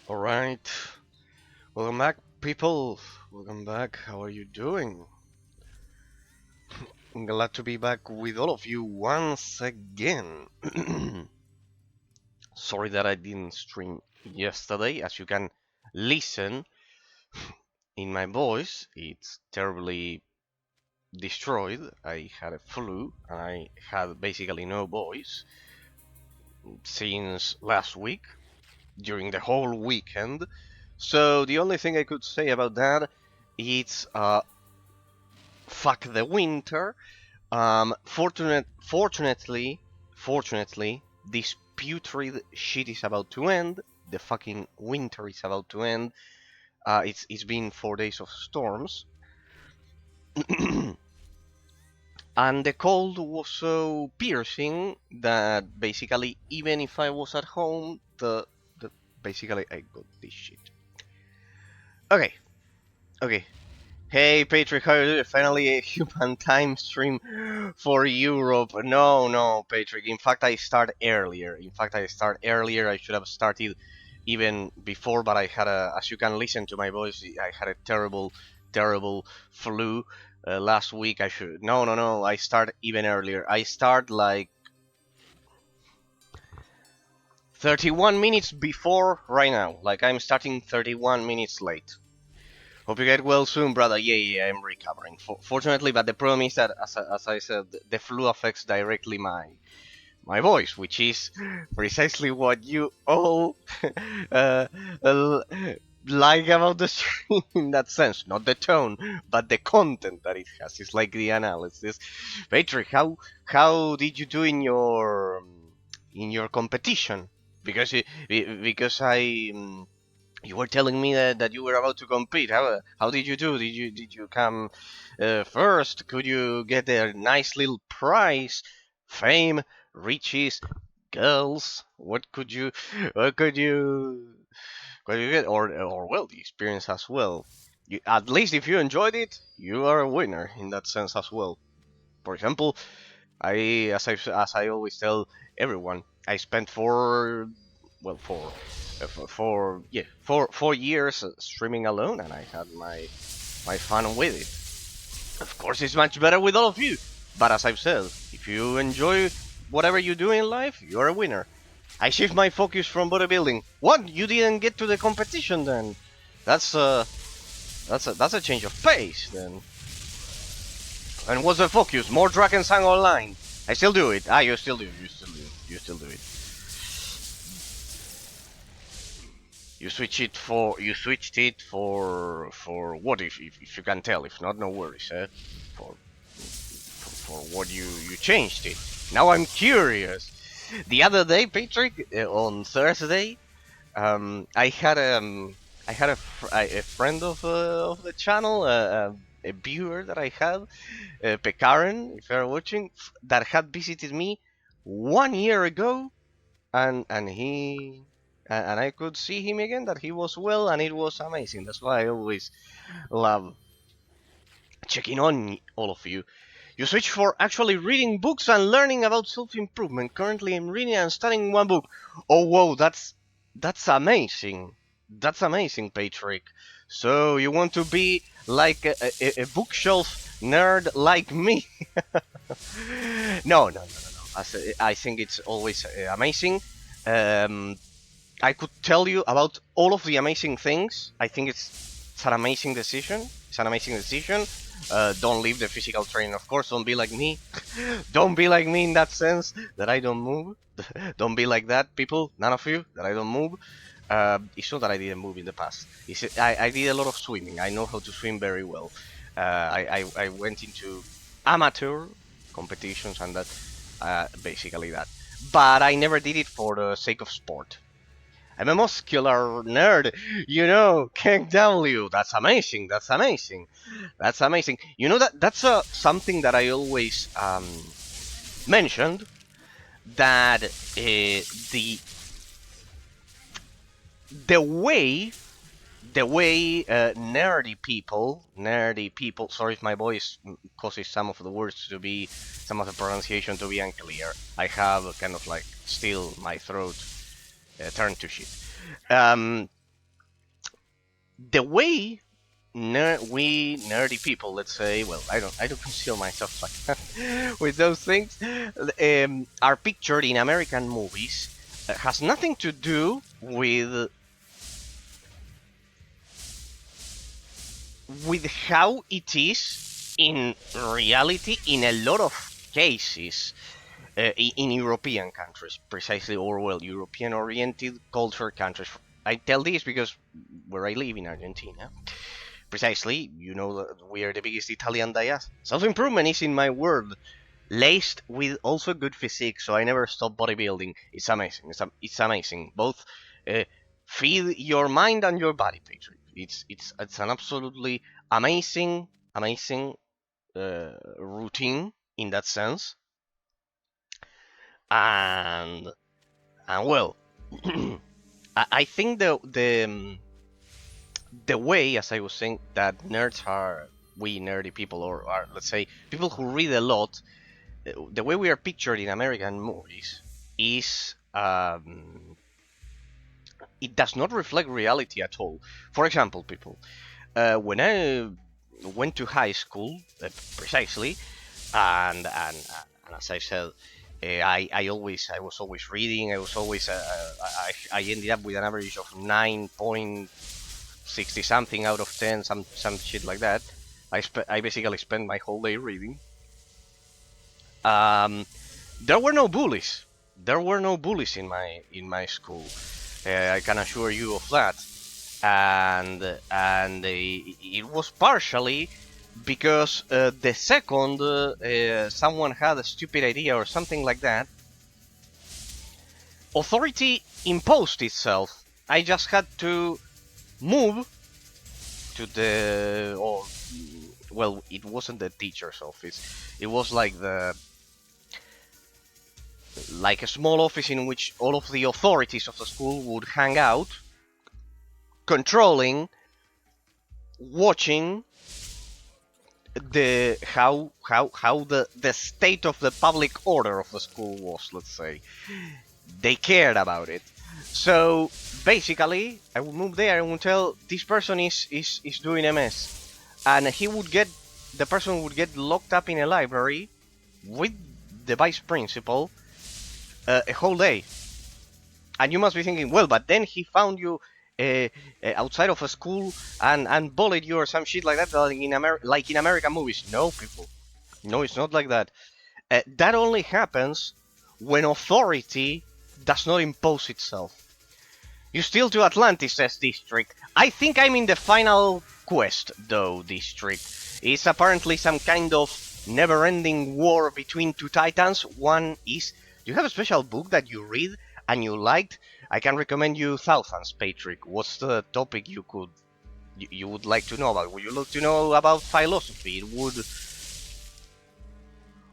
Alright, welcome back, people. Welcome back. How are you doing? I'm glad to be back with all of you once again. Sorry that I didn't stream yesterday. As you can listen in my voice, it's terribly destroyed. I had a flu and I had basically no voice since last week during the whole weekend. So the only thing I could say about that is fuck the winter. Fortunately, this putrid shit is about to end. The fucking winter is about to end. It's been 4 days of storms, and the cold was so piercing that basically, even if I was at home, the basically I got this shit. Okay, okay. Hey Patrick, how are you doing? Finally a human time stream for Europe. No, Patrick. In fact, I start earlier. I should have started even before, but I had as you can listen to my voice, I had a terrible flu last week. I should, no. I start even earlier. I start like 31 minutes before right now. Like I'm starting 31 minutes late. Hope you get well soon, brother. Yeah, I'm recovering. Fortunately, but the problem is that, as I said, the flu affects directly my voice, which is precisely what you all uh, uh, like about the stream in that sense. Not the tone, but the content that it has. It's like the analysis. Patrick, how did you do in your competition? Because I. You were telling me that you were about to compete. How did you do? Did you come first? Could you get a nice little prize? Fame, riches, girls? What could you get? Or well, the experience as well. At least if you enjoyed it, you are a winner in that sense as well. For example, as I always tell everyone, I spent four years streaming alone, and I had my fun with it. Of course, it's much better with all of you. But as I've said, if you enjoy whatever you do in life, you're a winner. I shift my focus from bodybuilding. What? You didn't get to the competition then? That's that's a change of pace then. And what's the focus? More drakensangonline. I still do it. You still do. You still do it. You switched it for what if you can tell. If not, no worries. For what you changed it. Now I'm curious. The other day, Patrick, on Thursday, I had a friend of the channel, a viewer that I had, Pekarin, if you're watching, that had visited me 1 year ago, and I could see him again, that he was well, and it was amazing. That's why I always love checking on all of you. You switch for actually reading books and learning about self-improvement. Currently, I'm reading and studying one book. Oh, whoa, that's amazing. That's amazing, Patrick. So you want to be like a bookshelf nerd like me? No. I think it's always amazing. Um, I could tell you about all of the amazing things. I think it's an amazing decision. It's an amazing decision. Don't leave the physical training, of course. Don't be like me. Don't be like me in that sense that I don't move. Don't be like that, people. None of you that I don't move. It's not that I didn't move in the past. I did a lot of swimming. I know how to swim very well. I went into amateur competitions and that, basically that. But I never did it for the sake of sport. I'm a muscular nerd, King W. That's amazing. That's amazing. That's amazing. You know that's something that I always mentioned, that the way nerdy people. Sorry if my voice causes some of the pronunciation to be unclear. I have kind of like still my throat turned to shit. Um, the way we nerdy people, let's say, well, I don't consider myself like that with those things, are pictured in American movies, has nothing to do with how it is in reality in a lot of cases, in European countries, precisely, or well, European-oriented culture countries. I tell this because where I live in Argentina, precisely, you know that we are the biggest Italian diaspora. Self-improvement is in my world, laced with also good physique, so I never stop bodybuilding. It's amazing. It's amazing. Both feed your mind and your body, Patrick. It's an absolutely amazing routine in that sense, and well, I think the way, as I was saying, that nerds are, we nerdy people, or are, let's say, people who read a lot, the way we are pictured in American movies is, it does not reflect reality at all. For example, people, when I went to high school, precisely, and as I said, I was always reading. I ended up with an average of 9.60 something out of 10, some shit like that. I basically spent my whole day reading. There were no bullies. There were no bullies in my school. I can assure you of that. And it was partially because the second someone had a stupid idea or something like that, authority imposed itself. I just had to move to the, or well, it wasn't the teacher's office. It was like a small office in which all of the authorities of the school would hang out, controlling, watching how the state of the public order of the school was, let's say. They cared about it. So basically, I would move there and would tell this person is doing a mess, and the person would get locked up in a library with the vice principal a whole day. And you must be thinking, well, but then he found you outside of a school and bullied you or some shit like that, like in American movies. No, people. No, it's not like that. That only happens when authority does not impose itself. You still to Atlantis, says District. I think I'm in the final quest, though, District. It's apparently some kind of never-ending war between two titans. One is... Do you have a special book that you read and you liked? I can recommend you thousands, Patrick. What's the topic you would like to know about? Would you like to know about philosophy? It would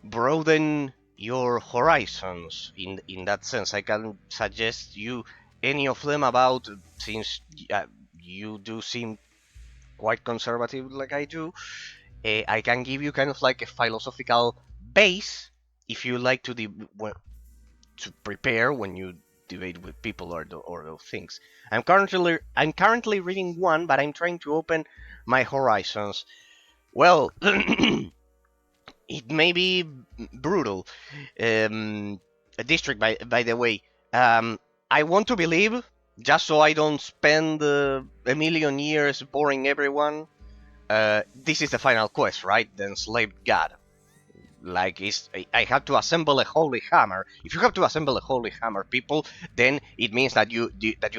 broaden your horizons in that sense. I can suggest you any of them about, since you do seem quite conservative like I do. I can give you kind of like a philosophical base if you like to prepare when you debate with people or those things. I'm currently reading one, but I'm trying to open my horizons. Well, it may be brutal. District, by the way, I want to believe, just so I don't spend a million years boring everyone. This is the final quest, right? The enslaved god. Like, I have to assemble a holy hammer. If you have to assemble a holy hammer, people, then it means that you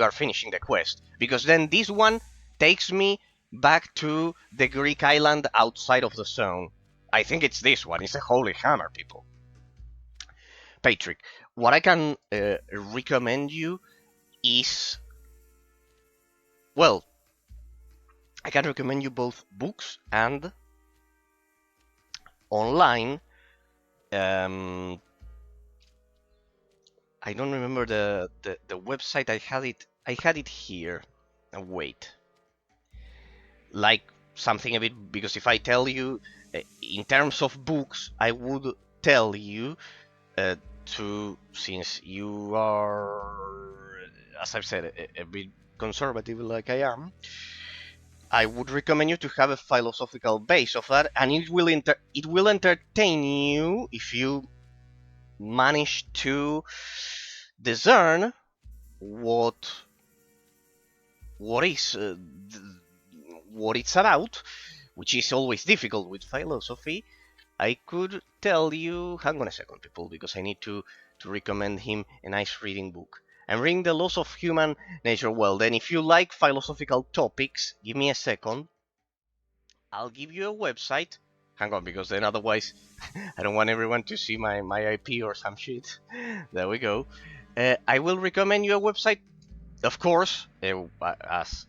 are finishing the quest. Because then this one takes me back to the Greek island outside of the zone. I think it's this one. It's a holy hammer, people. Patrick, what I can recommend you is... Well, I can recommend you both books and online. I don't remember the website. I had it here. Wait. Like something a bit, because if I tell you in terms of books, I would tell you since you are, as I've said, a bit conservative like I am, I would recommend you to have a philosophical base of that, and it will entertain you if you manage to discern what is what it's about, which is always difficult with philosophy. I could tell you, hang on a second, people, because I need to recommend him a nice reading book. I'm reading The Laws of Human Nature. Well, then, if you like philosophical topics, give me a second. I'll give you a website. Hang on, because then otherwise I don't want everyone to see my IP or some shit. There we go. I will recommend you a website, of course, as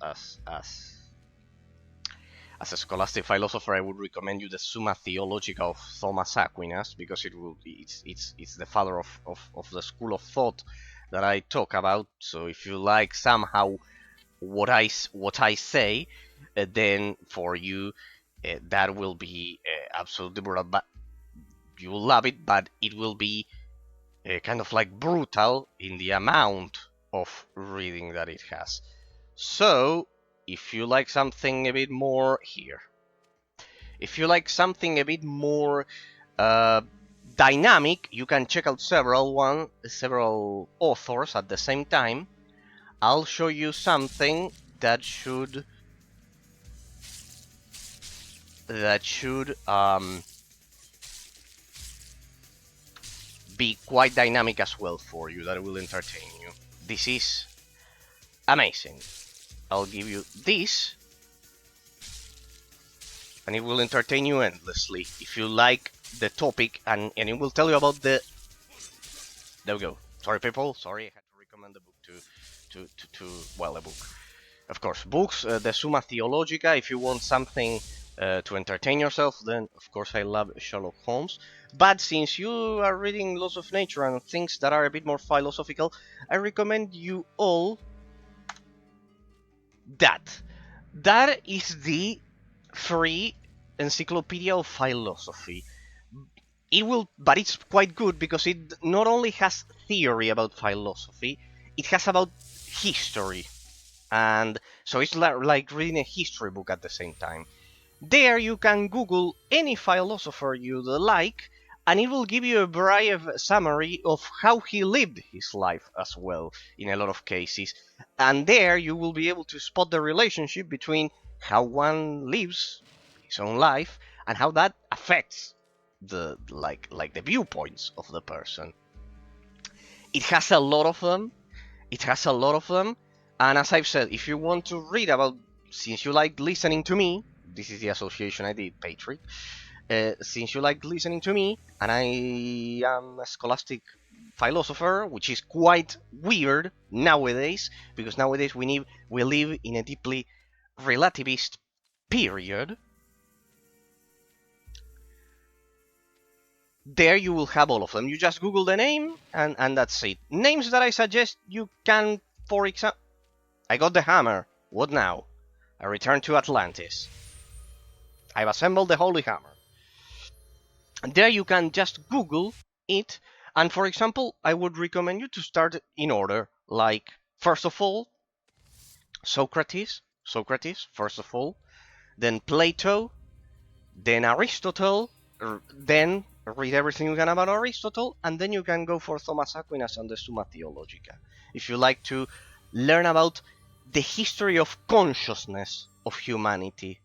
a scholastic philosopher, I would recommend you the Summa Theologica of Thomas Aquinas, because it's the father of the school of thought that I talk about. So if you like somehow what I say, then for you that will be absolutely brutal. But you will love it, but it will be kind of like brutal in the amount of reading that it has. So if you like something a bit more here, if you like something a bit more dynamic, you can check out several authors at the same time. I'll show you something that should be quite dynamic as well for you, that will entertain you. This is amazing. I'll give you this, and it will entertain you endlessly if you like the topic, and it will tell you about the... There we go. Sorry, people. Sorry, I had to recommend the book well, a book. Of course, books, the Summa Theologica. If you want something to entertain yourself, then of course I love Sherlock Holmes. But since you are reading Laws of Nature and things that are a bit more philosophical, I recommend you all that. That is the free encyclopedia of philosophy. But it's quite good because it not only has theory about philosophy, it has about history. And so it's like reading a history book at the same time. There you can Google any philosopher you like, and it will give you a brief summary of how he lived his life as well, in a lot of cases. And there you will be able to spot the relationship between how one lives his own life and how that affects the the viewpoints of the person. It has a lot of them. And as I've said, if you want to read about, since you like listening to me, this is the association I did, Patrick. Since you like listening to me, and I am a scholastic philosopher, which is quite weird nowadays, because nowadays we live in a deeply relativist period. There you will have all of them. You just Google the name, and that's it. Names that I suggest you can, for example... I got the hammer. What now? I return to Atlantis. I've assembled the Holy Hammer. And there you can just Google it. And for example, I would recommend you to start in order. Like, first of all, Socrates, first of all. Then Plato. Then Aristotle. Then read everything you can about Aristotle. And then you can go for Thomas Aquinas and the Summa Theologica. If you like to learn about the history of consciousness of humanity.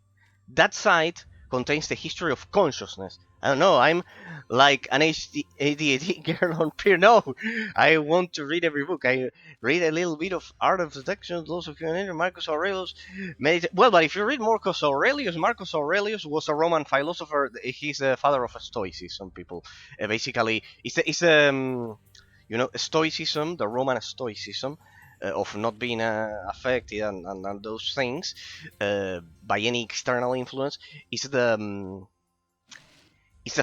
That site contains the history of consciousness. I don't know, I'm like an ADHD girl on peer. No, I want to read every book. I read a little bit of Art of Seduction, Laws of Human, Marcus Aurelius. Well, but if you read Marcus Aurelius was a Roman philosopher. He's the father of Stoicism, people. Basically, it's Stoicism, the Roman Stoicism, of not being affected and those things by any external influence, is the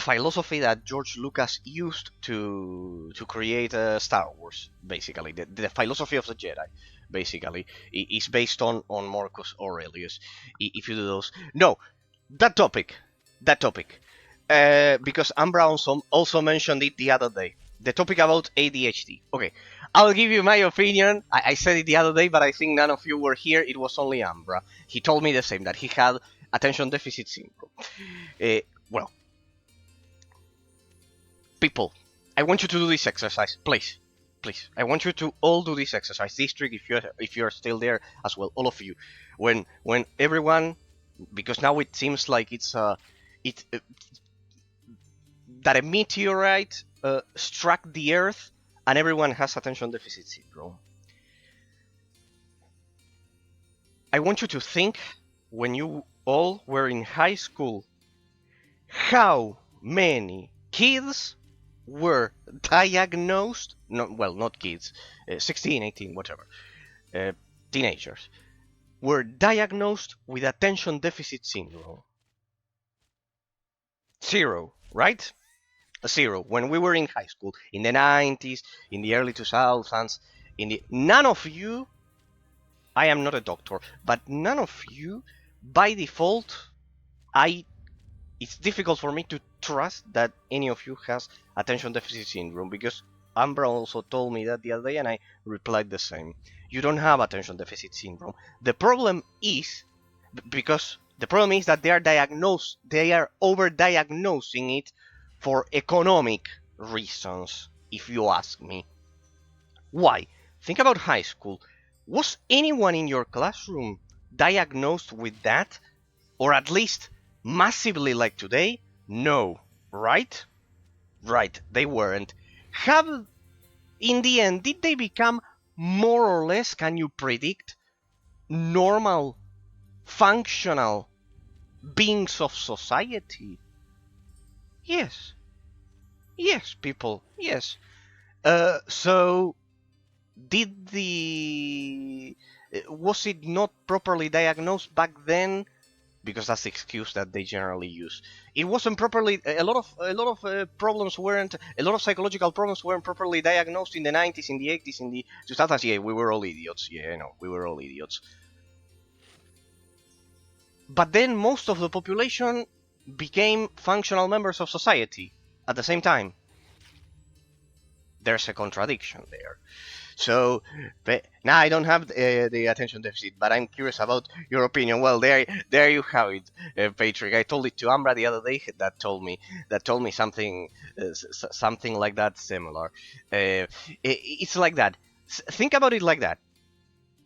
philosophy that George Lucas used to create Star Wars. Basically, the philosophy of the Jedi, basically, is based on Marcus Aurelius. If you do those, no, that topic, because Ambra also mentioned it the other day. The topic about ADHD. Okay, I'll give you my opinion. I said it the other day, but I think none of you were here. It was only Ambra. He told me the same, that he had attention deficit syndrome. Well, people, I want you to do this exercise, please. Please, I want you to all do this exercise. District, if you're still there as well, all of you. When everyone, because now it seems like that a meteorite struck the Earth, and everyone has attention deficit syndrome. I want you to think, when you all were in high school, how many kids were diagnosed, not kids, 16, 18, whatever, teenagers, were diagnosed with attention deficit syndrome. 0, right? 0. When we were in high school, in the 90s, in the early 2000s, none of you, I am not a doctor, but none of you, by default, it's difficult for me to trust that any of you has attention deficit syndrome, because Ambra also told me that the other day and I replied the same. You don't have attention deficit syndrome. The problem is that they are over-diagnosing it for economic reasons, if you ask me. Why? Think about high school. Was anyone in your classroom diagnosed with that? Or at least massively like today? No, right? Right, they weren't. In the end, did they become more or less, can you predict, normal, functional beings of society? Yes. Yes, people, yes. So, was it not properly diagnosed back then? Because that's the excuse that they generally use. It wasn't properly. A lot of problems weren't. A lot of psychological problems weren't properly diagnosed in the 90s, in the 80s, in the 2000s. Yeah, we were all idiots. Yeah, I know, we were all idiots. But then most of the population became functional members of society at the same time. There's a contradiction there. So, now I don't have the attention deficit, but I'm curious about your opinion. Well, there you have it, Patrick. I told it to Ambra the other day. That told me something like that similar. It's like that. Think about it like that.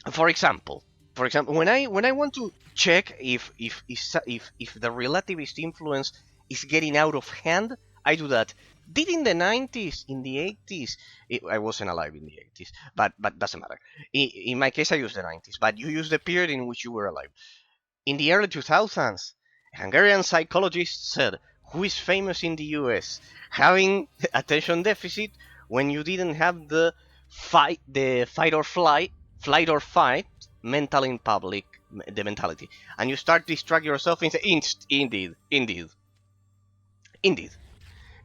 For example, when I want to check if the relativist influence is getting out of hand, I do that. Did in the 90s, in the 80s, I wasn't alive in the 80s, but doesn't matter. In my case, I use the 90s, but you use the period in which you were alive. In the early 2000s, a Hungarian psychologist said, who is famous in the US, having attention deficit when you didn't have the fight or flight mental in public, the mentality, and you start to distract yourself and say,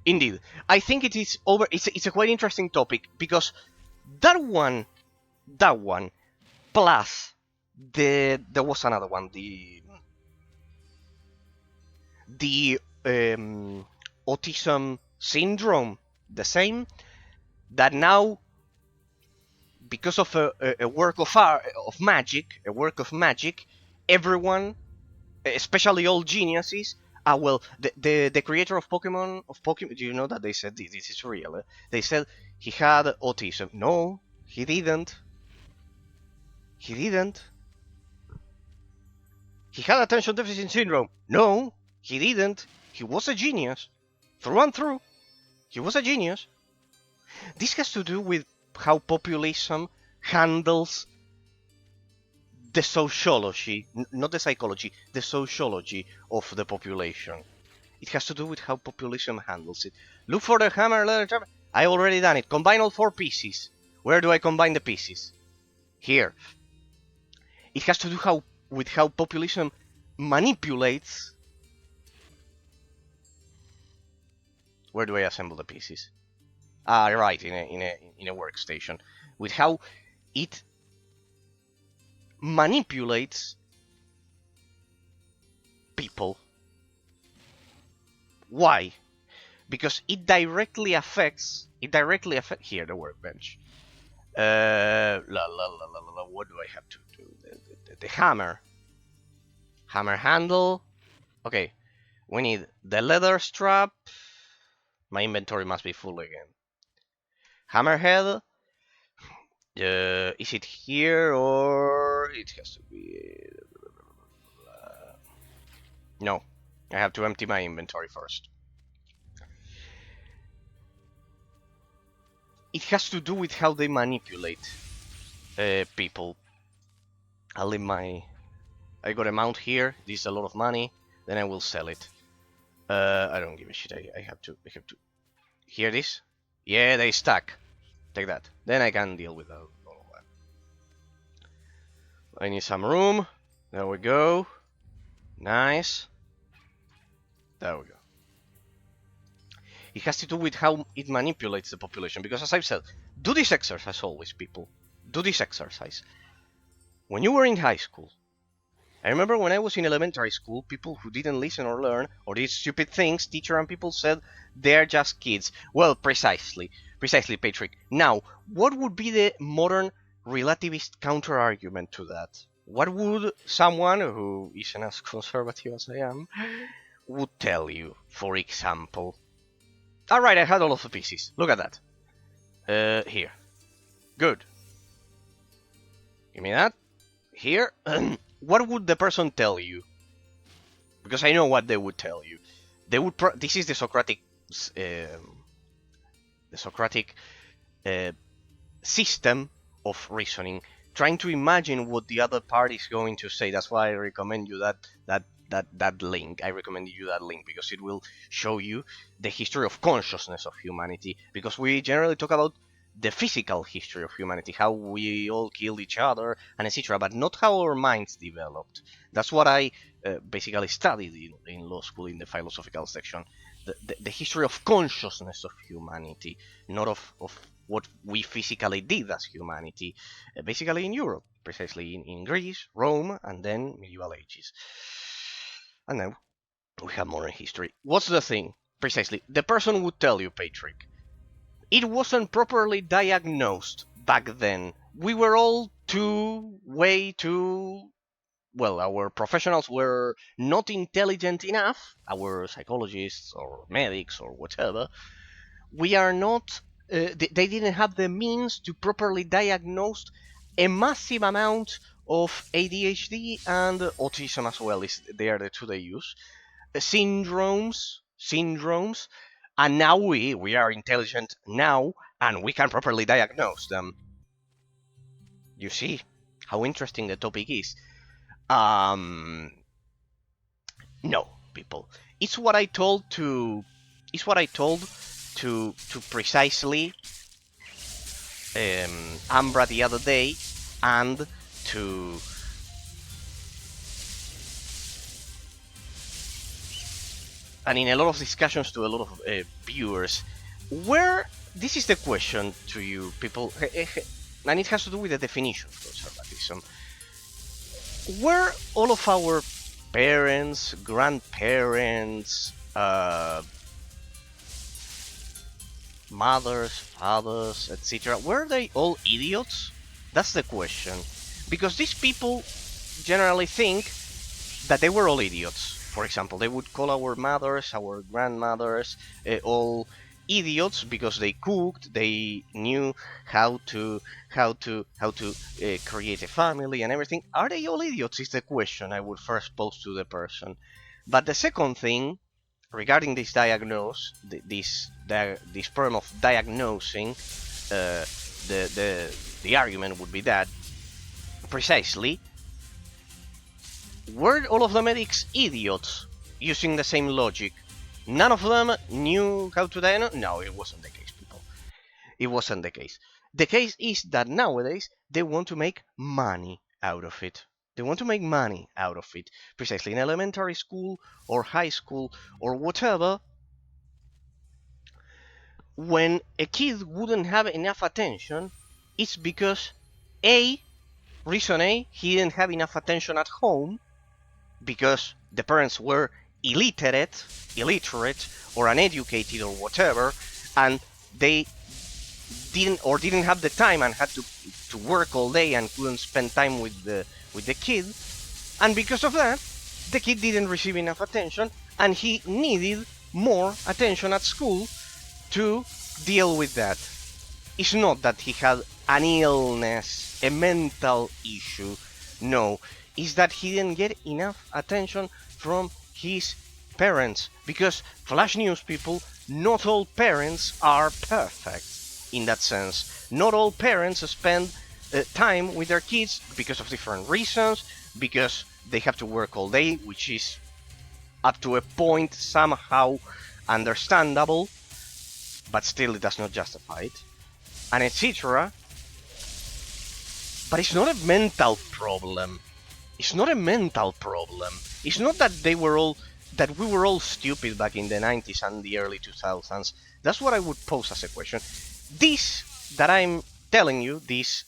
Indeed, I think it is over. It's a quite interesting topic, because that one, plus there was another one, the autism syndrome, the same, that now, because of a work of magic, everyone, especially all geniuses. Well, the creator of Pokemon, do you know that they said this is real? They said he had autism. No, he didn't. He had attention deficit syndrome. No, he didn't. He was a genius. Through and through. He was a genius. This has to do with how populism handles the sociology, not the psychology, the sociology of the population. It has to do with how populism handles it. Look for the hammer, leather. I already done it. Combine all 4 pieces. Where do I combine the pieces? Here. It has to do with how populism manipulates. Where do I assemble the pieces? Right, in a workstation. With how it manipulates people. Why? Because it directly affects here, the workbench. What do I have to do? The hammer. Hammer handle. Okay, we need the leather strap. My inventory must be full again. Hammerhead. Is it here or it has to be? No, I have to empty my inventory first. It has to do with how they manipulate people. I'll leave my... I got a mount here. This is a lot of money. Then I will sell it. I don't give a shit. I have to. Hear this? Yeah, they stuck. Take that. Then I can deal with all of that. I need some room. There we go. Nice. There we go. It has to do with how it manipulates the population. Because as I've said, do this exercise always, people. Do this exercise. When you were in high school, I remember when I was in elementary school, people who didn't listen or learn or did stupid things, teacher and people said they're just kids. Well, precisely, Patrick. Now, what would be the modern relativist counter-argument to that? What would someone who isn't as conservative as I am would tell you, for example? Alright, I had all of the pieces. Look at that. Here. Good. Give me that. Here. What would the person tell you? Because I know what they would tell you. They would. This is the Socratic, system of reasoning, trying to imagine what the other party is going to say. That's why I recommend you that link. I recommend you that link because it will show you the history of consciousness of humanity. Because we generally talk about the physical history of humanity, how we all killed each other, and etc., but not how our minds developed. That's what I basically studied in law school in the philosophical section. The history of consciousness of humanity, not of what we physically did as humanity, basically in Europe, precisely in Greece, Rome, and then medieval ages. And now we have modern history. What's the thing? Precisely, the person would tell you, Patrick, it wasn't properly diagnosed back then. We were all way too... Well, our professionals were not intelligent enough, our psychologists or medics or whatever. We are not... they didn't have the means to properly diagnose a massive amount of ADHD and autism as well. They are the two they use. Syndromes, and now we are intelligent now, and we can properly diagnose them. You see how interesting the topic is. No, people. It's what I told to precisely Ambra the other day, and to in a lot of discussions to a lot of viewers. This is the question to you, people, and it has to do with the definition of conservatism. Were all of our parents, grandparents, mothers, fathers, etc., were they all idiots? That's the question. Because these people generally think that they were all idiots. For example, they would call our mothers, our grandmothers, all idiots because they cooked, they knew how to create a family and everything. Are they all idiots is the question I would first pose to the person. But the second thing regarding this this problem of diagnosing, the argument would be that precisely, were all of the medics idiots using the same logic? None of them knew how to diagnose? No, it wasn't the case, people. It wasn't the case. The case is that nowadays they want to make money out of it. They want to make money out of it. Precisely in elementary school or high school or whatever, when a kid wouldn't have enough attention, it's because reason A, he didn't have enough attention at home, because the parents were illiterate, or uneducated, or whatever, and they didn't have the time and had to work all day and couldn't spend time with the kid, and because of that, the kid didn't receive enough attention, and he needed more attention at school to deal with that. It's not that he had an illness, a mental issue. No, it's that he didn't get enough attention from his parents. Because, flash news people, not all parents are perfect in that sense. Not all parents spend time with their kids because of different reasons, because they have to work all day, which is up to a point somehow understandable, but still it does not justify it, and etc. But it's not a mental problem. It's not a mental problem. It's not that we were all stupid back in the 90s and the early 2000s. That's what I would pose as a question. This that I'm telling you, this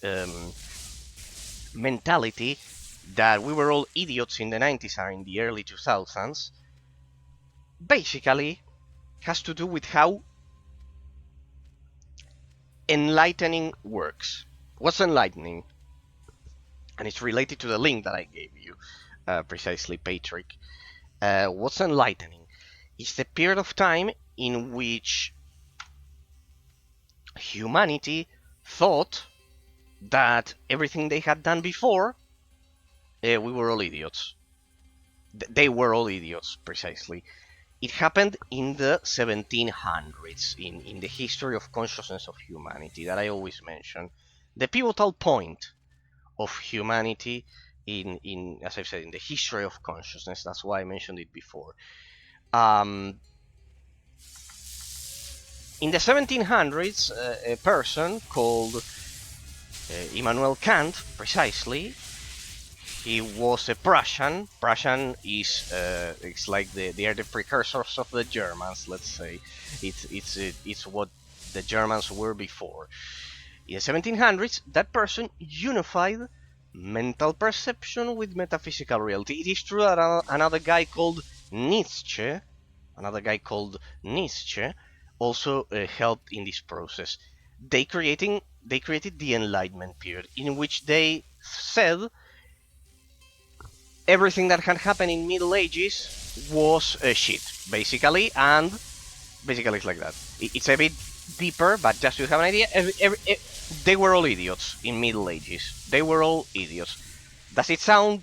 mentality that we were all idiots in the 90s and in the early 2000s, basically has to do with how enlightening works. What's enlightening? And it's related to the link that I gave you, precisely, Patrick. What's enlightening is the period of time in which humanity thought that everything they had done before, we were all idiots. They were all idiots, precisely. It happened in the 1700s, in the history of consciousness of humanity that I always mention. The pivotal point of humanity in as I've said, in the history of consciousness. That's why I mentioned it before. In the 1700s, a person called Immanuel Kant, precisely, he was a Prussian. Prussian is it's like they are the precursors of the Germans. Let's say it's what the Germans were before. In the 1700s, that person unified mental perception with metaphysical reality. It is true that another guy called Nietzsche, also helped in this process. They created the Enlightenment period, in which they said everything that had happened in Middle Ages was shit, basically, and basically it's like that. It's a bit deeper, but just to have an idea, they were all idiots in Middle Ages. They were all idiots. Does it sound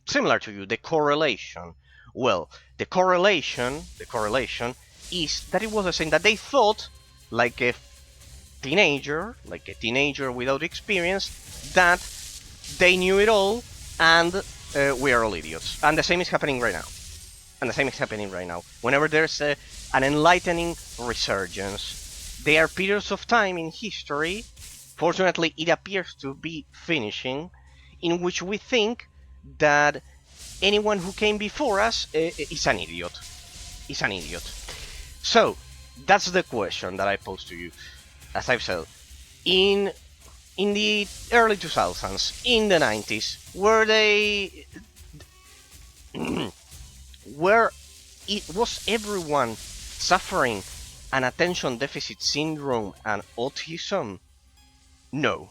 similar to you? The correlation. Well, the correlation is that it was the same, that they thought, like a teenager without experience, that they knew it all, and we are all idiots. And the same is happening right now. Whenever there's an enlightening resurgence, there are periods of time in history, fortunately it appears to be finishing, in which we think that anyone who came before us is an idiot. So, that's the question that I pose to you. As I've said, in the early 2000s, in the 90s, was everyone suffering an attention deficit syndrome and autism? No.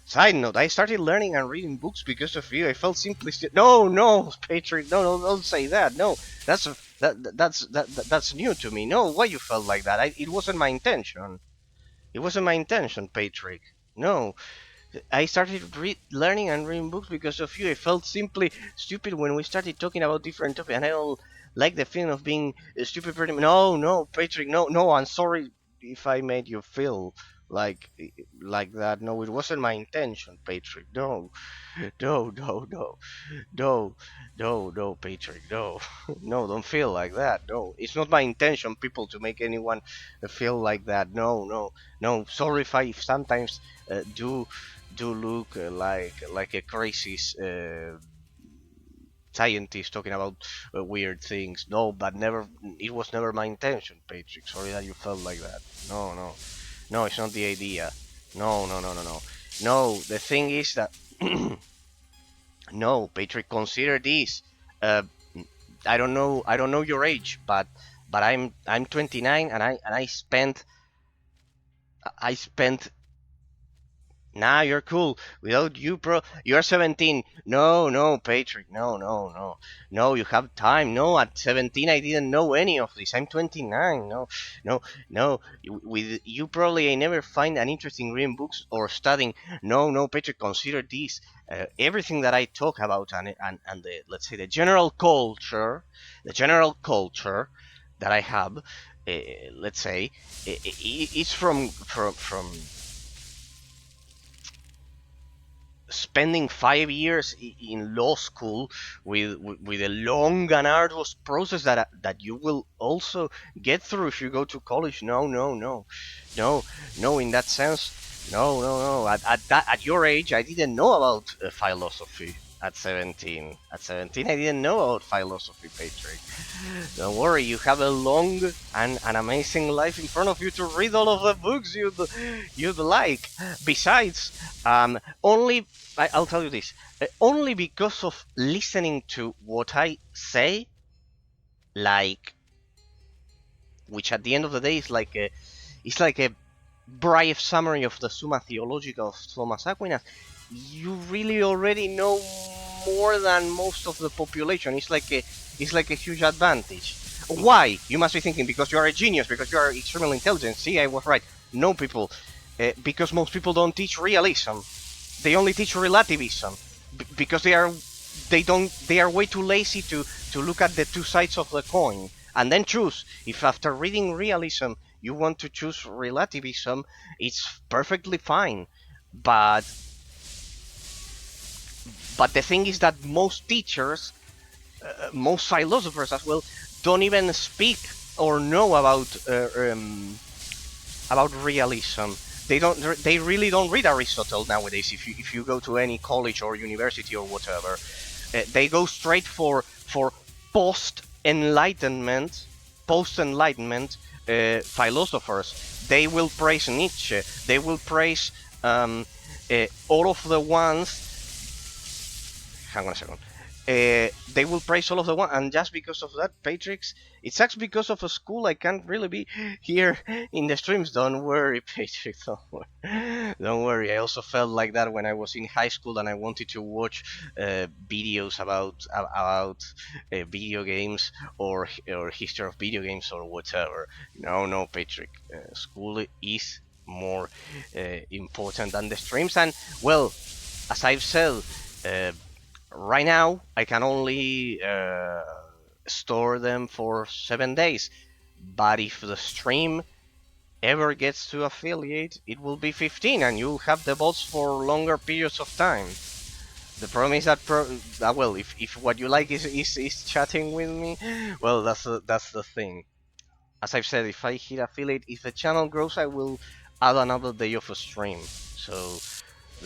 Side note, I started learning and reading books because of you. I felt simply no, Patrick, no, don't say that. No, that's new to me. No, why you felt like that? It wasn't my intention. It wasn't my intention, Patrick. No. I started learning and reading books because of you. I felt simply stupid when we started talking about different topics, and I don't like the feeling of being stupid. No, Patrick, no. I'm sorry if I made you feel like that. No, it wasn't my intention, Patrick. No, Patrick. No, no, don't feel like that. No, it's not my intention, people, to make anyone feel like that. No. Sorry if I sometimes do look like a crazy scientist talking about weird things. No, but never. It was never my intention, Patrick. Sorry that you felt like that. No, it's not the idea. No. No, the thing is that no, Patrick, consider this. I don't know your age, but I'm 29, and I spent I spent. Nah, you're cool. Without you, bro, you're 17. No, no, Patrick. No, no, no. No, you have time. No, at 17, I didn't know any of this. I'm 29. No, no, no. With you, probably I never find an interesting reading books or studying. No, no, Patrick, consider this. Everything that I talk about and the, let's say, the general culture that I have, let's say, it's from spending 5 years in law school with a long and arduous process that you will also get through if you go to college. No, no, no, no, no. In that sense, no, no, no. At your age, I didn't know about philosophy. At 17, I didn't know about philosophy, Patrick. Don't worry, you have a long and an amazing life in front of you to read all of the books you'd like. Besides, only I'll tell you this: only because of listening to what I say, like, which at the end of the day is like a brief summary of the Summa Theologica of Thomas Aquinas. You really already know more than most of the population. It's like a huge advantage. Why? You must be thinking because you are a genius, because you are extremely intelligent. See, I was right. No, people, because most people don't teach realism. They only teach relativism because they are way too lazy to look at the two sides of the coin and then choose. If after reading realism you want to choose relativism, it's perfectly fine. But the thing is that most teachers, most philosophers as well, don't even speak or know about realism. They really don't read Aristotle nowadays. If you go to any college or university or whatever, they go straight for post enlightenment philosophers. They will praise Nietzsche. They will praise all of the ones. Hang on a second. They will praise all of the one, and just because of that, Patrix, it sucks because of a school. I can't really be here in the streams. Don't worry, Patrix. Don't worry. Don't worry. I also felt like that when I was in high school and I wanted to watch videos about video games or history of video games or whatever. No, no, Patrick. School is more important than the streams, and well, as I've said. Uh, right now I can only store them for 7 days, but if the stream ever gets to affiliate, it will be 15, and you'll have the bots for longer periods of time. The problem is that, well, if what you like is chatting with me, well, that's the thing. As I've said, if I hit affiliate, if the channel grows, I will add another day of a stream. So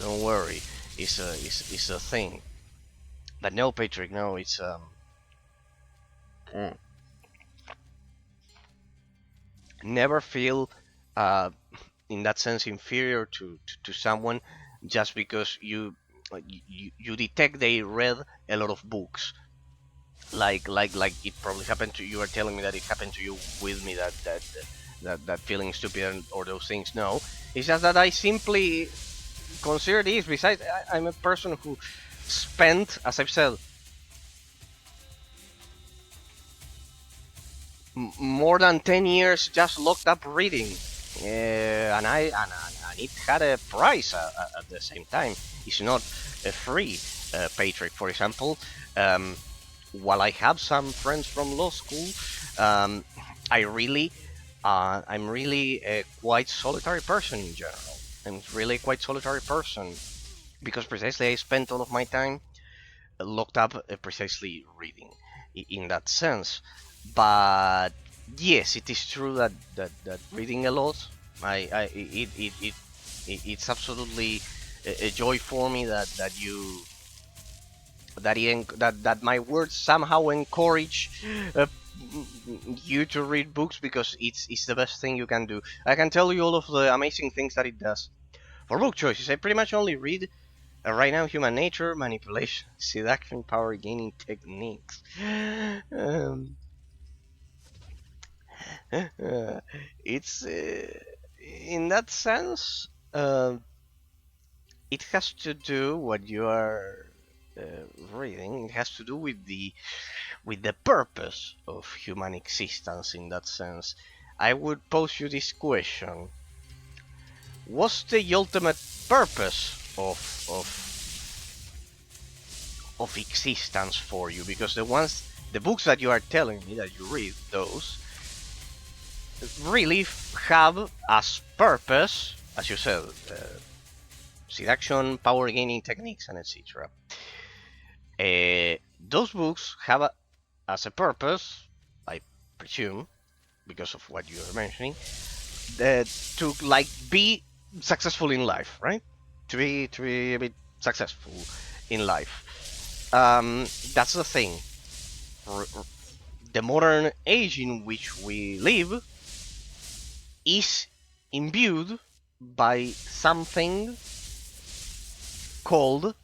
don't worry, it's a thing. But no, Patrick, no, it's mm, never feel uh, in that sense inferior to someone just because you detect they read a lot of books. Like it probably happened to you. Are telling me that it happened to you with me, that feeling stupid or those things. No, it's just that I simply consider this. Besides, I'm a person who spent, as I've said, more than 10 years just locked up reading. And it had a price at the same time. It's not a free, Patrick. For example, while I have some friends from law school, um, I'm really a quite solitary person in general. I'm really quite solitary person because precisely I spent all of my time locked up, precisely reading in that sense. But yes, it is true that reading a lot, it's absolutely a joy for me that my words somehow encourage uh, you to read books, because it's the best thing you can do. I can tell you all of the amazing things that it does. For book choices, I pretty much only read right now human nature, manipulation, seduction, power gaining techniques. Um, it's in that sense, it has to do what you are reading. It has to do with the purpose of human existence. In that sense, I would pose you this question: what's the ultimate purpose of existence for you? Because the books that you are telling me that you read, those really have as purpose, as you said, seduction, power gaining techniques, and etc. Those books have as a purpose, I presume, because of what you are mentioning, to like be successful in life, right? To be a bit successful in life. That's the thing. The modern age in which we live is imbued by something called,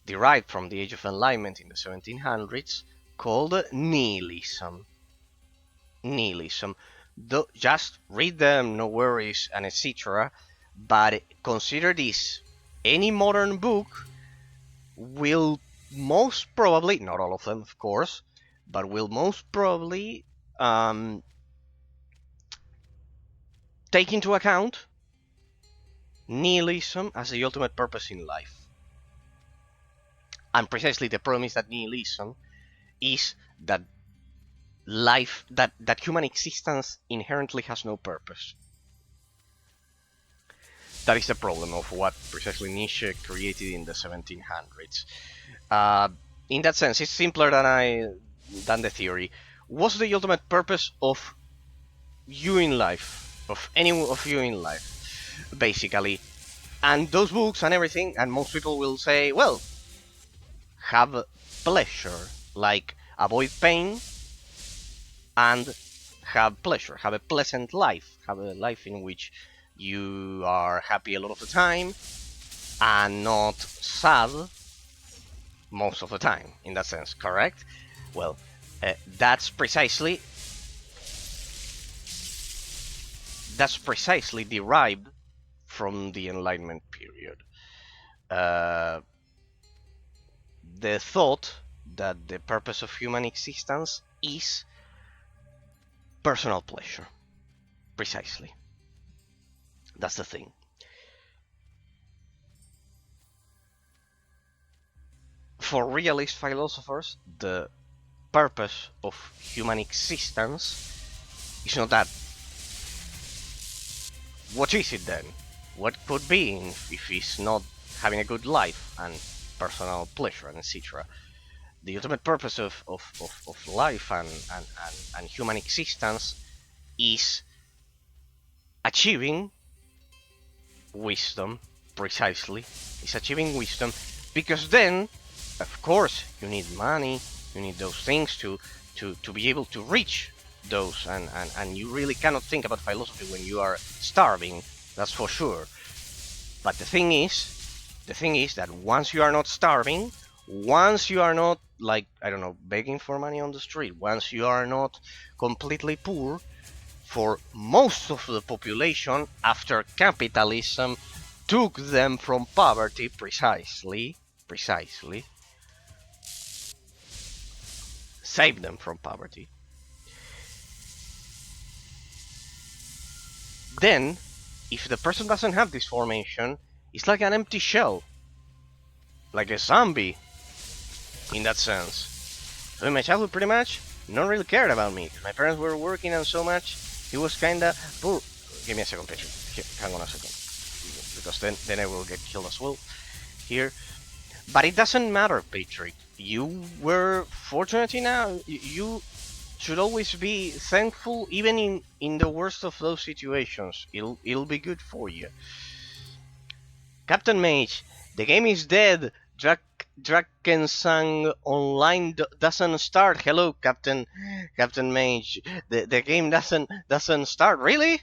derived from the Age of Enlightenment in the 1700s, called nihilism. Nihilism. Just read them, no worries, and etc. But consider this: any modern book will most probably, not all of them, of course, but will most probably take into account nihilism as the ultimate purpose in life. And precisely the problem is that nihilism is that life, that human existence inherently has no purpose. That is the problem of what precisely Nietzsche created in the 1700s. In that sense, it's simpler than the theory. What's the ultimate purpose of you in life, of any of you in life, basically? And those books and everything, and most people will say, well, have pleasure, like avoid pain and have pleasure, have a pleasant life, have a life in which you are happy a lot of the time and not sad most of the time, in that sense, correct? Well, that's precisely derived from the Enlightenment period. The thought that the purpose of human existence is personal pleasure. Precisely. That's the thing. For realist philosophers, the purpose of human existence is not that. What is it then? What could be if it's not having a good life and personal pleasure and etc.? The ultimate purpose of life and human existence is achieving wisdom, precisely. It's achieving wisdom, because then, of course, you need money, you need those things to be able to reach those, and you really cannot think about philosophy when you are starving, that's for sure. But the thing is that once you are not starving, once you are not, like, I don't know, begging for money on the street, once you are not completely poor, for most of the population, after capitalism took them from poverty, precisely, saved them from poverty, then, if the person doesn't have this formation, it's like an empty shell, like a zombie, in that sense. So in my childhood, pretty much, no one really cared about me. My parents were working and so much, it was kinda poor. Give me a second, Patrick. Hang on a second, because then I will get killed as well here. But it doesn't matter, Patrick. You were fortunate enough. You should always be thankful, even in the worst of those situations. It'll be good for you. Captain Mage, the game is dead. Drakensang online doesn't start. Hello, Captain Mage. The game doesn't start. Really?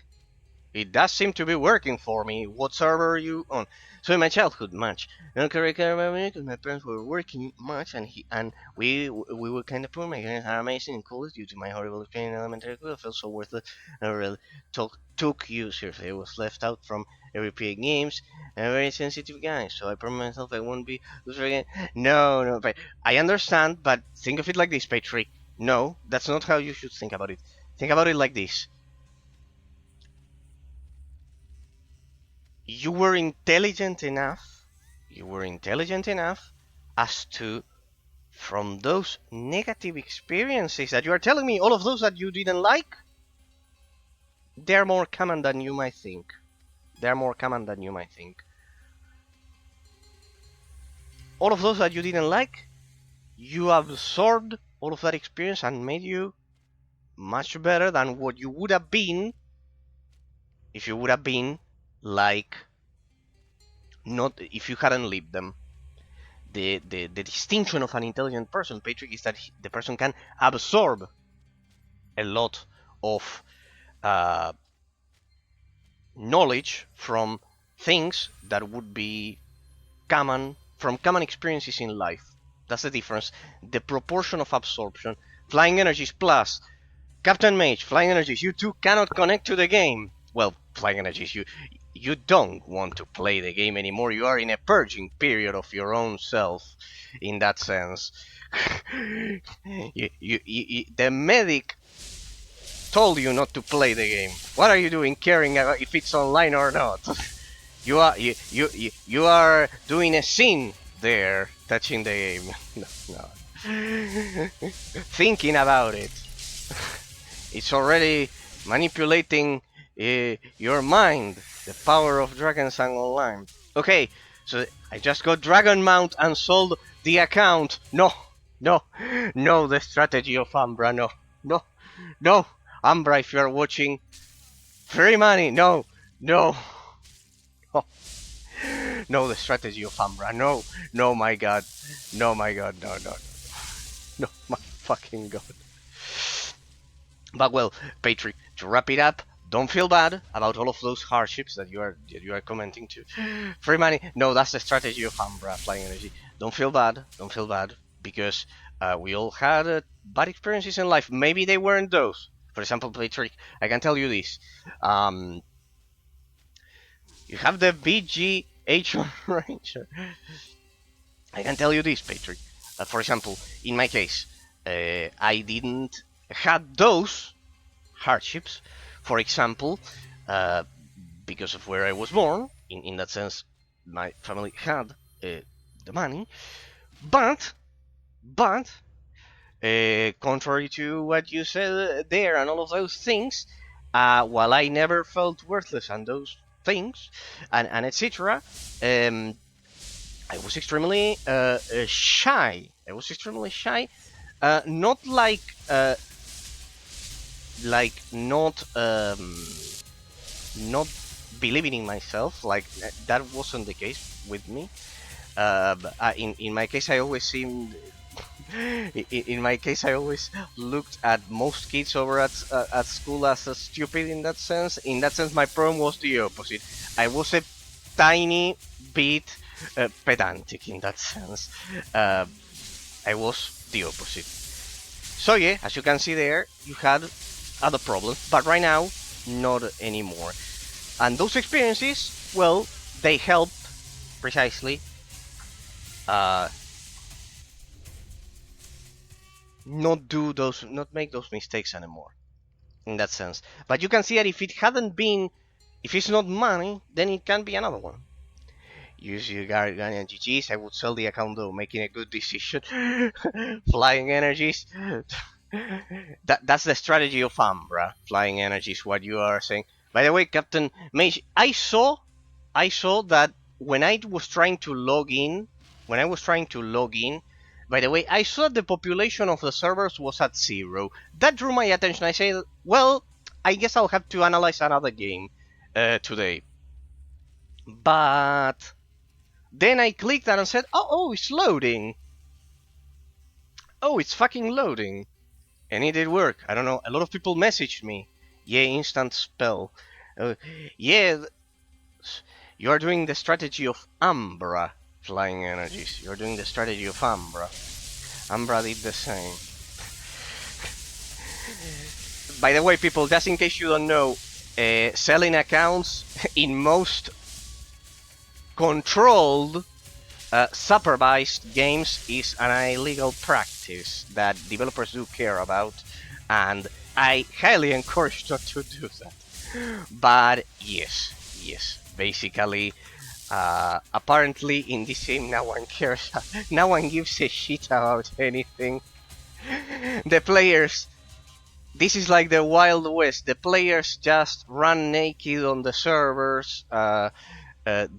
It does seem to be working for me. What server are you on? So in my childhood, much. I don't care about me because my parents were working much, and we were kind of poor. My parents are amazing in college due to my horrible experience in elementary school. I felt so worthless. I really took you seriously. I was left out from every PA games. I'm a very sensitive guy, so I promised myself I won't be loser again. No, but I understand, but think of it like this, Patrick. No, that's not how you should think about it. Think about it like this. You were intelligent enough, as to, from those negative experiences that you are telling me, all of those that you didn't like, they're more common than you might think. All of those that you didn't like, you absorbed all of that experience and made you much better than what you would have been if you would have been like, not if you hadn't lived them. The distinction of an intelligent person, Patrick, is that the person can absorb a lot of knowledge from things that would be common, from common experiences in life. That's the difference. The proportion of absorption. Flying energies plus Captain Mage, flying energies. You two cannot connect to the game. Well, flying energies, you don't want to play the game anymore. You are in a purging period of your own self, in that sense. The medic told you not to play the game. What are you doing, caring about if it's online or not? You are doing a sin there, touching the game. No. Thinking about it. It's already manipulating your mind. The power of Drakensang Online. Okay, so I just got Dragon Mount and sold the account. No, the strategy of Umbra. No, Umbra, if you are watching, free money. No, the strategy of Umbra. No, my God, no, my fucking God. But well, Patrick, to wrap it up, don't feel bad about all of those hardships that you are commenting to. Free money, no, that's the strategy of Umbra, flying energy. Don't feel bad, because we all had bad experiences in life. Maybe they weren't those. For example, Patrick, I can tell you this. You have the BGH Ranger. I can tell you this, Patrick. For example, in my case, I didn't had those hardships. For example, because of where I was born, in that sense, my family had the money, but contrary to what you said there and all of those things, while I never felt worthless and those things and etc., I was extremely shy. Not not believing in myself. Like that wasn't the case with me. In my case, I always seemed. In my case, I always looked at most kids over at school as stupid. In that sense, my problem was the opposite. I was a tiny bit pedantic. In that sense, I was the opposite. So yeah, as you can see there, you had other problems, but right now, not anymore. And those experiences, well, they help precisely not make those mistakes anymore. In that sense, but you can see that if it's not money, then it can be another one. Use your Guardian GGs. I would sell the account though, making a good decision. Flying energies. That's the strategy of Umbra. Flying energies, what you are saying. By the way, Captain Mage, I saw that when I was trying to log in, by the way, I saw the population of the servers was at 0. That drew my attention. I said, well, I guess I'll have to analyze another game today. But then I clicked that and said, oh, it's loading. Oh, it's fucking loading. And it did work. I don't know. A lot of people messaged me. Yeah, instant spell. Uh, yeah, you're doing the strategy of Umbra, flying energies. You're doing the strategy of Umbra. Umbra did the same. By the way, people, just in case you don't know, selling accounts in most controlled, supervised games is an illegal practice that developers do care about, and I highly encourage not to do that. But yes, basically, apparently in this game no one cares, no one gives a shit about anything. The players, this is like the Wild West. The players just run naked on the servers,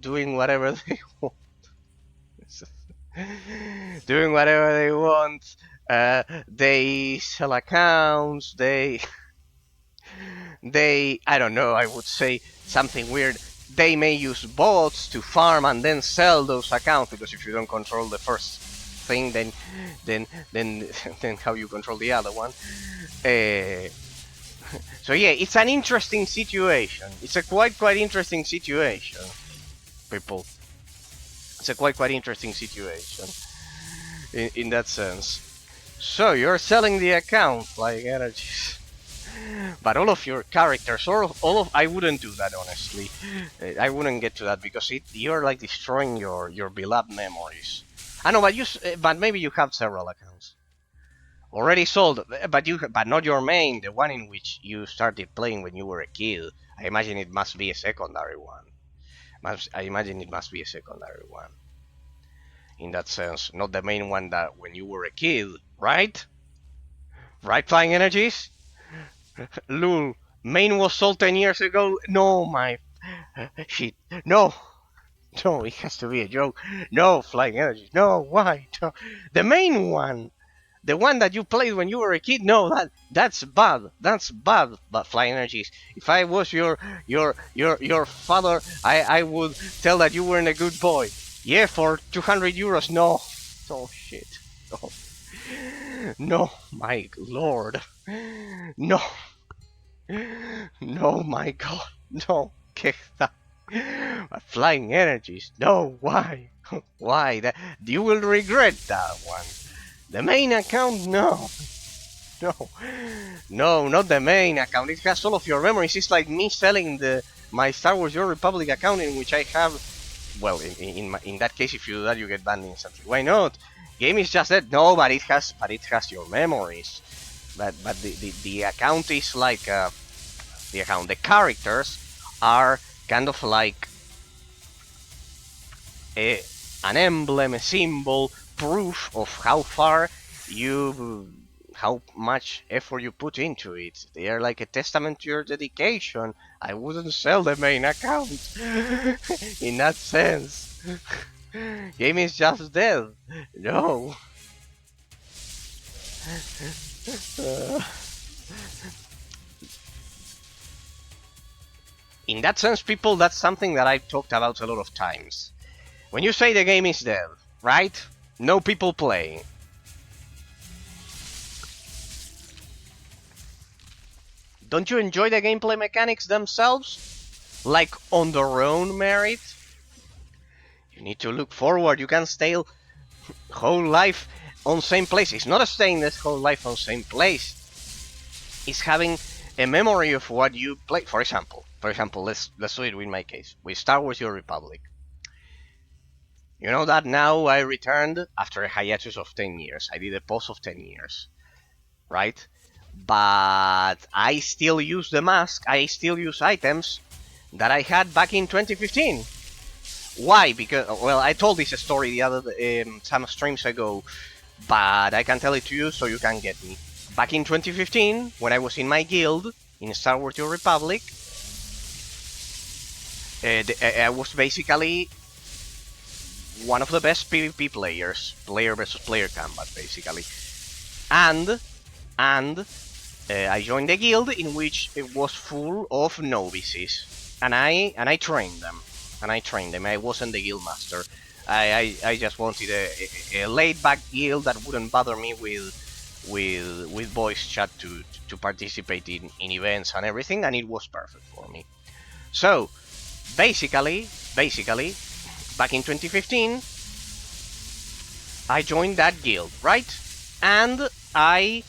doing whatever they want. Doing whatever they want. They sell accounts. They, I don't know. I would say something weird. They may use bots to farm and then sell those accounts, because if you don't control the first thing, then then how you control the other one? So yeah, it's an interesting situation. It's a quite interesting situation, people. It's a quite interesting situation in that sense. So you're selling the account like energies, but all of your characters, all of I wouldn't do that, honestly. I wouldn't get to that, because you're like destroying your beloved memories. I know, but maybe you have several accounts already sold, but not your main, the one in which you started playing when you were a kid. I imagine it must be a secondary one. I imagine it must be a secondary one. In that sense, not the main one that when you were a kid, right? Right, Flying Energies? Lul, main was sold 10 years ago? No, my shit. No, it has to be a joke. No, Flying Energies. No, why? No. The main one. The one that you played when you were a kid? No, that's bad. That's bad. But Flying Energies, if I was your father, I would tell that you weren't a good boy. Yeah, for 200 euros. No. Oh shit. No. No, my lord. No. No, my god. No. Flying Energies. No, why? Why? You will regret that one. The main account? No. No, not the main account. It has all of your memories. It's like me selling my Star Wars Your Republic account, in which I have, well, in that case, if you do that, you get banned instantly. Why not? Game is just that. No, but it has your memories. But the account is like the account. The characters are kind of like an emblem, a symbol, proof of how much effort you put into it. They are like a testament to your dedication. I wouldn't sell the main account in that sense. Game is just dead. No. In that sense, people, that's something that I've talked about a lot of times. When you say the game is dead, right? No people playing. Don't you enjoy the gameplay mechanics themselves? Like on their own merit? You need to look forward. You can't stay whole life on same place. It's not staying this whole life on same place. It's having a memory of what you play. For example, let's do it with my case. With Star Wars Your Republic. You know that now I returned after a hiatus of 10 years. I did a pause of 10 years. Right? But I still use the mask, I still use items that I had back in 2015. Why? Because, well, I told this story the other some streams ago, but I can tell it to you so you can get me. Back in 2015, when I was in my guild in Star Wars Your Republic, I was basically one of the best PvP players, player versus player combat, basically, and I joined a guild in which it was full of novices, and I trained them. I wasn't the guild master. I just wanted a laid-back guild that wouldn't bother me with voice chat to participate in events and everything, and it was perfect for me. So, basically, back in 2015, I joined that guild, right? And I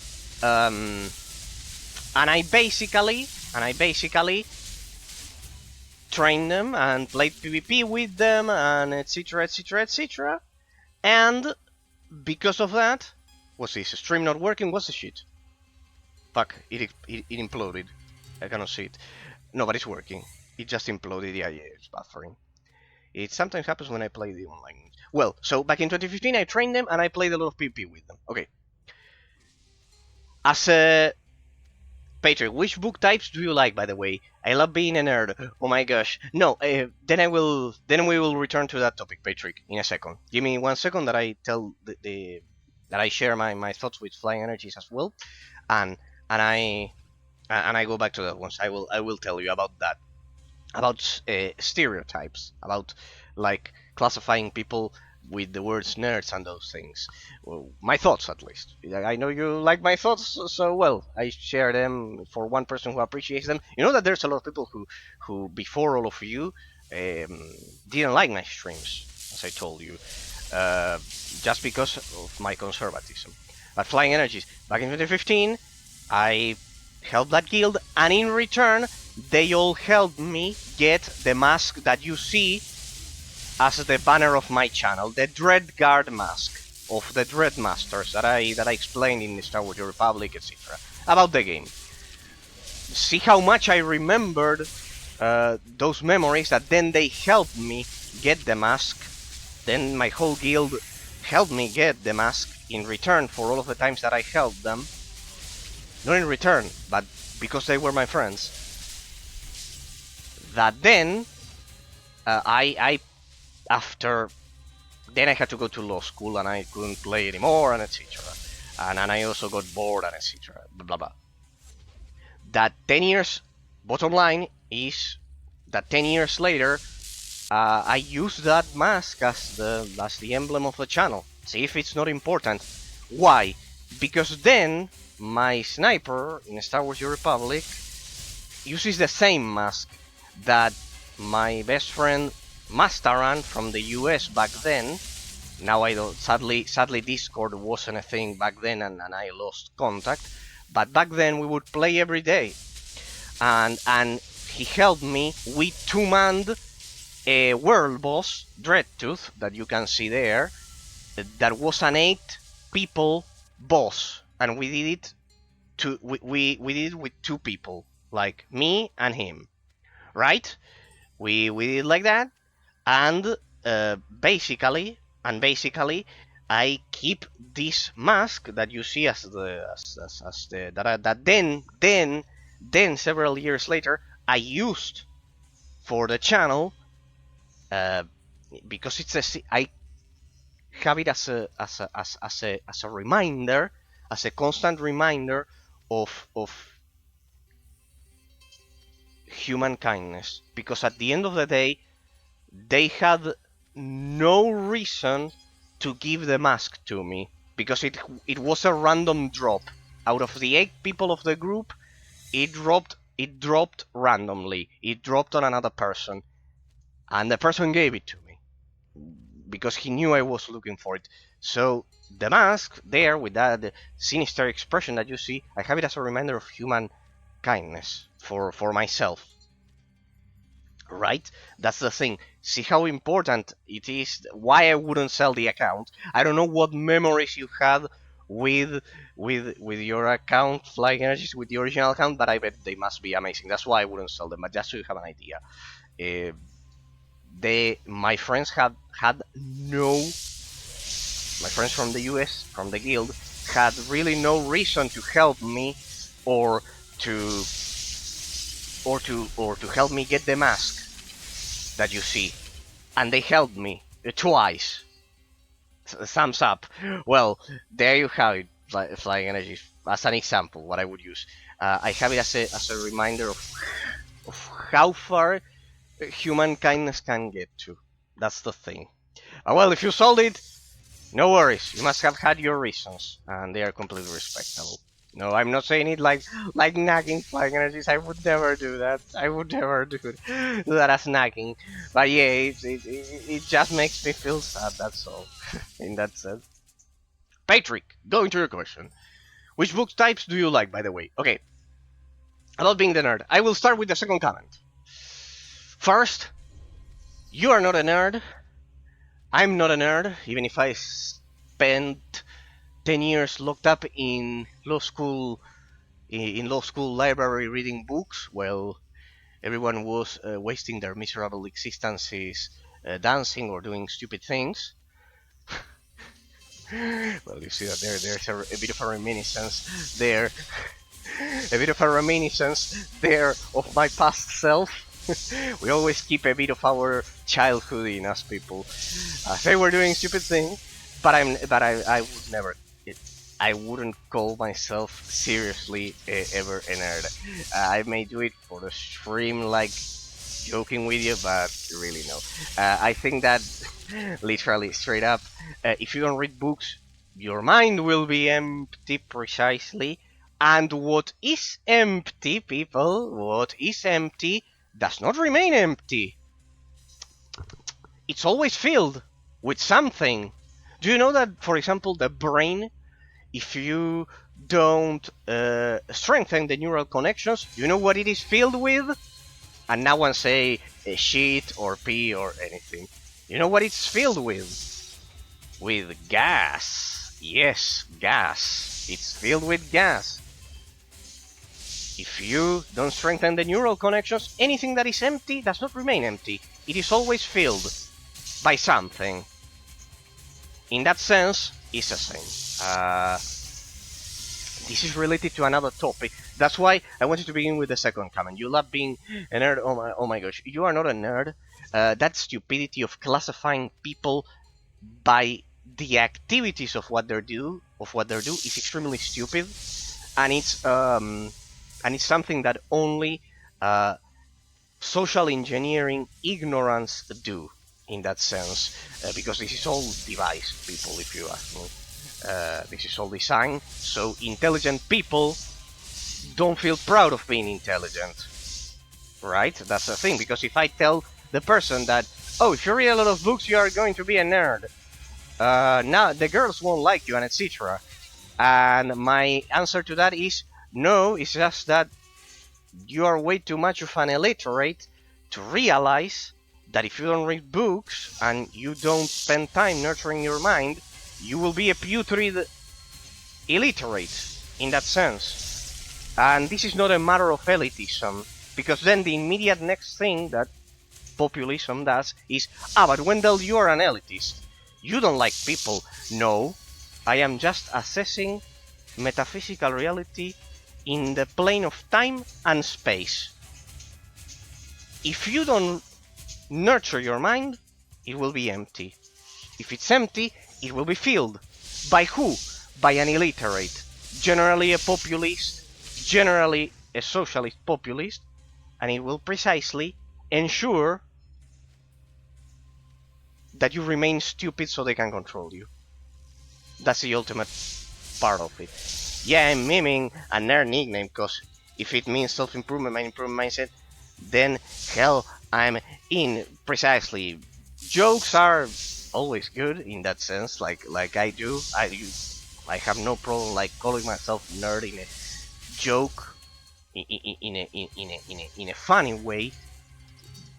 basically trained them and played PvP with them, and etc, etc, etc. And because of that, was this stream not working? What's the shit? Fuck! It imploded. I cannot see it. No, but it's working. It just imploded. Yeah, it's buffering. It sometimes happens when I play the online. Well, so back in 2015, I trained them and I played a lot of PvP with them. Okay. As a Patrick, which book types do you like, by the way? I love being a nerd. Oh my gosh. No, then we will return to that topic, Patrick, in a second. Give me 1 second that I tell that I share my thoughts with flying energies as well, and I go back to that once. I will tell you about that, about stereotypes, about like classifying people with the words nerds and those things. Well, my thoughts, at least. I know you like my thoughts, so well, I share them for one person who appreciates them. You know that there's a lot of people who before all of you, didn't like my streams, as I told you, just because of my conservatism. But Flying Energies, back in 2015, I helped that guild, and in return, they all helped me get the mask that you see as the banner of my channel, the Dreadguard mask of the Dreadmasters that I explained in Star Wars: The Republic, etc. about the game. See how much I remembered those memories, that then they helped me get the mask. Then my whole guild helped me get the mask in return for all of the times that I helped them. Not in return, but because they were my friends. That then, after then I had to go to law school and I couldn't play anymore, and etc. And I also got bored, and etc. Blah blah blah. That 10 years, bottom line is that 10 years later, I used that mask as the emblem of the channel. See if it's not important. Why? Because then my sniper in Star Wars: The Republic uses the same mask that my best friend Mastaran from the US back then. Now I don't. Sadly, Discord wasn't a thing back then, and I lost contact. But back then we would play every day, and he helped me. We two-manned a world boss, Dreadtooth, that you can see there. That was an 8-people boss, and we did it we did it with 2 people, like me and him, right? We did it like that. And basically, I keep this mask that you see as that then several years later I used for the channel, because I have it as a reminder, as a constant reminder of human kindness. Because at the end of the day, they had no reason to give the mask to me, because it was a random drop. Out of the 8 people of the group, it dropped randomly. It dropped on another person, and the person gave it to me because he knew I was looking for it. So the mask there with that sinister expression that you see, I have it as a reminder of human kindness for myself. Right? That's the thing. See how important it is. Why I wouldn't sell the account. I don't know what memories you had with your account, Flying Energies, with the original account, but I bet they must be amazing. That's why I wouldn't sell them. But just so you have an idea, my friends had no. My friends from the US, from the guild, had really no reason to help me or to help me get the mask that you see, and they helped me twice. Thumbs up. Well, there you have it, Flying Energies, as an example, what I would use. I have it as a reminder of how far human kindness can get to. That's the thing. Well, if you sold it, no worries. You must have had your reasons, and they are completely respectable. No, I'm not saying it like nagging flying energies. I would never do that. I would never do that as nagging. But yeah, it just makes me feel sad. That's all. In that sense. Patrick, going to your question. Which book types do you like, by the way? Okay, about being the nerd. I will start with the second comment. First, you are not a nerd. I'm not a nerd, even if I spent 10 years locked up in law school library reading books while everyone was wasting their miserable existences dancing or doing stupid things. Well, you see that there's a bit of a reminiscence there. A bit of a reminiscence there of my past self. We always keep a bit of our childhood in us, people. They were doing stupid things, but I would never. I wouldn't call myself seriously ever a nerd. I may do it for the stream, like joking with you, but really no. I think that literally straight up, if you don't read books, your mind will be empty precisely. And what is empty, people? What is empty does not remain empty. It's always filled with something. Do you know that, for example, the brain, if you don't strengthen the neural connections, you know what it is filled with? And no one say shit or pee or anything. You know what it's filled with? With gas. Yes, gas. It's filled with gas. If you don't strengthen the neural connections, anything that is empty does not remain empty. It is always filled by something. In that sense, it's the same. This is related to another topic. That's why I wanted to begin with the second comment. You love being a nerd. Oh my gosh, you are not a nerd. That stupidity of classifying people by the activities of what they do is extremely stupid, and it's something that only social engineering ignorance do in that sense, because this is all device, people, if you ask me. This is all design, so intelligent people don't feel proud of being intelligent, right? That's the thing, because if I tell the person that, oh, if you read a lot of books, you are going to be a nerd, now the girls won't like you, and etc. And my answer to that is, no, it's just that you are way too much of an illiterate to realize that if you don't read books and you don't spend time nurturing your mind, you will be a putrid illiterate in that sense. And this is not a matter of elitism, because then the immediate next thing that populism does is, but Wendell, you are an elitist. You don't like people. No, I am just assessing metaphysical reality in the plane of time and space. If you don't nurture your mind, it will be empty. If it's empty, it will be filled. By who? By an illiterate. Generally a populist, generally a socialist populist, and it will precisely ensure that you remain stupid so they can control you. That's the ultimate part of it. Yeah, I'm miming a nerd nickname, because if it means self-improvement, mind-improvement mindset, then hell, I'm in. Precisely. Jokes are always good in that sense, like I do. I have no problem like calling myself nerd in a joke, in a funny way.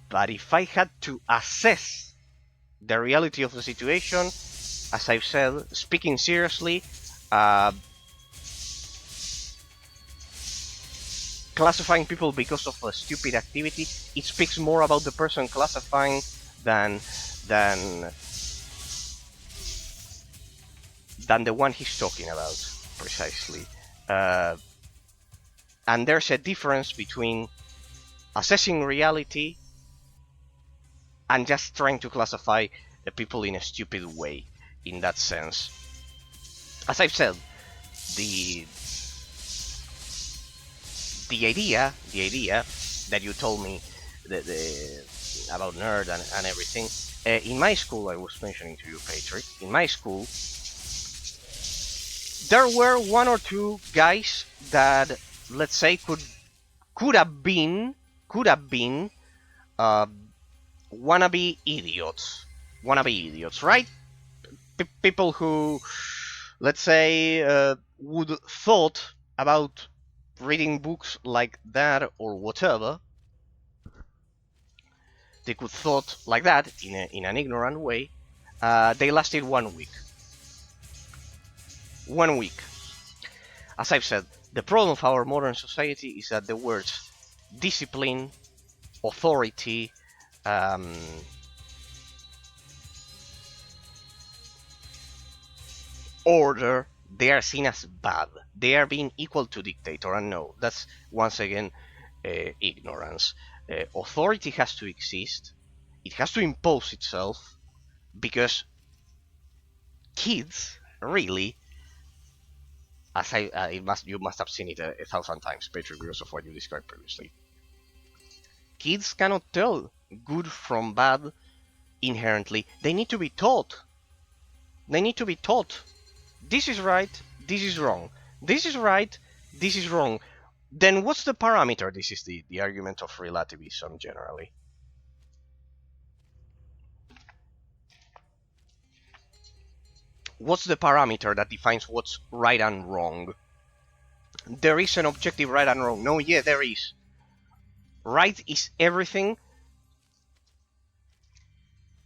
But if I had to assess the reality of the situation, as I've said, speaking seriously, classifying people because of a stupid activity, it speaks more about the person classifying than the one he's talking about, precisely. And there's a difference between assessing reality and just trying to classify the people in a stupid way, in that sense. As I've said, the idea that you told me about nerd and everything, in my school, I was mentioning to you, Patrick, in my school, there were one or two guys that, let's say, could have been uh, wannabe idiots, right? People who, let's say, would thought about reading books like that or whatever. They could thought like that in an ignorant way. They lasted 1 week. 1 week. As I've said, the problem of our modern society is that the words discipline, authority, order, they are seen as bad. They are being equal to dictator, and no, that's once again ignorance. Authority has to exist. It has to impose itself, because kids really, as you must have seen it a thousand times, Patrick, because of what you described previously. Kids cannot tell good from bad inherently. They need to be taught. They need to be taught. This is right, this is wrong. This is right, this is wrong. Then what's the parameter? This is the argument of relativism generally. What's the parameter that defines what's right and wrong? There is an objective right and wrong. No, yeah, there is. Right is everything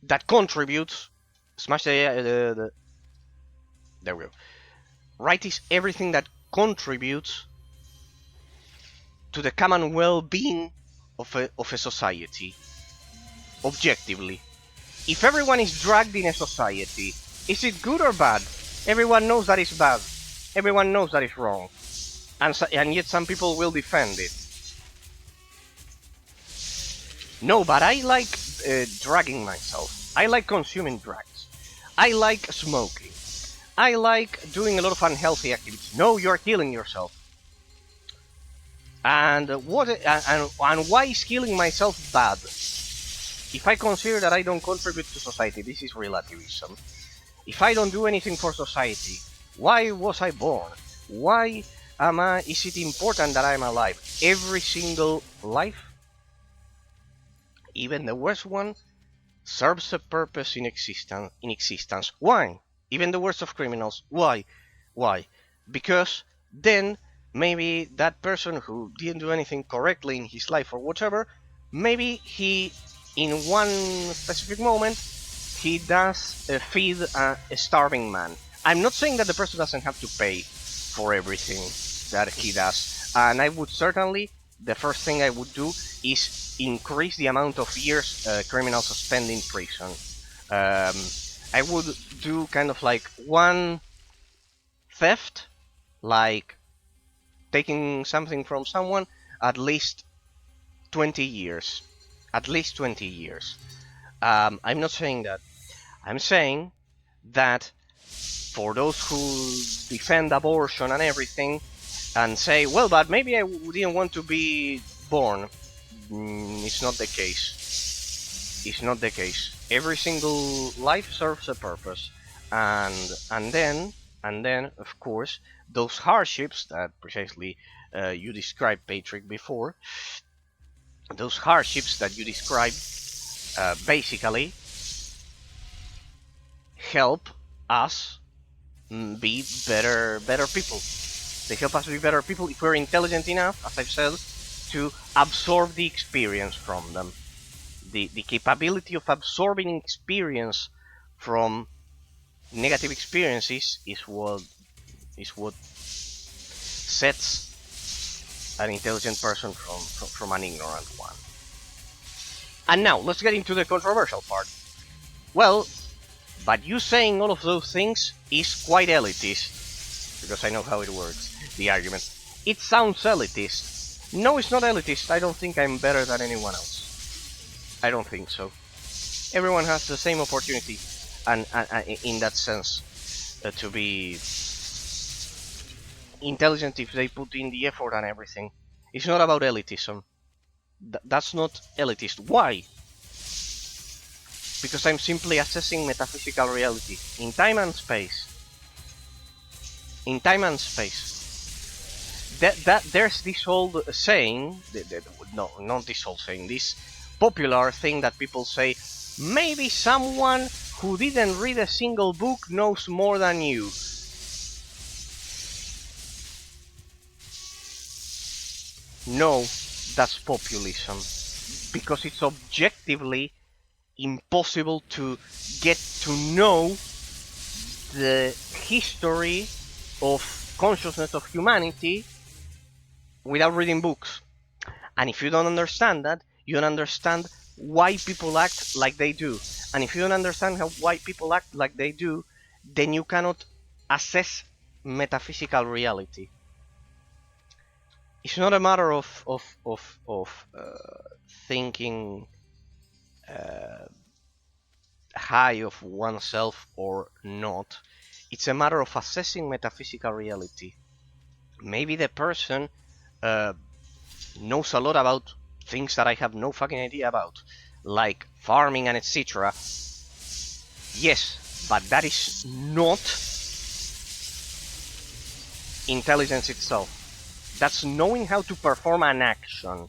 that contributes. Smash the there we go. Right is everything that contributes to the common well-being of a society. Objectively. If everyone is dragged in a society, is it good or bad? Everyone knows that it's bad. Everyone knows that it's wrong. And yet some people will defend it. No, but I like dragging myself. I like consuming drugs. I like smoking. I like doing a lot of unhealthy activities. No, you're killing yourself. And why is killing myself bad? If I consider that I don't contribute to society, this is relativism. If I don't do anything for society, why was I born? Why is it important that I'm alive? Every single life, even the worst one, serves a purpose in existence. Why? Even the worst of criminals. Why? Why? Because then maybe that person who didn't do anything correctly in his life or whatever, maybe he, in one specific moment, he does feed a starving man. I'm not saying that the person doesn't have to pay for everything that he does. And I would certainly, the first thing I would do is increase the amount of years criminals spend in prison. I would do kind of like one theft, like taking something from someone, at least 20 years. At least 20 years. I'm not saying that. I'm saying that for those who defend abortion and everything, and say, well, but maybe I didn't want to be born. It's not the case. It's not the case. Every single life serves a purpose, and then of course those hardships that precisely you described, Patrick, before. Those hardships that you described basically help us be better people. They help us be better people if we're intelligent enough, as I've said, to absorb the experience from them. The capability of absorbing experience from negative experiences is what sets an intelligent person from an ignorant one. And now, let's get into the controversial part. Well, but you saying all of those things is quite elitist, because I know how it works, the argument. It sounds elitist. No, it's not elitist. I don't think I'm better than anyone else. I don't think so. Everyone has the same opportunity, and in that sense, to be intelligent if they put in the effort and everything. It's not about elitism. That's not elitist. Why? Because I'm simply assessing metaphysical reality in time and space. in time and space. There's this old saying, no, not this old saying, this popular thing that people say, maybe someone who didn't read a single book knows more than you. No, that's populism, because it's objectively impossible to get to know the history of consciousness of humanity without reading books. And if you don't understand that, you don't understand why people act like they do. And if you don't understand why people act like they do, then you cannot assess metaphysical reality. It's not a matter of thinking high of oneself or not. It's a matter of assessing metaphysical reality. Maybe the person knows a lot about things that I have no fucking idea about, like farming and etc. Yes, but that is not intelligence itself. That's knowing how to perform an action.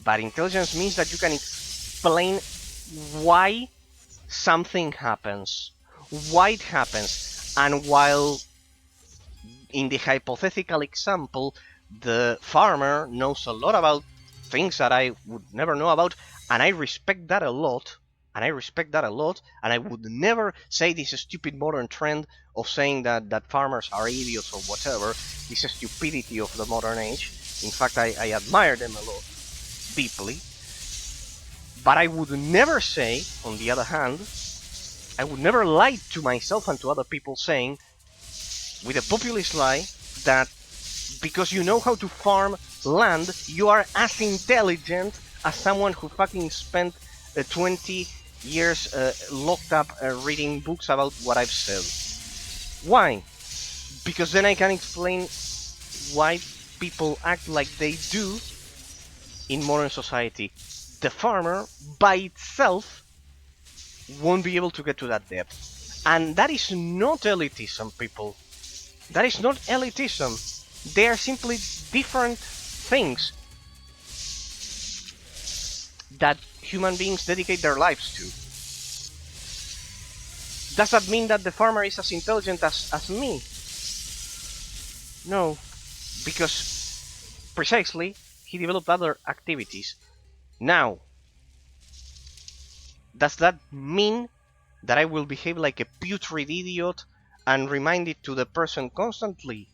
But intelligence means that you can explain why something happens, why it happens, and while in the hypothetical example, the farmer knows a lot about things that I would never know about, and I respect that a lot, and I would never say this stupid modern trend of saying that farmers are idiots or whatever, this stupidity of the modern age. In fact, I admire them a lot, deeply. But I would never say, on the other hand, I would never lie to myself and to other people saying, with a populist lie, that because you know how to farm land, you are as intelligent as someone who fucking spent 20 years locked up reading books about what I've said. Why? Because then I can explain why people act like they do in modern society. The farmer, by itself, won't be able to get to that depth. And that is not elitism, people. That is not elitism. They are simply different things that human beings dedicate their lives to. Does that mean that the farmer is as intelligent as me? No, because precisely he developed other activities. Now, does that mean that I will behave like a putrid idiot and remind it to the person constantly?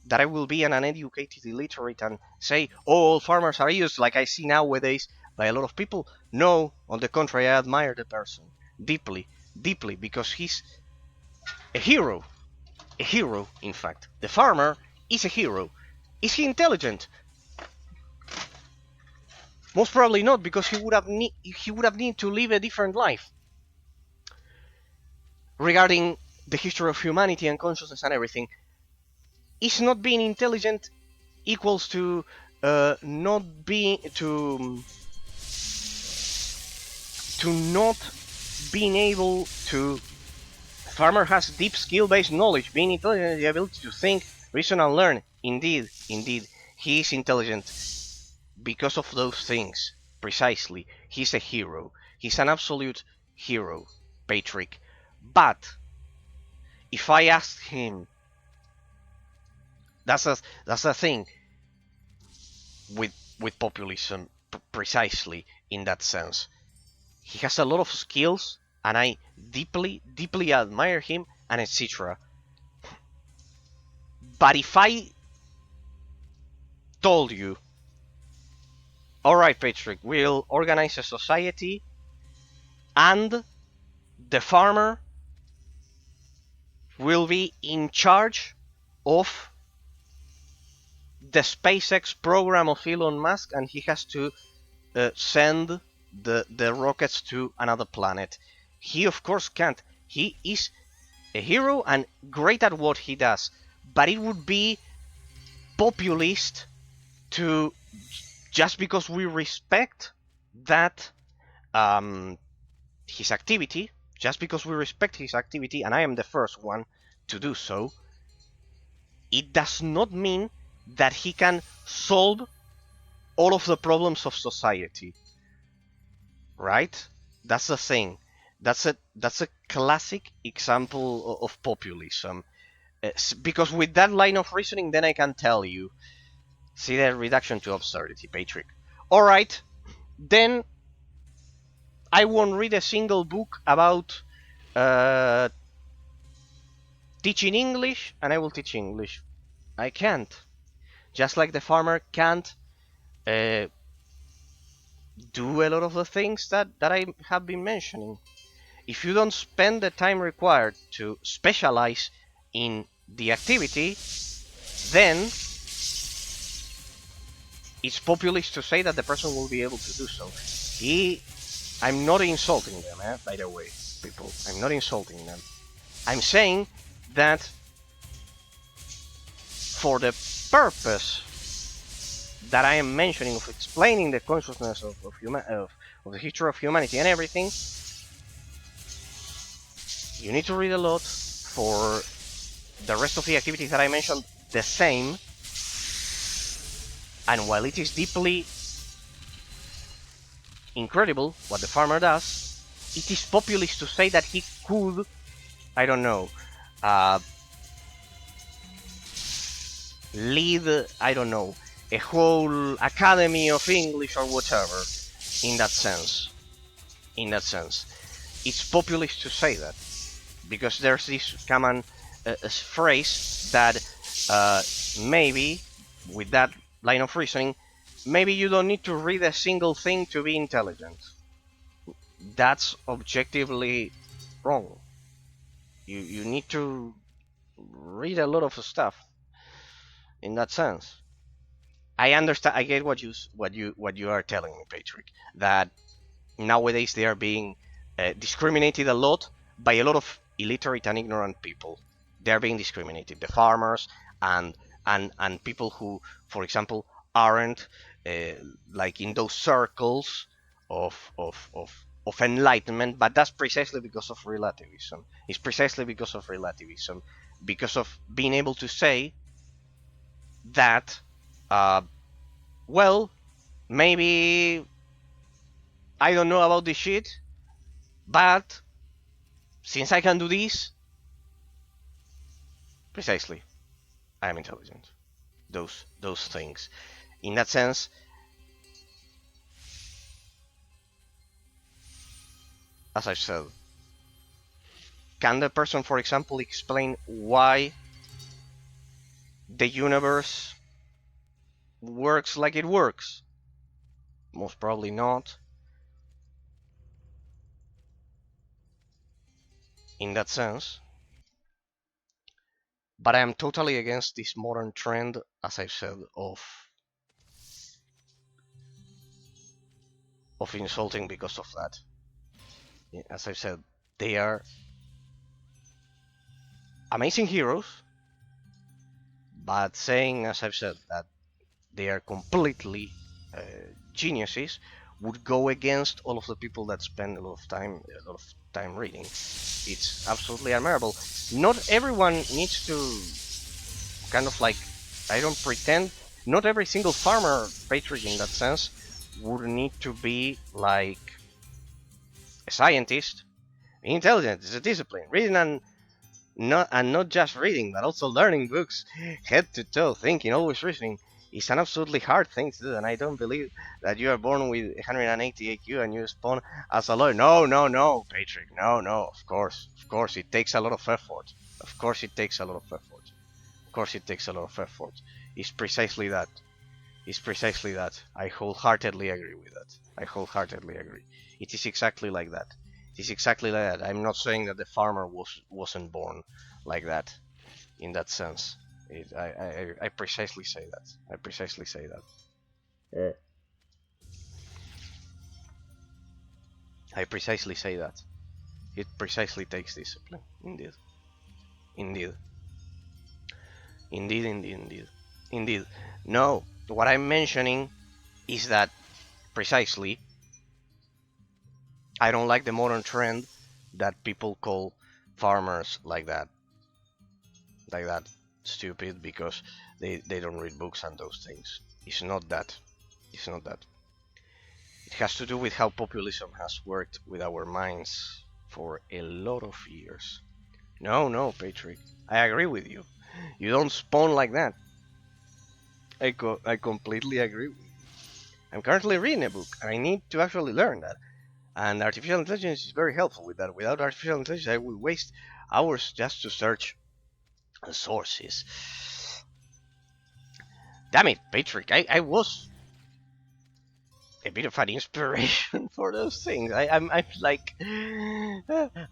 That I will be an uneducated illiterate and say, oh, all farmers are idiots, like I see nowadays by a lot of people? No, on the contrary, I admire the person deeply, deeply, because he's a hero. A hero, in fact. The farmer is a hero. Is he intelligent? Most probably not, because he would have needed to live a different life. Regarding the history of humanity and consciousness and everything, is not being intelligent equals to not being to not being able to. Farmer has deep skill-based knowledge. Being intelligent is the ability to think, reason, and learn. Indeed, he is intelligent because of those things. Precisely, he's a hero. He's an absolute hero, Patrick. But if I asked him, that's a thing with populism, precisely in that sense. He has a lot of skills, and I deeply admire him, and etc. But if I told you, alright Patrick, we'll organize a society, and the farmer will be in charge of the SpaceX program of Elon Musk, and he has to send the rockets to another planet. He of course can't. He is a hero and great at what he does, but it would be populist to, just because we respect that his activity, just because we respect his activity, and I am the first one to do so, it does not mean that he can solve all of the problems of society, right? That's the thing. That's a classic example of populism. Because with that line of reasoning, then I can tell you, see the reduction to absurdity, Patrick. All right, then I won't read a single book about uh, teaching English, and I will teach English. I can't. Just like the farmer can't uh, do a lot of the things that I have been mentioning. If you don't spend the time required to specialize in the activity, then it's populist to say that the person will be able to do so. I'm not insulting them, by the way, people. I'm not insulting them. I'm saying that for the purpose that I am mentioning of explaining the consciousness of the history of humanity and everything, you need to read a lot. For the rest of the activities that I mentioned, the same. And while it is deeply incredible what the farmer does, it is populist to say that he could, I don't know, lead, I don't know, a whole academy of English or whatever. In that sense, it's populist to say that, because there's this common phrase that maybe, with that line of reasoning, maybe you don't need to read a single thing to be intelligent. That's objectively wrong. You need to read a lot of stuff. In that sense, I understand. I get what you are telling me, Patrick. That nowadays they are being discriminated a lot by a lot of illiterate and ignorant people. They are being discriminated. The farmers and people who, for example, aren't like in those circles of enlightenment. But that's precisely because of relativism. It's precisely because of relativism, because of being able to say that, well, maybe I don't know about this shit, but since I can do this, precisely, I am intelligent. Those things. In that sense, as I said, can the person, for example, explain why the universe works like it works? Most probably not. In that sense. But I am totally against this modern trend, as I said, of insulting because of that. As I said, they are amazing heroes, but saying, as I've said, that they are completely geniuses would go against all of the people that spend a lot of time reading. It's absolutely admirable. Not everyone needs to kind of like, I don't pretend, not every single farmer, Patrick, in that sense, would need to be like a scientist. Being intelligent is a discipline. Reading and not just reading, but also learning books, head to toe, thinking, always reasoning, is an absolutely hard thing to do. And I don't believe that you are born with 180 IQ and you spawn as a lawyer. No, Patrick. No. Of course, it takes a lot of effort. Of course, it takes a lot of effort. Of course, it takes a lot of effort. It's precisely that. It's precisely that. I wholeheartedly agree with that. I wholeheartedly agree. It is exactly like that. It is exactly like that. I'm not saying that the farmer wasn't born like that, in that sense. I precisely say that. I precisely say that. Yeah. I precisely say that. It precisely takes discipline. Indeed. Indeed. Indeed. No, what I'm mentioning is that precisely I don't like the modern trend that people call farmers like that. Like that. stupid because they don't read books and those things. It's not that. It's not that. It has to do with how populism has worked with our minds for a lot of years. No, Patrick. I agree with you. You don't spawn like that. I completely agree with you. I'm currently reading a book, and I need to actually learn that. And artificial intelligence is very helpful with that. Without artificial intelligence, I would waste hours just to search sources. Damn it, Patrick, I was a bit of an inspiration for those things. I'm like,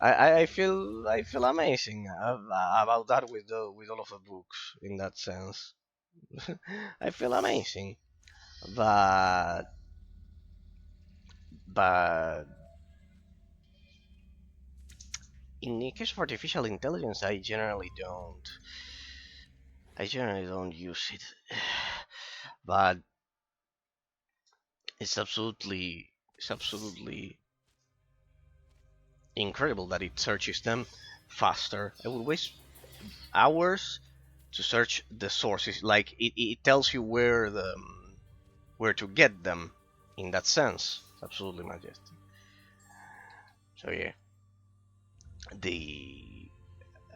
I feel amazing about that with all of the books in that sense. I feel amazing, but but in the case of artificial intelligence, I generally don't use it, but it's absolutely incredible that it searches them faster. I would waste hours to search the sources. Like it tells you where to get them in that sense. It's absolutely majestic. So yeah, the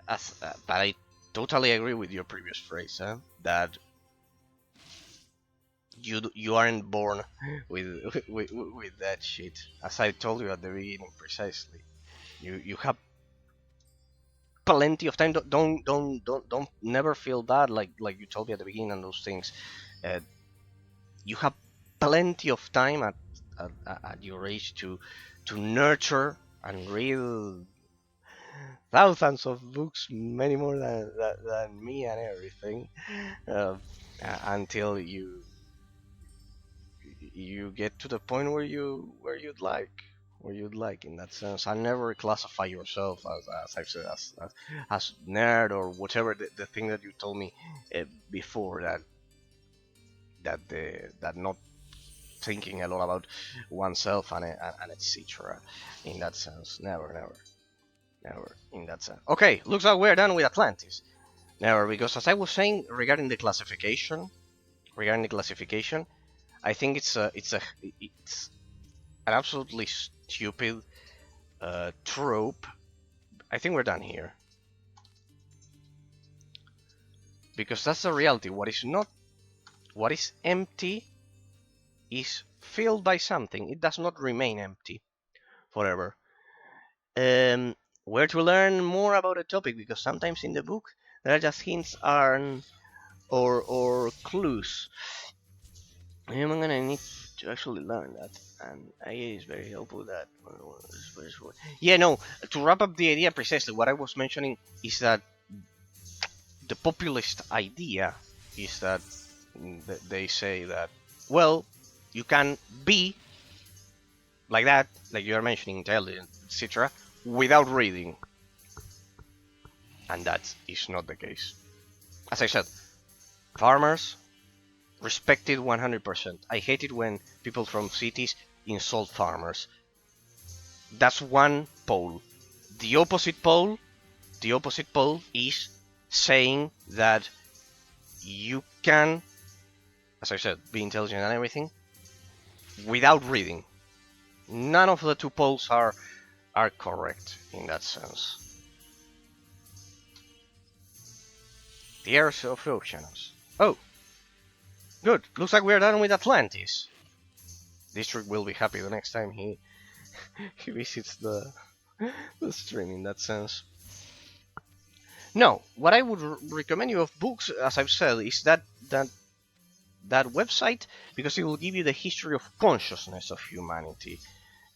but I totally agree with your previous phrase, that you aren't born with that shit. As I told you at the beginning, precisely. You have plenty of time. Don't never feel bad like you told me at the beginning and those things. Uh, you have plenty of time at your age to nurture and read thousands of books, many more than me and everything, uh, until you get to the point where you'd like in that sense. I never classify yourself as I've said as nerd or whatever the thing that you told me before, that not thinking a lot about oneself and etc. In that sense, never in that sense. Okay, looks like we're done with Atlantis. Never, because as I was saying regarding the classification, I think it's an absolutely stupid trope. I think we're done here, because that's the reality. What is empty is filled by something. It does not remain empty forever. Where to learn more about a topic, because sometimes in the book there are just hints or clues. I'm gonna need to actually learn that, and AI is very helpful with that. Yeah, no. To wrap up the idea precisely, what I was mentioning is that the populist idea is that they say that, well, you can be like that, like you are mentioning, intelligent, etc., without reading, and that is not the case. As I said, farmers respected 100%. I hate it when people from cities insult farmers. That's one pole. The opposite pole is saying that you can, as I said, be intelligent and everything without reading. None of the two poles are correct in that sense. The heirs of Oceanus. Oh, good. Looks like we're done with Atlantis. District will be happy the next time he visits the stream in that sense. No, what I would recommend you of books, as I've said, is that website, because it will give you the history of consciousness of humanity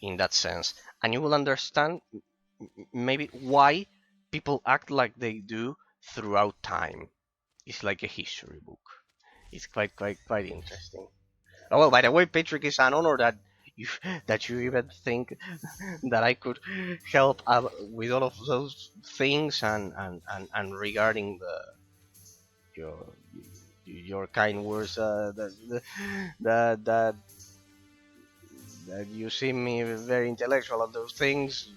in that sense, and you will understand maybe why people act like they do throughout time. It's like a history book. It's quite interesting. Oh, well, by the way, Patrick, it's an honor you that you even think that I could help with all of those things, and regarding your your kind words, that you see me very intellectual of those things.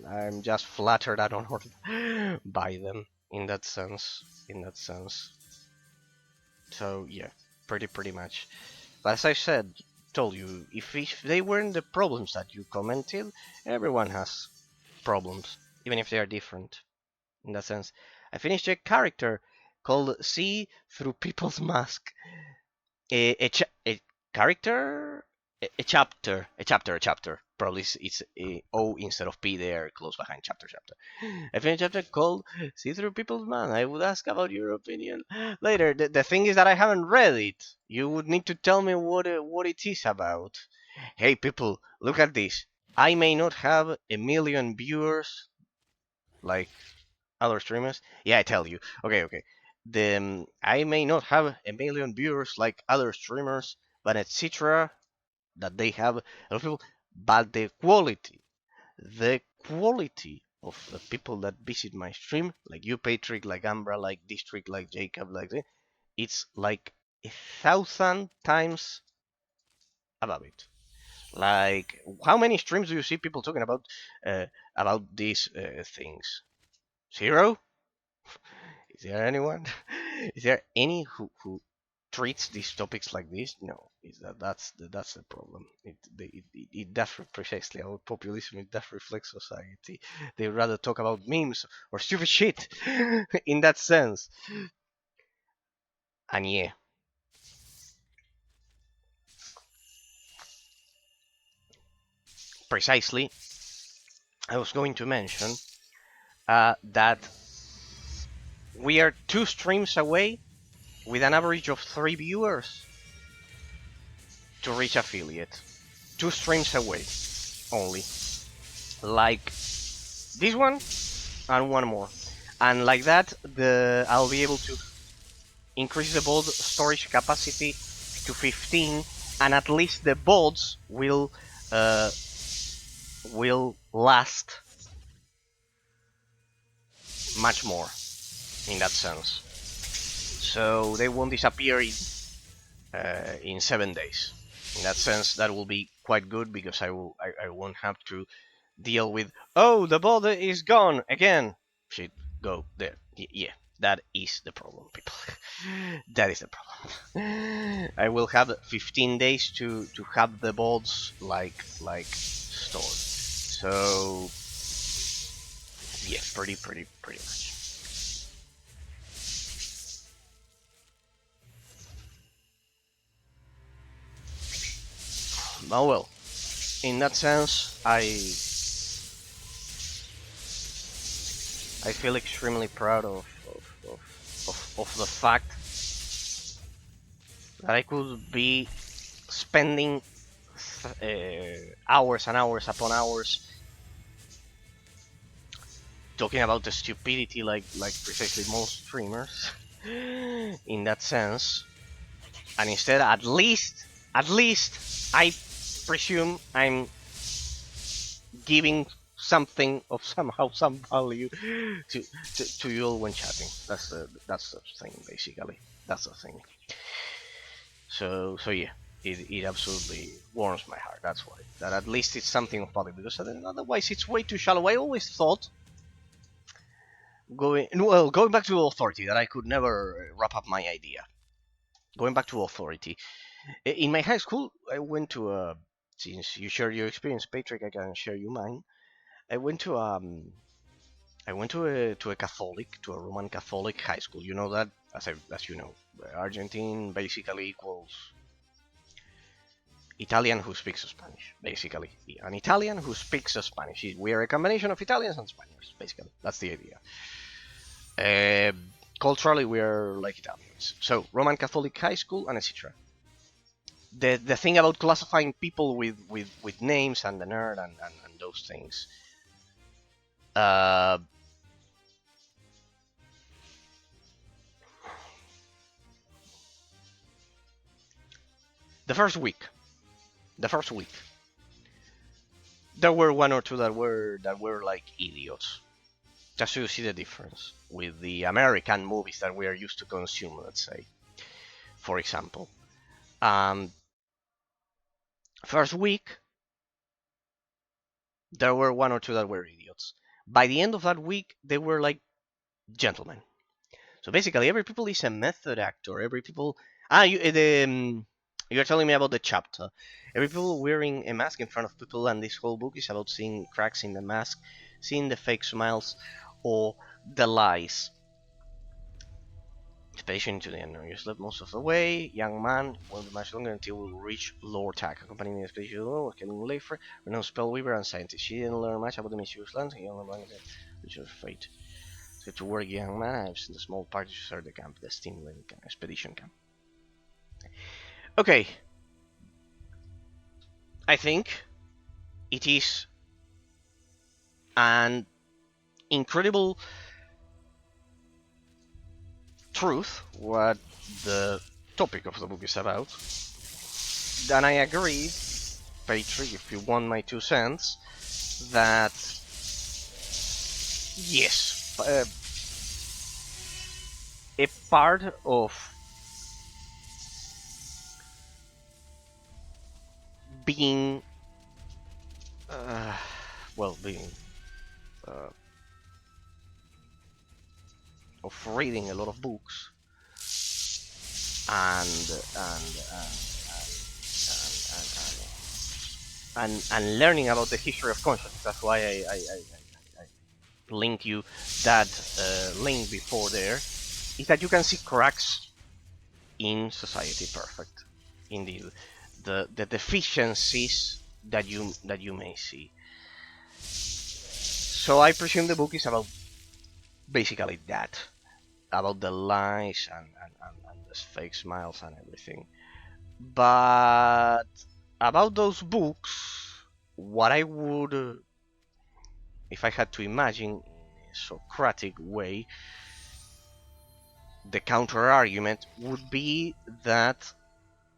I'm just flattered and honored by them in that sense. In that sense. So yeah, pretty much. But as I said, told you, if they weren't the problems that you commented, everyone has problems, even if they are different. In that sense, I finished a character called See Through People's Mask. A character, a chapter. Probably it's a O instead of P there, close behind chapter. I finished a chapter called See Through People's Mask. I would ask about your opinion later. The thing is that I haven't read it. You would need to tell me what it is about. Hey people, look at this. I may not have a million viewers like other streamers. Yeah, I tell you. Okay. I may not have a million viewers like other streamers, but etc. That they have a lot of people, but the quality of the people that visit my stream, like you, Patrick, like Ambra, like District, like Jacob, like this, it's like 1,000 times above it. Like, how many streams do you see people talking about these things? Zero? Is there anyone? Is there any who treats these topics like this? No, is that's the problem. It does precisely our populism. It does reflect society. They rather talk about memes or stupid shit in that sense. And yeah, precisely. I was going to mention that we are 2 streams away with an average of 3 viewers to reach affiliate. 2 streams away only. Like this one and one more. And like that, I'll be able to increase the vault storage capacity to 15, and at least the vaults will last much more in that sense. So they won't disappear in 7 days. In that sense, that will be quite good because I won't have to deal with, oh, the border is gone again. Shit, go there. Yeah, that is the problem, people. That is the problem. I will have 15 days to have the bolts like stored. So yeah, pretty much. Oh well, in that sense, I feel extremely proud of the fact that I could be spending hours and hours upon hours talking about the stupidity like precisely most streamers in that sense, and instead at least I presume I'm giving something of somehow some value to you all when chatting. That's the thing basically. That's the thing. So yeah, it absolutely warms my heart. That's why that at least it's something of value, because otherwise it's way too shallow. I always thought going back to authority that I could never wrap up my idea. Going back to authority, in my high school I went to a, since you share your experience, Patrick, I can share you mine. I went to a Catholic, to a Roman Catholic high school. You know that, as you know, Argentine basically equals Italian who speaks Spanish, basically. An Italian who speaks Spanish. We are a combination of Italians and Spaniards, basically. That's the idea. Culturally, we are like Italians. So, Roman Catholic high school and etc. The thing about classifying people with names and the nerd and those things. Uh, the first week, there were one or two that were like idiots. Just so you see the difference with the American movies that we are used to consume, let's say, for example. First week, there were one or two that were idiots. By the end of that week, they were like gentlemen. So basically, every people is a method actor. Every people. You're telling me about the chapter. Every people wearing a mask in front of people, and this whole book is about seeing cracks in the mask, seeing the fake smiles, or the lies. Expedition to the end. You slept most of the way. Young man won't be much longer until we reach Lor'Tac. Accompanying the expedition was Kevin Leifer, renowned spellweaver and scientist. She didn't learn much about the mysterious lands. He only learned which was fate. So to work, young man. I've sent a small party to start the camp, the Steamland expedition camp. Okay, I think it is an incredible truth what the topic of the book is about. And I agree, Patrick, if you want my 2 cents, that yes, a part of being, being, of reading a lot of books and learning about the history of consciousness. That's why I link you that link before there. Is that you can see cracks in society. Perfect, indeed. The deficiencies that you may see. So I presume the book is about basically that, about the lies and the fake smiles and everything. But about those books, what I would, if I had to imagine in a Socratic way, the counter argument would be that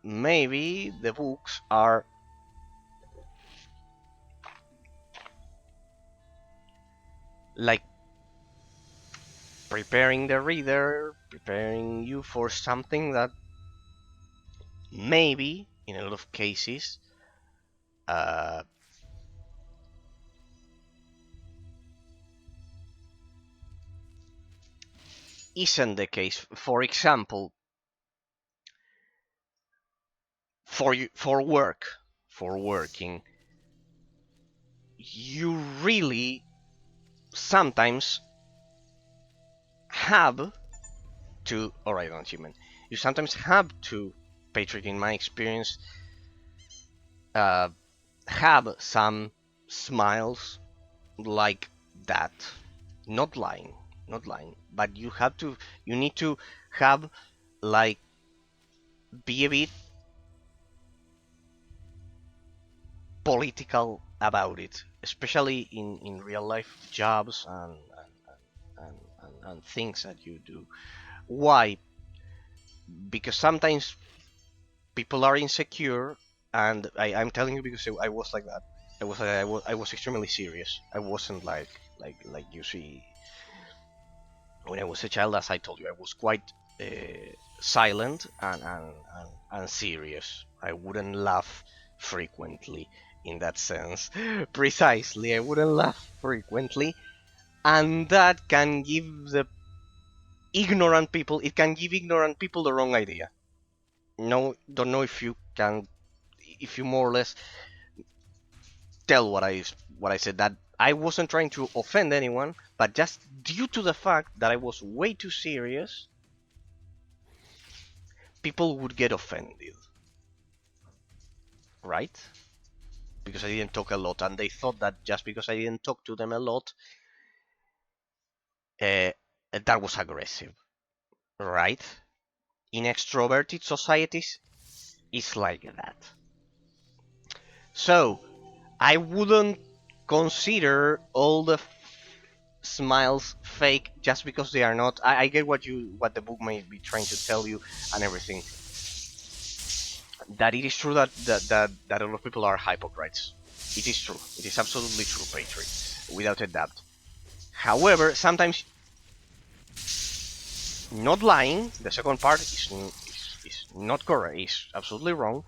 maybe the books are like preparing the reader, preparing you for something that maybe, in a lot of cases, isn't the case. For example, for working, you really sometimes have to, alright, on achievement, you sometimes have to, Patrick, in my experience, have some smiles like that. Not lying, but you need to have, like, be a bit political about it, especially in real life jobs and things that you do. Why? Because sometimes people are insecure, and I'm telling you because I was like that. I was extremely serious. I wasn't like you see. When I was a child, as I told you, I was quite silent and serious. I wouldn't laugh frequently in that sense. Precisely, I wouldn't laugh frequently, and that can give the ignorant people. It can give ignorant people the wrong idea. No, don't know if you can, if you more or less tell what I said. That I wasn't trying to offend anyone, but just due to the fact that I was way too serious, people would get offended, right? Because I didn't talk a lot, and they thought that just because I didn't talk to them a lot, that was aggressive, right? In extroverted societies, it's like that. So, I wouldn't consider all the smiles fake just because they are not. I get what the book may be trying to tell you and everything. That it is true that a lot of people are hypocrites. It is true. It is absolutely true, Patrick, without a doubt. However, sometimes not lying, the second part is not correct, is absolutely wrong.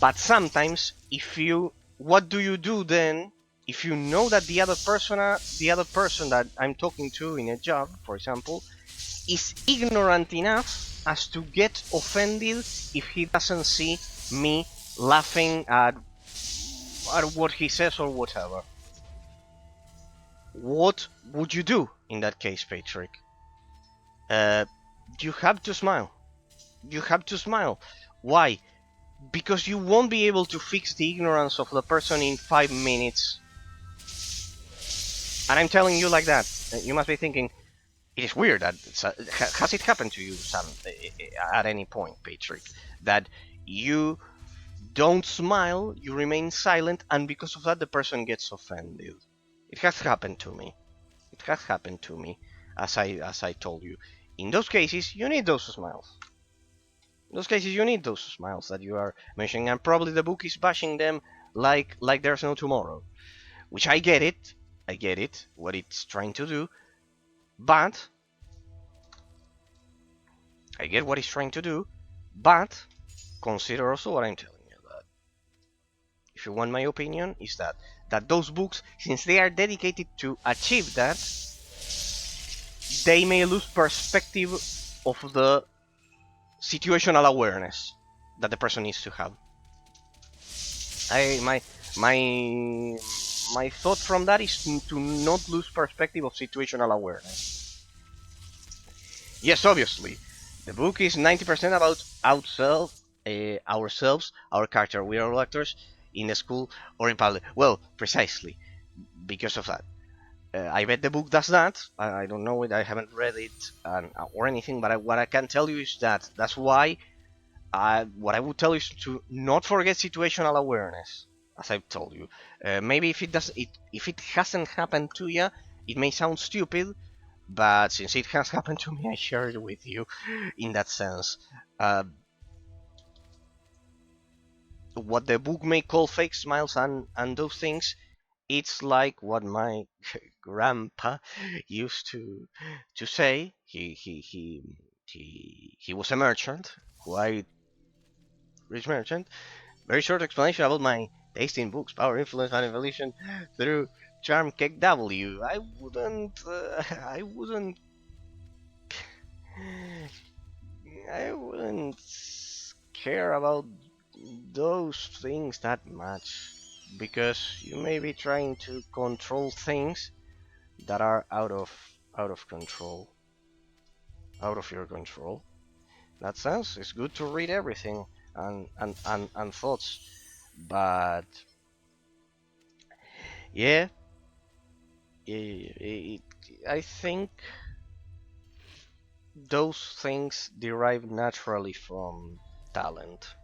But sometimes, what do you do then if you know that the other person that I'm talking to in a job, for example, is ignorant enough as to get offended if he doesn't see me laughing at what he says or whatever. What would you do in that case, Patrick? You have to smile. You have to smile. Why? Because you won't be able to fix the ignorance of the person in 5 minutes. And I'm telling you like that. You must be thinking, it is weird that has it happened to you, Sam, at any point, Patrick, that you don't smile, you remain silent, and because of that the person gets offended. It has happened to me. It has happened to me, as I told you. In those cases, you need those smiles. In those cases, you need those smiles that you are mentioning, and probably the book is bashing them like there's no tomorrow. Which I get it, what it's trying to do, but I get what it's trying to do, but consider also what I'm telling you. That if you want my opinion, is that those books, since they are dedicated to achieve that, they may lose perspective of the situational awareness that the person needs to have. My thought from that is to not lose perspective of situational awareness. Yes, obviously, the book is 90% about ourselves, our character. We are all actors in a school or in public. Well, precisely because of that. I bet the book does that. I don't know it. I haven't read it or anything. But what I can tell you is that's why. What I would tell you is to not forget situational awareness, as I've told you. Maybe if it hasn't happened to you, it may sound stupid, but since it has happened to me, I share it with you. In that sense, what the book may call fake smiles and those things, it's like what my grandpa used to say. He was a merchant, quite rich merchant. Very short explanation about my taste in books, power, influence, and evolution through charm cake W. I wouldn't care about those things that much, because you may be trying to control things that are out of control, out of your control. In that sense, it's good to read everything and thoughts, but yeah, I think those things derive naturally from talent.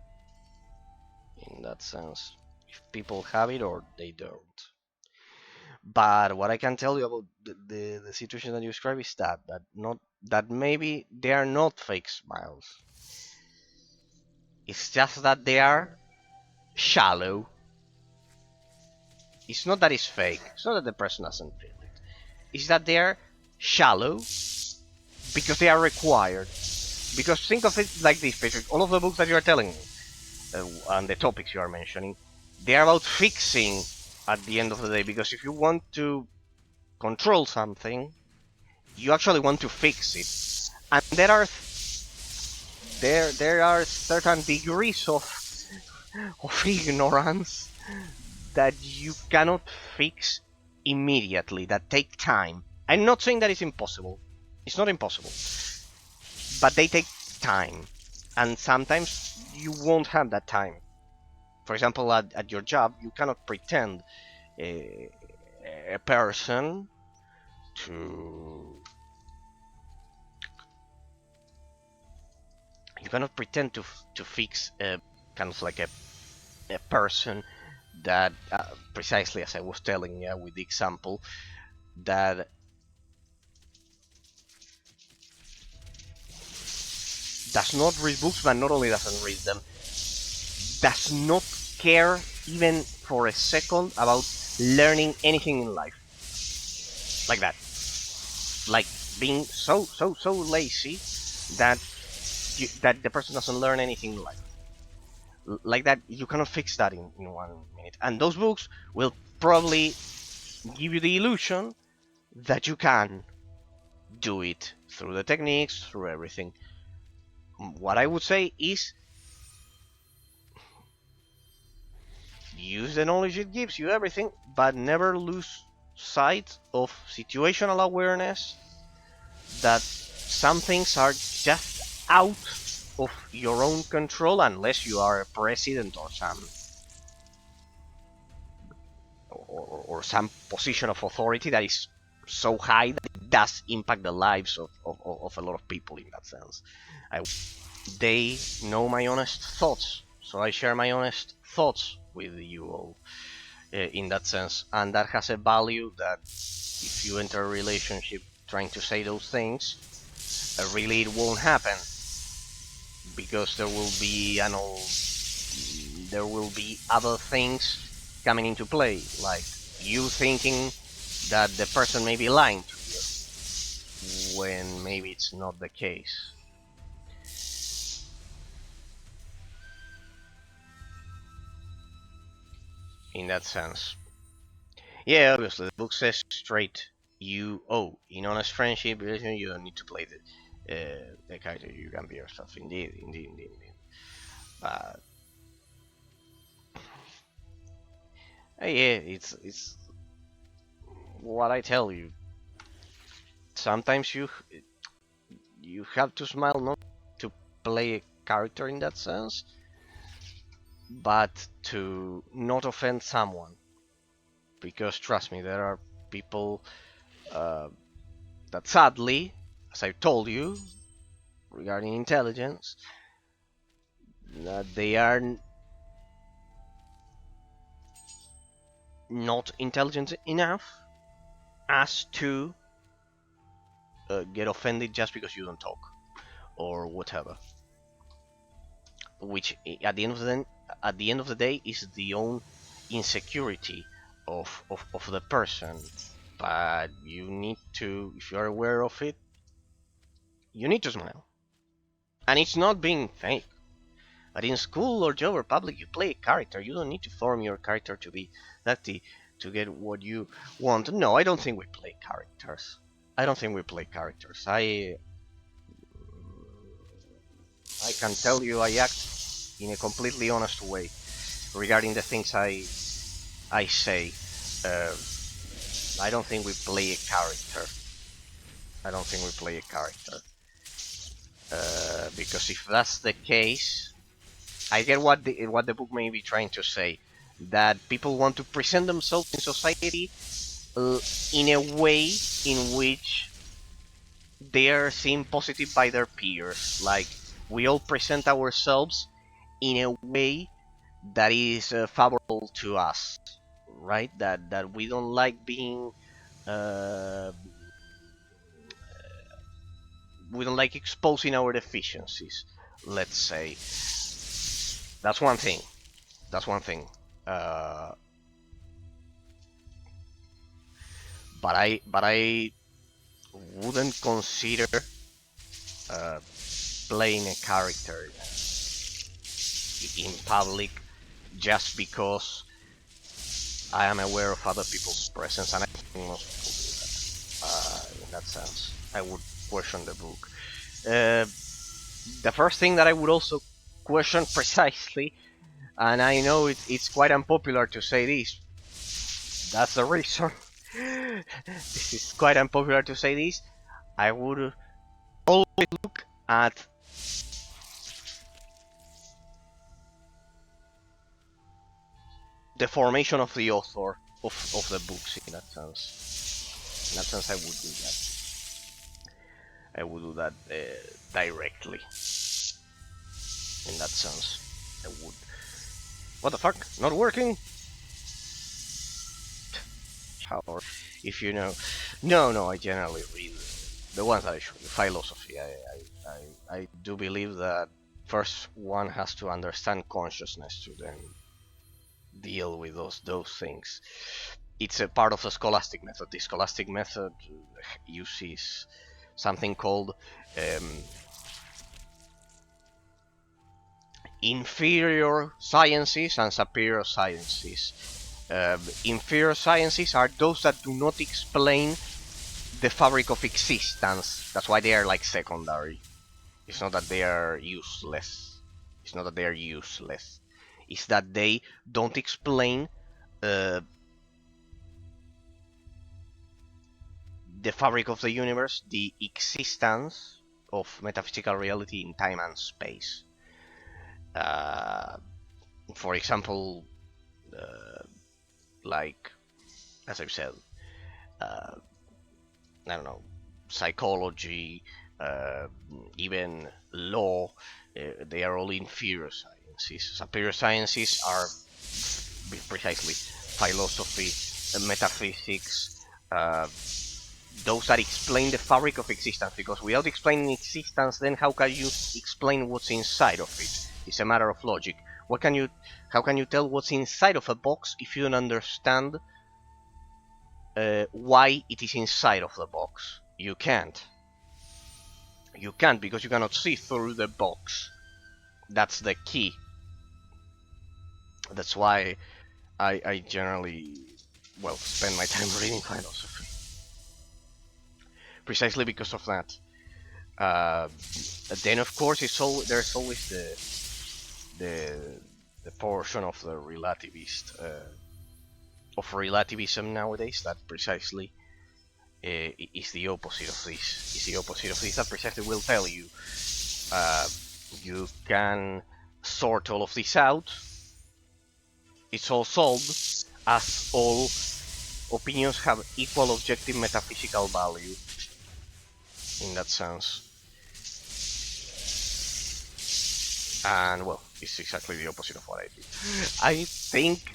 In that sense, if people have it or they don't. But what I can tell you about the situation that you describe is that maybe they are not fake smiles. It's just that they are shallow. It's not that it's fake. It's not that the person doesn't feel it. It's that they are shallow because they are required. Because think of it like this, Patrick. All of the books that you are telling me and the topics you are mentioning, they are about fixing at the end of the day. Because if you want to control something, you actually want to fix it, and there are certain degrees of ignorance that you cannot fix immediately, that take time. I'm not saying that it's impossible. It's not impossible, but they take time, and sometimes you won't have that time. For example, at your job, you cannot pretend a person to you cannot pretend to fix a kind of like a person that precisely as I was telling you with the example, that does not read books, but not only doesn't read them, does not care even for a second about learning anything in life. Like that. Like being so lazy that that the person doesn't learn anything in life. like that. You cannot fix that in 1 minute. And those books will probably give you the illusion that you can do it through the techniques, through everything. What I would say is use the knowledge it gives you, everything, but never lose sight of situational awareness, that some things are just out of your own control unless you are a president or some position of authority that is so high that it does impact the lives of a lot of people in that sense. They know my honest thoughts, so I share my honest thoughts with you all in that sense, and that has a value that if you enter a relationship trying to say those things, really it won't happen, because there will be other things coming into play, like you thinking that the person may be lying to you when maybe it's not the case. In that sense. Yeah, obviously the book says straight, in honest friendship you don't need to play the character, you can be yourself. Indeed. But yeah, it's what I tell you. Sometimes you have to smile, not to play a character in that sense, but to not offend someone. Because trust me, there are people that sadly, as I told you regarding intelligence, that they are not intelligent enough as to get offended just because you don't talk or whatever, which at the end of the day is the own insecurity of the person. But you need to, if you are aware of it, you need to smile, and it's not being fake. But in school or job or public, you play a character. You don't need to form your character to be that to get what you want. No, I don't think we play characters. I can tell you I act in a completely honest way regarding the things I say. I don't think we play a character. Because if that's the case, I get what the book may be trying to say, that people want to present themselves in society in a way in which they are seen positive by their peers. Like, we all present ourselves in a way that is favorable to us, right? That we don't like being we don't like exposing our deficiencies, let's say. That's one thing. But I wouldn't consider playing a character in public just because I am aware of other people's presence, and I think most people do that. In that sense, I would question the book. The first thing that I would also question precisely, and I know it's quite unpopular to say this, that's the reason. This is quite unpopular to say this. I would always look at the formation of the author of the books in that sense. In that sense, I would do that directly. In that sense, I would. What the fuck? Not working? How? If you know. No, I generally read the ones that I show you. Philosophy. I do believe that first one has to understand consciousness to then deal with those things. It's a part of the scholastic method. The scholastic method uses something called inferior sciences and superior sciences. Inferior sciences are those that do not explain the fabric of existence. That's why they are like secondary. It's not that they are useless. It's not that they are useless. It's that they don't explain the fabric of the universe, the existence of metaphysical reality in time and space. For example, like, as I've said, I don't know, psychology, even law, they are all inferior sciences. Superior sciences are precisely philosophy, metaphysics, those that explain the fabric of existence, because without explaining existence, then how can you explain what's inside of it? It's a matter of logic. How can you tell what's inside of a box if you don't understand why it is inside of the box? You can't. You can't, because you cannot see through the box. That's the key. That's why I generally, well, spend my time reading philosophy. Precisely because of that. Then, of course, there's always the portion of the relativist of relativism nowadays that precisely is the opposite of this. Is the opposite of this. That precisely will tell you you can sort all of this out. It's all solved as all opinions have equal objective metaphysical value. In that sense. And well, it's exactly the opposite of what I did. I think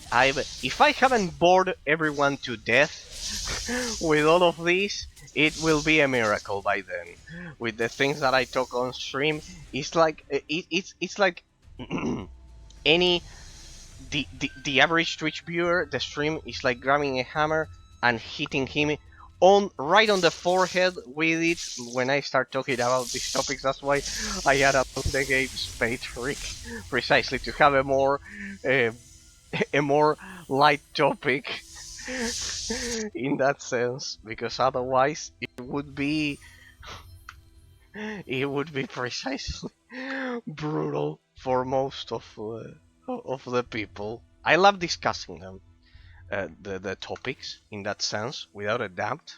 if I haven't bored everyone to death with all of this, it will be a miracle by then. With the things that I talk on stream, it's like it's like the average Twitch viewer. The stream is like grabbing a hammer and hitting him right on the forehead with it when I start talking about these topics. That's why I add up the game spade trick, precisely to have a more light topic in that sense, because otherwise it would be precisely brutal for most of the people. I love discussing them. The topics in that sense, without a doubt,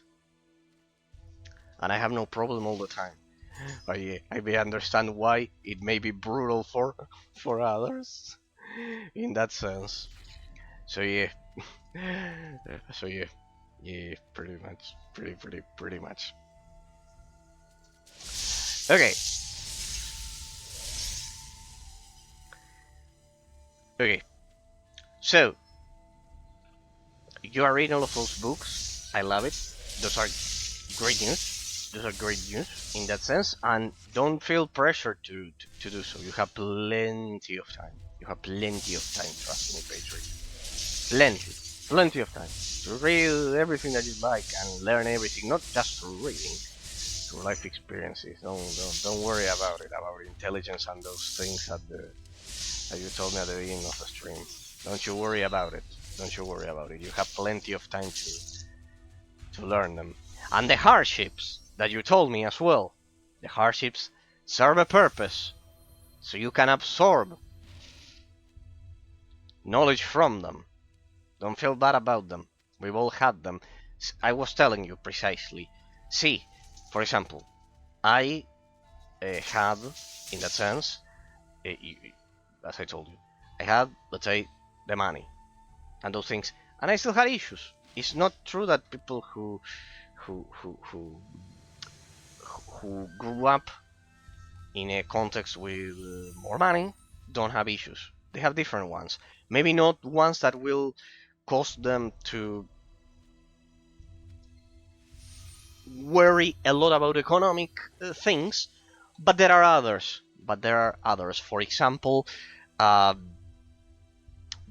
and I have no problem all the time. I may understand why it may be brutal for others in that sense. So yeah, pretty much. Okay. So. You are reading all of those books. I love it. Those are great news. In that sense. And don't feel pressure to do so. You have plenty of time. Trust me, Patriot. Plenty of time to read everything that you like and learn everything. Not just through reading, through life experiences. Don't worry about it. About intelligence and those things that you told me at the beginning of the stream. Don't you worry about it. You have plenty of time to learn them. And the hardships that you told me as well. The hardships serve a purpose. So you can absorb knowledge from them. Don't feel bad about them. We've all had them. I was telling you precisely. See, for example, I had, in that sense, as I told you, I had, let's say, the money. And those things, and I still had issues. It's not true that people who grew up in a context with more money don't have issues. They have different ones. Maybe not ones that will cause them to worry a lot about economic things, but there are others. For example,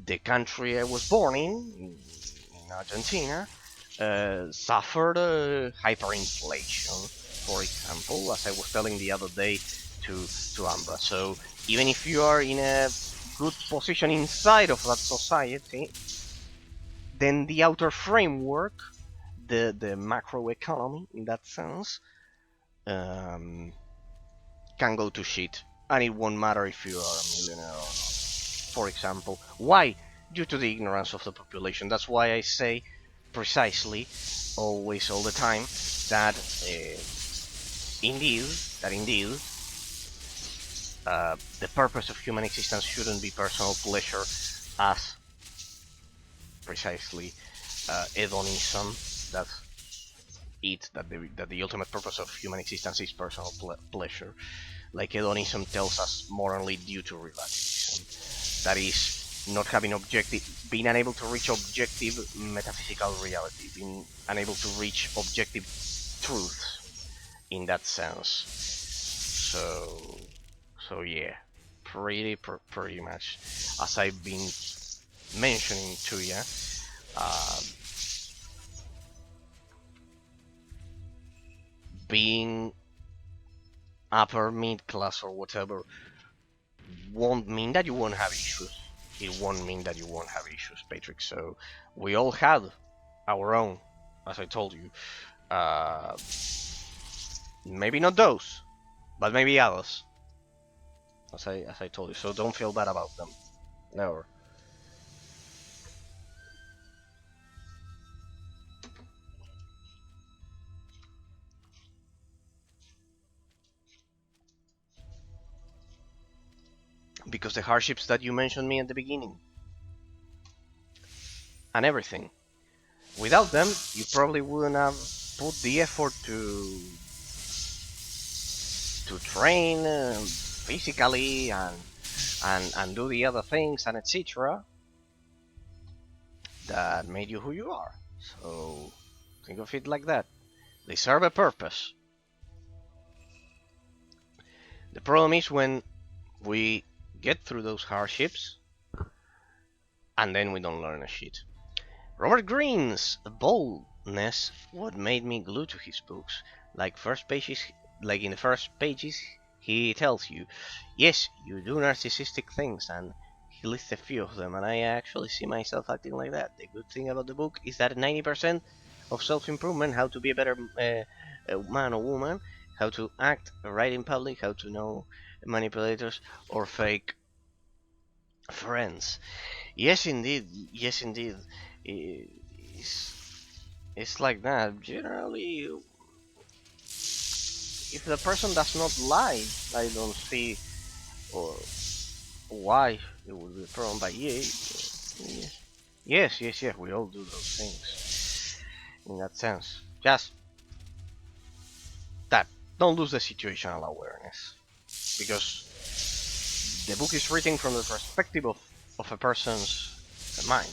the country I was born in Argentina, suffered hyperinflation, for example. As I was telling the other day, to Umbra. So even if you are in a good position inside of that society, then the outer framework, the macro economy in that sense, can go to shit, and it won't matter if you are a millionaire or not. For example, why? Due to the ignorance of the population. That's why I say precisely, always, all the time, that indeed, the purpose of human existence shouldn't be personal pleasure, as precisely hedonism. That's it. That the ultimate purpose of human existence is personal pleasure. Like hedonism tells us morally due to relativism. That is, not having being unable to reach objective metaphysical reality, being unable to reach objective truths in that sense. So yeah, pretty much as I've been mentioning to you. Being upper mid class or whatever won't mean that you won't have issues. It won't mean that you won't have issues, Patrick. So we all had our own, as I told you. Maybe not those, but maybe others. As I told you. So don't feel bad about them. Never. Because the hardships that you mentioned me at the beginning, and everything, without them, you probably wouldn't have put the effort to train physically and do the other things and etc. that made you who you are. So think of it like that. They serve a purpose. The problem is when we get through those hardships and then we don't learn a shit. Robert Greene's boldness what made me glued to his books. Like in the first pages, he tells you, yes, you do narcissistic things, and he lists a few of them, and I actually see myself acting like that. The good thing about the book is that 90% of self-improvement, how to be a better man or woman, how to act right in public, how to know manipulators or fake friends. Yes, indeed. It's like that. Generally, if the person does not lie, I don't see or why it would be a problem. But yes, we all do those things in that sense. Just that. Don't lose the situational awareness, because the book is written from the perspective of a person's mind.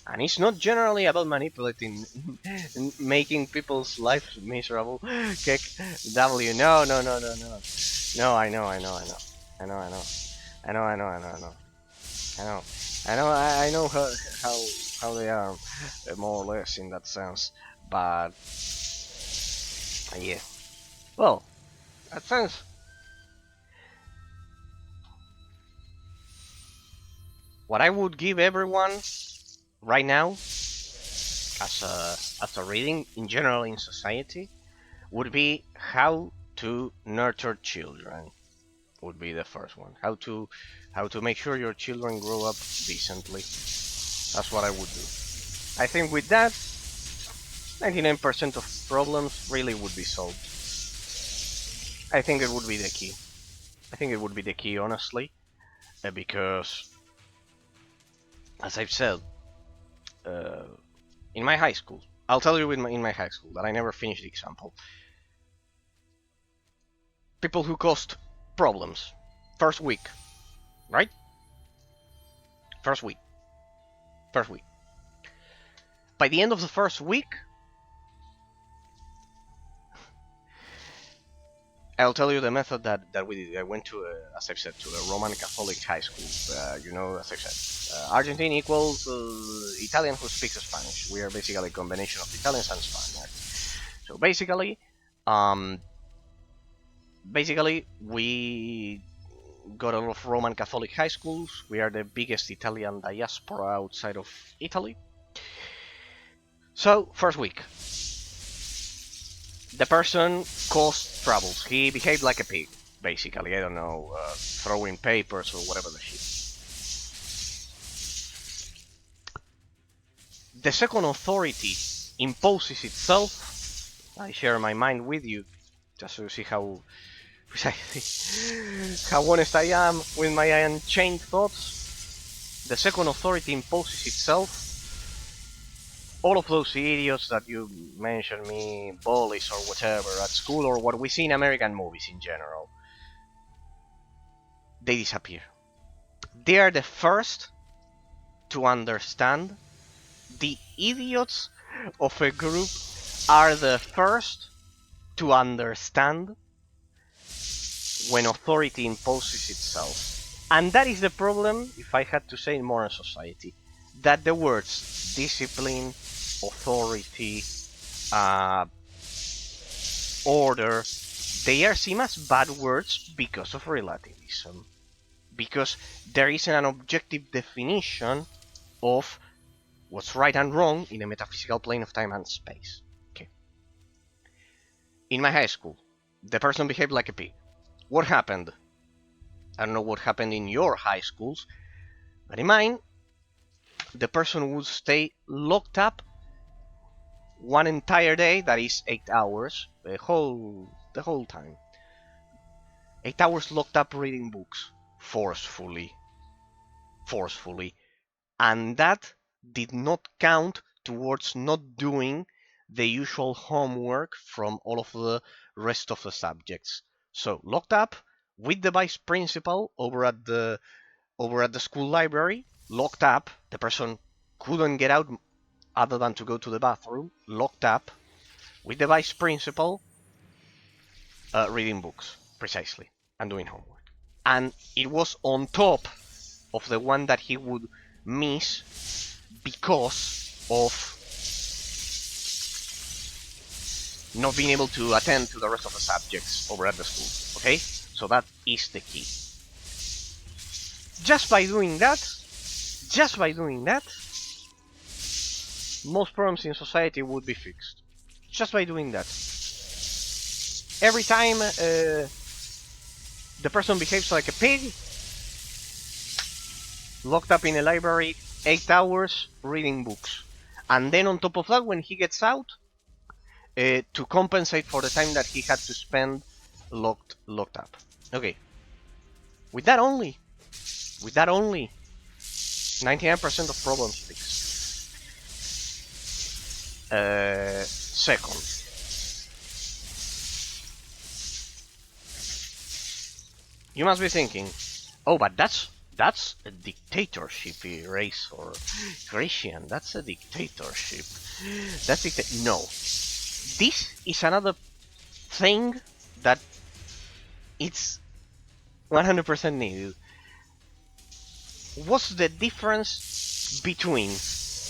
And it's not generally about manipulating, making people's lives miserable. Kick W. No. No, I know. I know how they are, more or less in that sense. But yeah. Well, that sense. What I would give everyone right now, as a reading in general in society, would be how to nurture children. Would be the first one. How to make sure your children grow up decently. That's what I would do. I think with that, 99% of problems really would be solved. I think it would be the key. Honestly, because, as I've said, in my high school, I'll tell you in my high school that I never finished the example. People who caused problems, first week, right? First week. By the end of the first week, I'll tell you the method that we did. I went to, as I've said, to a Roman Catholic high school. As I've said, Argentine equals Italian who speaks Spanish. We are basically a combination of Italians and Spaniards. So basically, basically, we got a lot of Roman Catholic high schools. We are the biggest Italian diaspora outside of Italy. So, first week, the person caused troubles. He behaved like a pig, basically. I don't know, throwing papers or whatever the shit. The second authority imposes itself. I share my mind with you, just to see how honest I am with my unchained thoughts. The second authority imposes itself. All of those idiots that you mentioned, me, bullies or whatever at school, or what we see in American movies in general, they disappear. They are the first to understand. The idiots of a group are the first to understand when authority imposes itself. And that is the problem, if I had to say, in modern society. That the words discipline, authority, order, they are seen as bad words because of relativism. Because there isn't an objective definition of what's right and wrong in a metaphysical plane of time and space. Okay. In my high school, the person behaved like a pig. What happened? I don't know what happened in your high schools, but in mine, the person would stay locked up one entire day, that is 8 hours, the whole time. 8 hours locked up reading books, forcefully. And that did not count towards not doing the usual homework from all of the rest of the subjects. So, locked up with the vice principal over at the school library, locked up, the person couldn't get out other than to go to the bathroom, locked up with the vice principal, reading books, precisely, and doing homework. And it was on top of the one that he would miss because of not being able to attend to the rest of the subjects over at the school. Okay? So that is the key. Just by doing that, most problems in society would be fixed. Just by doing that. Every time the person behaves like a pig, locked up in a library, 8 hours reading books. And then on top of that, when he gets out, to compensate for the time that he had to spend locked up. Okay. With that only, 99% of problems fixed. Second, you must be thinking, oh, but that's a dictatorship, race or Grecian. That's a dictatorship. No. This is another thing that it's 100% needed. What's the difference between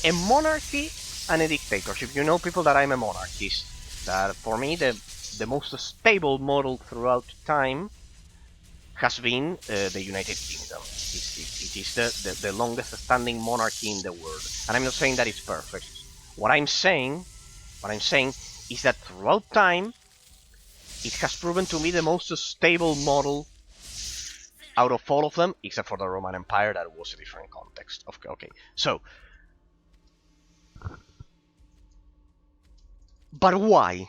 a monarchy and a dictatorship? You know, people, that I'm a monarchist. That for me, the most stable model throughout time has been the United Kingdom. It is the longest standing monarchy in the world. And I'm not saying that it's perfect. What I'm saying is that throughout time, it has proven to be the most stable model out of all of them, except for the Roman Empire. That was a different context. Okay, so, but why?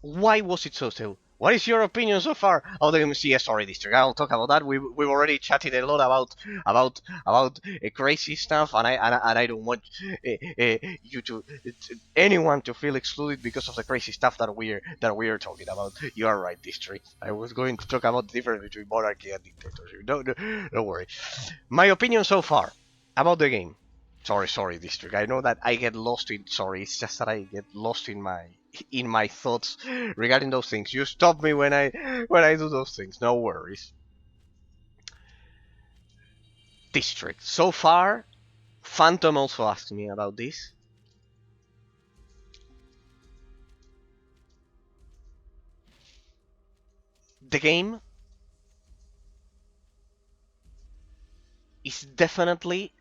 Why was it so stable? What is your opinion so far of the MCS story district? I'll talk about that. We've already chatted a lot about crazy stuff, and I don't want you to anyone to feel excluded because of the crazy stuff that we're talking about. You are right, district. I was going to talk about the difference between monarchy and dictatorship. Don't worry. My opinion so far about the game. Sorry, district. I know that I get lost in. Sorry, it's just that I get lost in my thoughts regarding those things. You stop me when I do those things. No worries. District. So far, Phantom also asked me about this. the game is definitely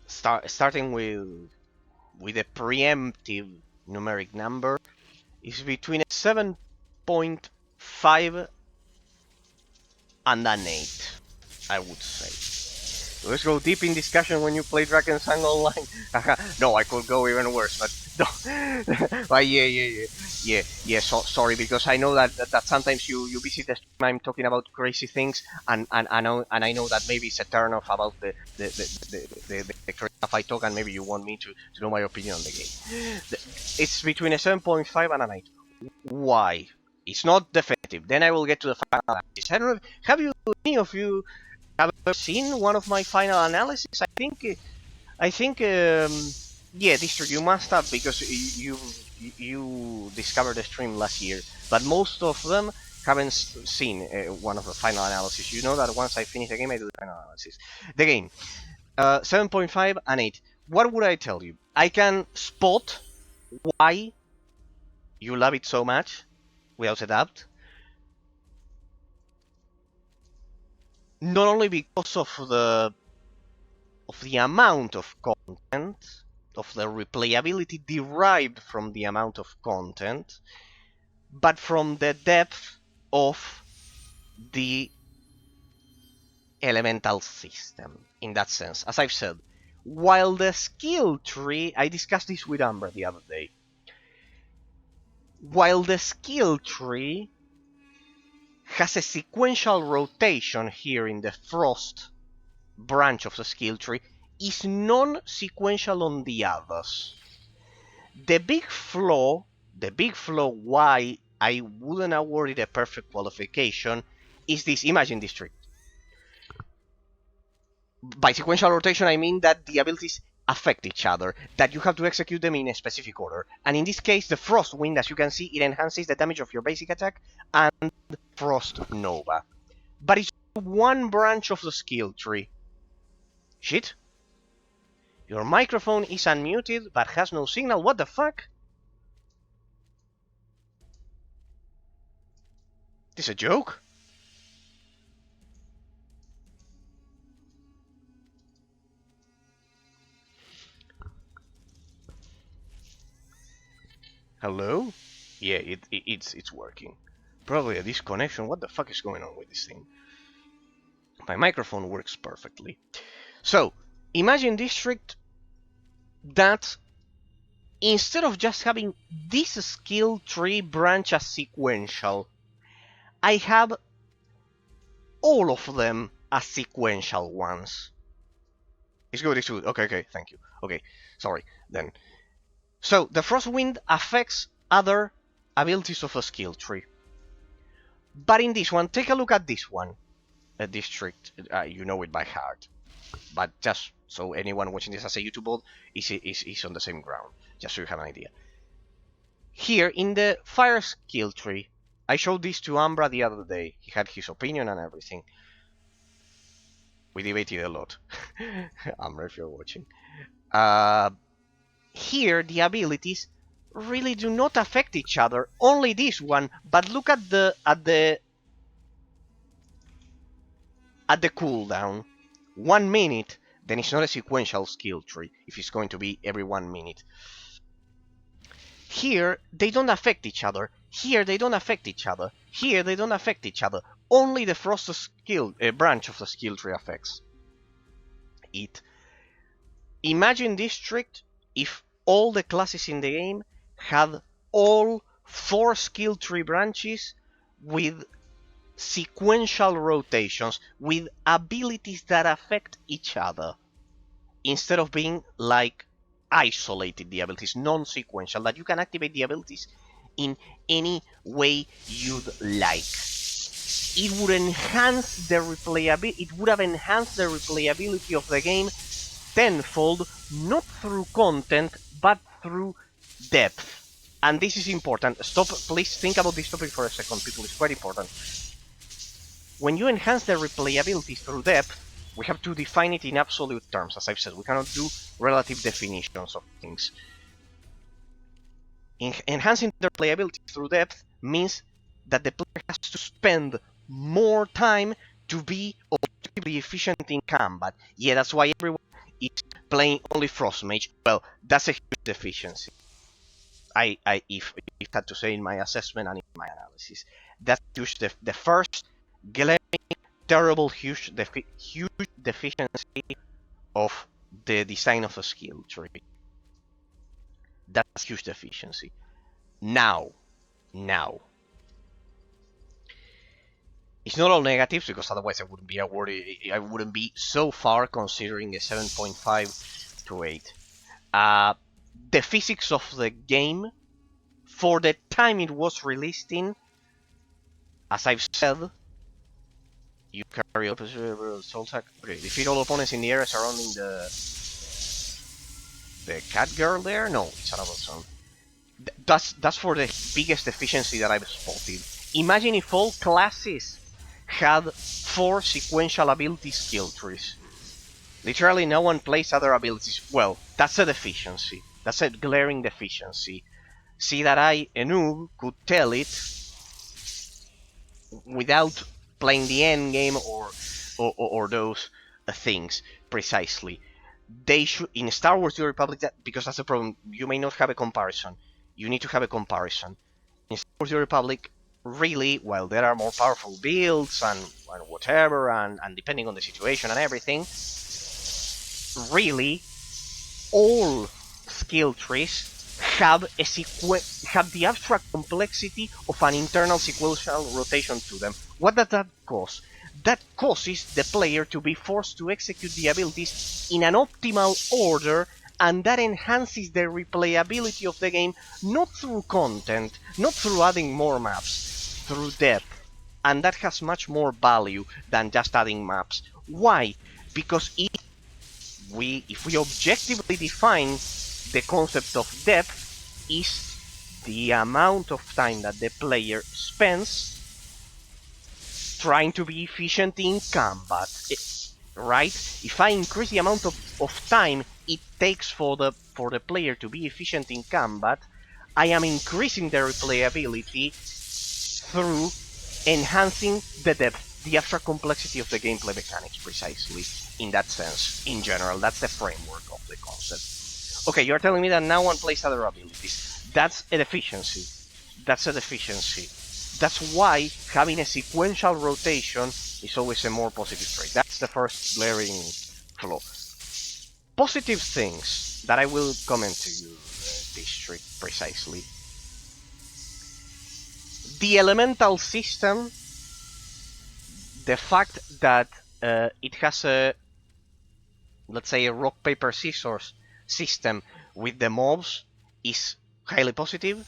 starting with a preemptive numeric number is between a 7.5 and an 8, I would say. Let's go deep in discussion when you play Drakensang online. No, I could go even worse, but no. But yeah. So, sorry, because I know that sometimes you visit the stream, I'm talking about crazy things, and I know that maybe it's a turn off about the crazy stuff I talk, and maybe you want me to know my opinion on the game. It's between a 7.5 and an 8. Why? It's not definitive. Then I will get to the final analysis. I don't know, have you, any of you, have you seen one of my final analysis? I think, yeah, District, you must have, because you discovered the stream last year. But most of them haven't seen one of the final analysis. You know that once I finish the game, I do the final analysis. The game, 7.5 and 8. What would I tell you? I can spot why you love it so much, without a doubt. Not only because of the amount of content, of the replayability derived from the amount of content, but from the depth of the elemental system, in that sense. As I've said, while the skill tree, I discussed this with Amber the other day, while the skill tree has a sequential rotation here in the Frost branch of the skill tree, is non-sequential on the others. The big flaw why I wouldn't award it a perfect qualification is this. Imagine District. By sequential rotation, I mean that the abilities affect each other, that you have to execute them in a specific order. And in this case, the Frost Wind, as you can see, it enhances the damage of your basic attack and Frost Nova. But it's one branch of the skill tree. Shit. Your microphone is unmuted, but has no signal. What the fuck? This a joke? Hello? Yeah, it's working. Probably a disconnection. What the fuck is going on with this thing? My microphone works perfectly. So, imagine District that instead of just having this skill tree branch as sequential, I have all of them as sequential ones. It's good, it's good. Okay, thank you. Okay, sorry, then. So, the Frostwind affects other abilities of a skill tree. But in this one, take a look at this one. A District, you know it by heart. But just so anyone watching this as a YouTube bot is on the same ground. Just so you have an idea. Here, in the Fire skill tree, I showed this to Ambra the other day. He had his opinion and everything. We debated a lot. Ambra, if you're watching. Here, the abilities really do not affect each other. Only this one. But look at the cooldown. 1 minute. Then it's not a sequential skill tree. If it's going to be every 1 minute. Here, they don't affect each other. Here, they don't affect each other. Here, they don't affect each other. Only the Frost skill branch of the skill tree affects it. Imagine District if all the classes in the game had all 4 skill tree branches with sequential rotations, with abilities that affect each other, instead of being like isolated, the abilities, non-sequential, that you can activate the abilities in any way you'd like. It would enhance the replayability. It would have enhanced the replayability of the game tenfold, not through content, but through depth. And this is important. Stop, please think about this topic for a second, people. It's quite important. When you enhance the replayability through depth, we have to define it in absolute terms. As I've said, we cannot do relative definitions of things. Enhancing the replayability through depth means that the player has to spend more time to be objectively efficient in combat. Yeah, that's why everyone is playing only Frost Mage. Well, that's a huge deficiency. If I had to say in my assessment and in my analysis, that's huge. The first glaring, terrible, huge deficiency of the design of a skill tree. That's huge deficiency. Now, it's not all negatives, because otherwise I wouldn't be awarded. I wouldn't be so far considering a 7.5 to 8. The physics of the game, for the time it was released in, as I've said, you carry up Lor'Tac. Okay, defeat all opponents in the area surrounding the cat girl there. No, it's another song. That's for the biggest deficiency that I've spotted. Imagine if all classes had 4 sequential ability skill trees. Literally no one plays other abilities. Well, that's a deficiency. That's a glaring deficiency. See that I, a noob, could tell it without playing the end game or those things precisely. They should, in Star Wars: The Old Republic, because that's the problem. You may not have a comparison. You need to have a comparison. In Star Wars: The Old Republic, really, while there are more powerful builds and whatever, and depending on the situation and everything, really, all skill trees have the abstract complexity of an internal sequential rotation to them. What does that cause? That causes the player to be forced to execute the abilities in an optimal order, and that enhances the replayability of the game, not through content, not through adding more maps, through depth. And that has much more value than just adding maps. Why? Because if we objectively define the concept of depth, is the amount of time that the player spends trying to be efficient in combat, right? If I increase the amount of time it takes for the player to be efficient in combat, I am increasing the replayability through enhancing the depth, the abstract complexity of the gameplay mechanics, precisely, in that sense. In general, that's the framework of the concept. Okay, you're telling me that now one plays other abilities. That's a deficiency. That's a deficiency. That's why having a sequential rotation is always a more positive trait. That's the first glaring flaw. Positive things that I will comment to you, District, precisely. The elemental system, the fact that it has a, let's say, a rock, paper, scissors system with the mobs is highly positive.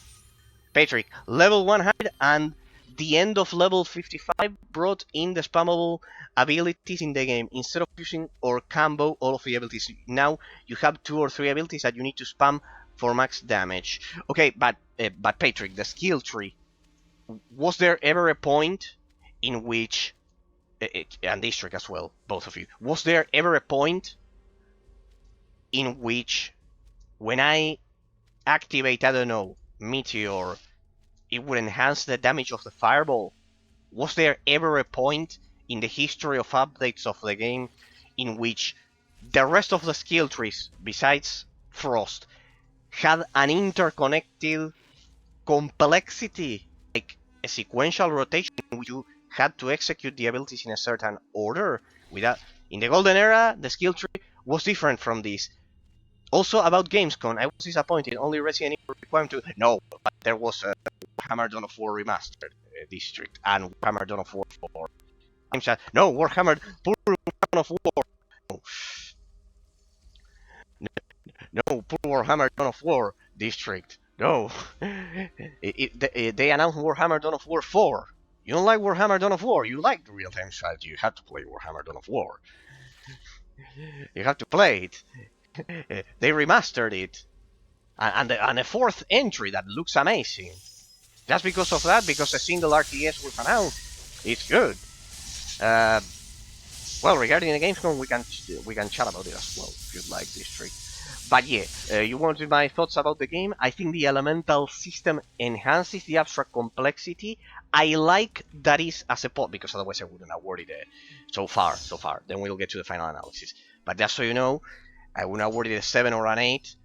Patrick, level 100 and the end of level 55 brought in the spammable abilities in the game. Instead of using or combo all of the abilities, now you have 2 or 3 abilities that you need to spam for max damage. Okay, but Patrick, the skill tree, was there ever a point in which, and District as well, both of you, was there ever a point in which when I activate, I don't know, Meteor, it would enhance the damage of the fireball? Was there ever a point in the history of updates of the game in which the rest of the skill trees, besides Frost, had an interconnected complexity, like a sequential rotation in which you had to execute the abilities in a certain order? In the Golden Era, the skill tree was different from this. Also, about Gamescom, I was disappointed. Only Resident Evil required to... No, but there was a Warhammer Dawn of War Remastered District and Warhammer Dawn of War 4. No, Warhammer Dawn of War. No, Warhammer Dawn of War District. No. They announced Warhammer Dawn of War 4. You don't like Warhammer Dawn of War. You like the real-time strategy. You have to play Warhammer Dawn of War. You have to play it. They remastered it, and a 4th entry that looks amazing. Just because of that, because a single RTS was announced, it's good. Well, regarding the Gamescom, we can chat about it as well if you'd like, District. But yeah, you wanted my thoughts about the game. I think the elemental system enhances the abstract complexity. I like that is as a pot, because otherwise I wouldn't award it so far. Then we'll get to the final analysis. But just so you know, I wouldn't award it a 7 or an 8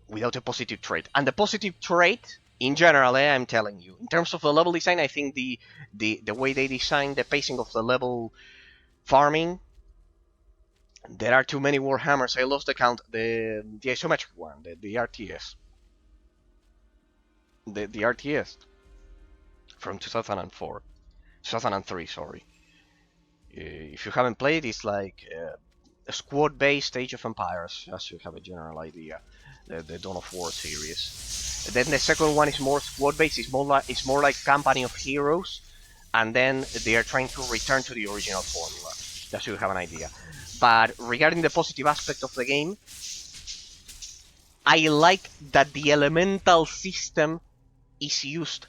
without a positive trait. And the positive trait, in general, I'm telling you, in terms of the level design, I think the way they design the pacing of the level farming, there are too many Warhammers. I lost the count. The isometric one, the RTS. The RTS from 2004. 2003, sorry. If you haven't played, it's like a squad-based Age of Empires, just to have a general idea. The Dawn of War series. Then the second one is more squad-based. It's more like Company of Heroes, and then they are trying to return to the original formula, just so you have an idea. But regarding the positive aspect of the game, I like that the elemental system is used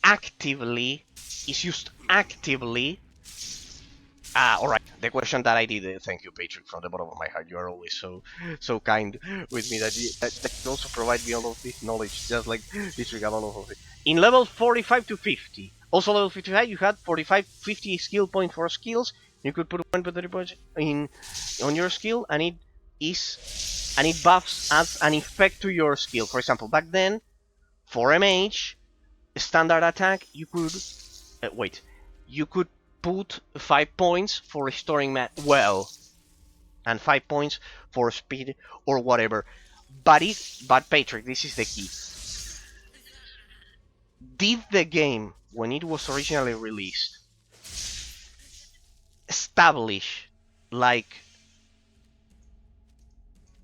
actively. Alright, the question that I did, thank you, Patrick, from the bottom of my heart. You are always so kind with me that you also provide me all of this knowledge, just like this about all of it. In level 45 to 50, also level 55, you had 50 skill points for skills. You could put 1 battery point on your skill, and it buffs, adds an effect to your skill. For example, back then, for a mage, standard attack, you could you could put 5 points for restoring well, and 5 points for speed or whatever. But Patrick, this is the key. Did the game, when it was originally released, establish, like,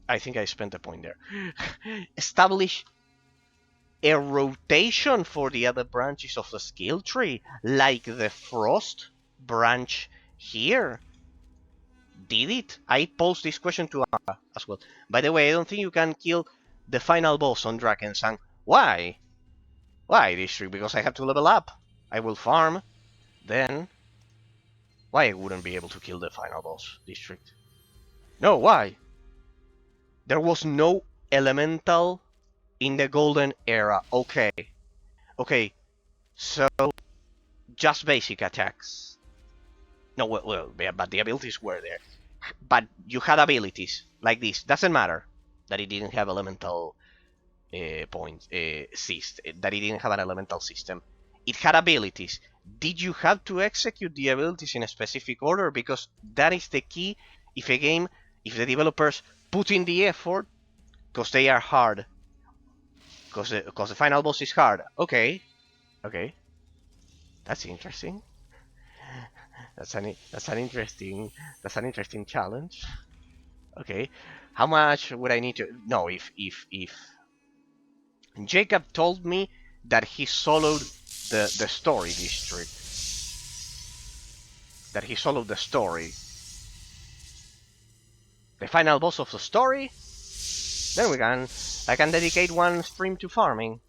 I think I spent a point there, establish a rotation for the other branches of the skill tree, like the Frost branch here? Did it? I posed this question to Anna as well. By the way, I don't think you can kill the final boss on Drakensang. Why? Why, District? Because I have to level up. I will farm. Then why I wouldn't be able to kill the final boss, District? No, why? There was no elemental in the golden era. Okay, so just basic attacks. No, well, but the abilities were there. But you had abilities like this. Doesn't matter that it didn't have elemental points, that it didn't have an elemental system. It had abilities. Did you have to execute the abilities in a specific order? Because that is the key. If the developers put in the effort, because they are hard, because the final boss is hard. Okay, that's interesting. That's an interesting challenge. Okay, how much would I need to? No, if Jacob told me that he soloed the story, District. That he soloed the story. The final boss of the story? Then I can dedicate one stream to farming.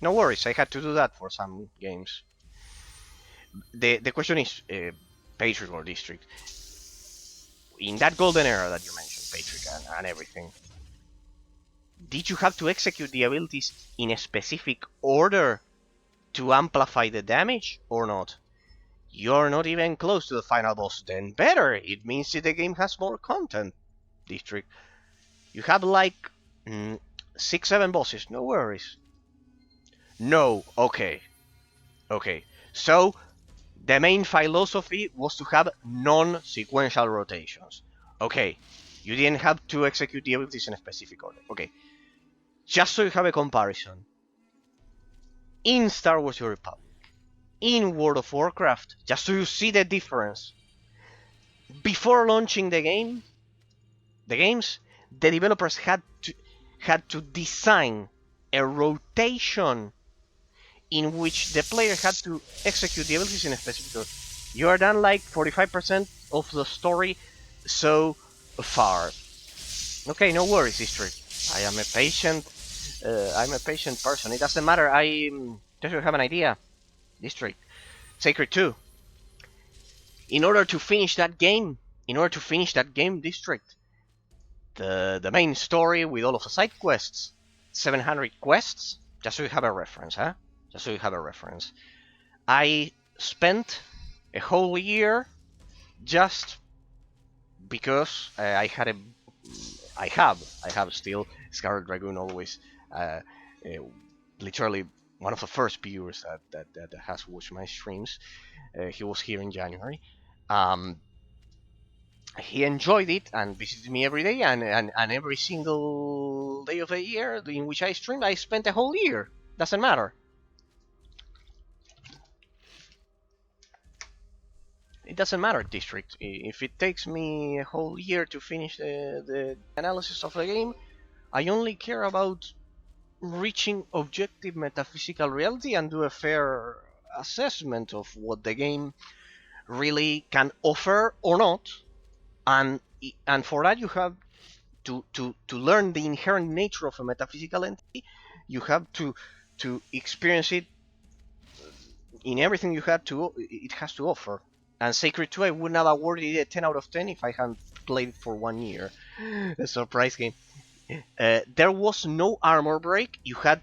No worries, I had to do that for some games. The question is, Patrick or District, in that golden era that you mentioned, Patrick, and everything, did you have to execute the abilities in a specific order to amplify the damage or not? You're not even close to the final boss. Then better. It means that the game has more content, District. You have like 6-7 bosses. No worries. No. Okay. So the main philosophy was to have non-sequential rotations. Okay. You didn't have to execute the abilities in a specific order. Okay. Just so you have a comparison. In Star Wars: The Old Republic, in World of Warcraft, just so you see the difference. Before launching the games, the developers had to design a rotation in which the player had to execute the abilities in a specific order. You are done like 45% of the story so far. Okay, no worries, District. I am a patient. I'm a patient person. It doesn't matter. Just to have an idea, District. Sacred 2. In order to finish that game, in order to finish that game district. The main story with all of the side quests, 700 quests, just so you have a reference, huh? Just so you have a reference. I spent a whole year just because I have still Scarlet Dragoon always, literally one of the first viewers that has watched my streams. He was here in January. He enjoyed it and visited me every day, and every single day of the year in which I streamed, I spent a whole year. Doesn't matter. It doesn't matter, District. If it takes me a whole year to finish the analysis of the game, I only care about reaching objective metaphysical reality and do a fair assessment of what the game really can offer or not. And for that, you have to learn the inherent nature of a metaphysical entity. You have to experience it in everything it has to offer. And Sacred 2, I wouldn't have awarded it a 10 out of 10 if I hadn't played it for 1 year. A surprise game. There was no armor break. You had,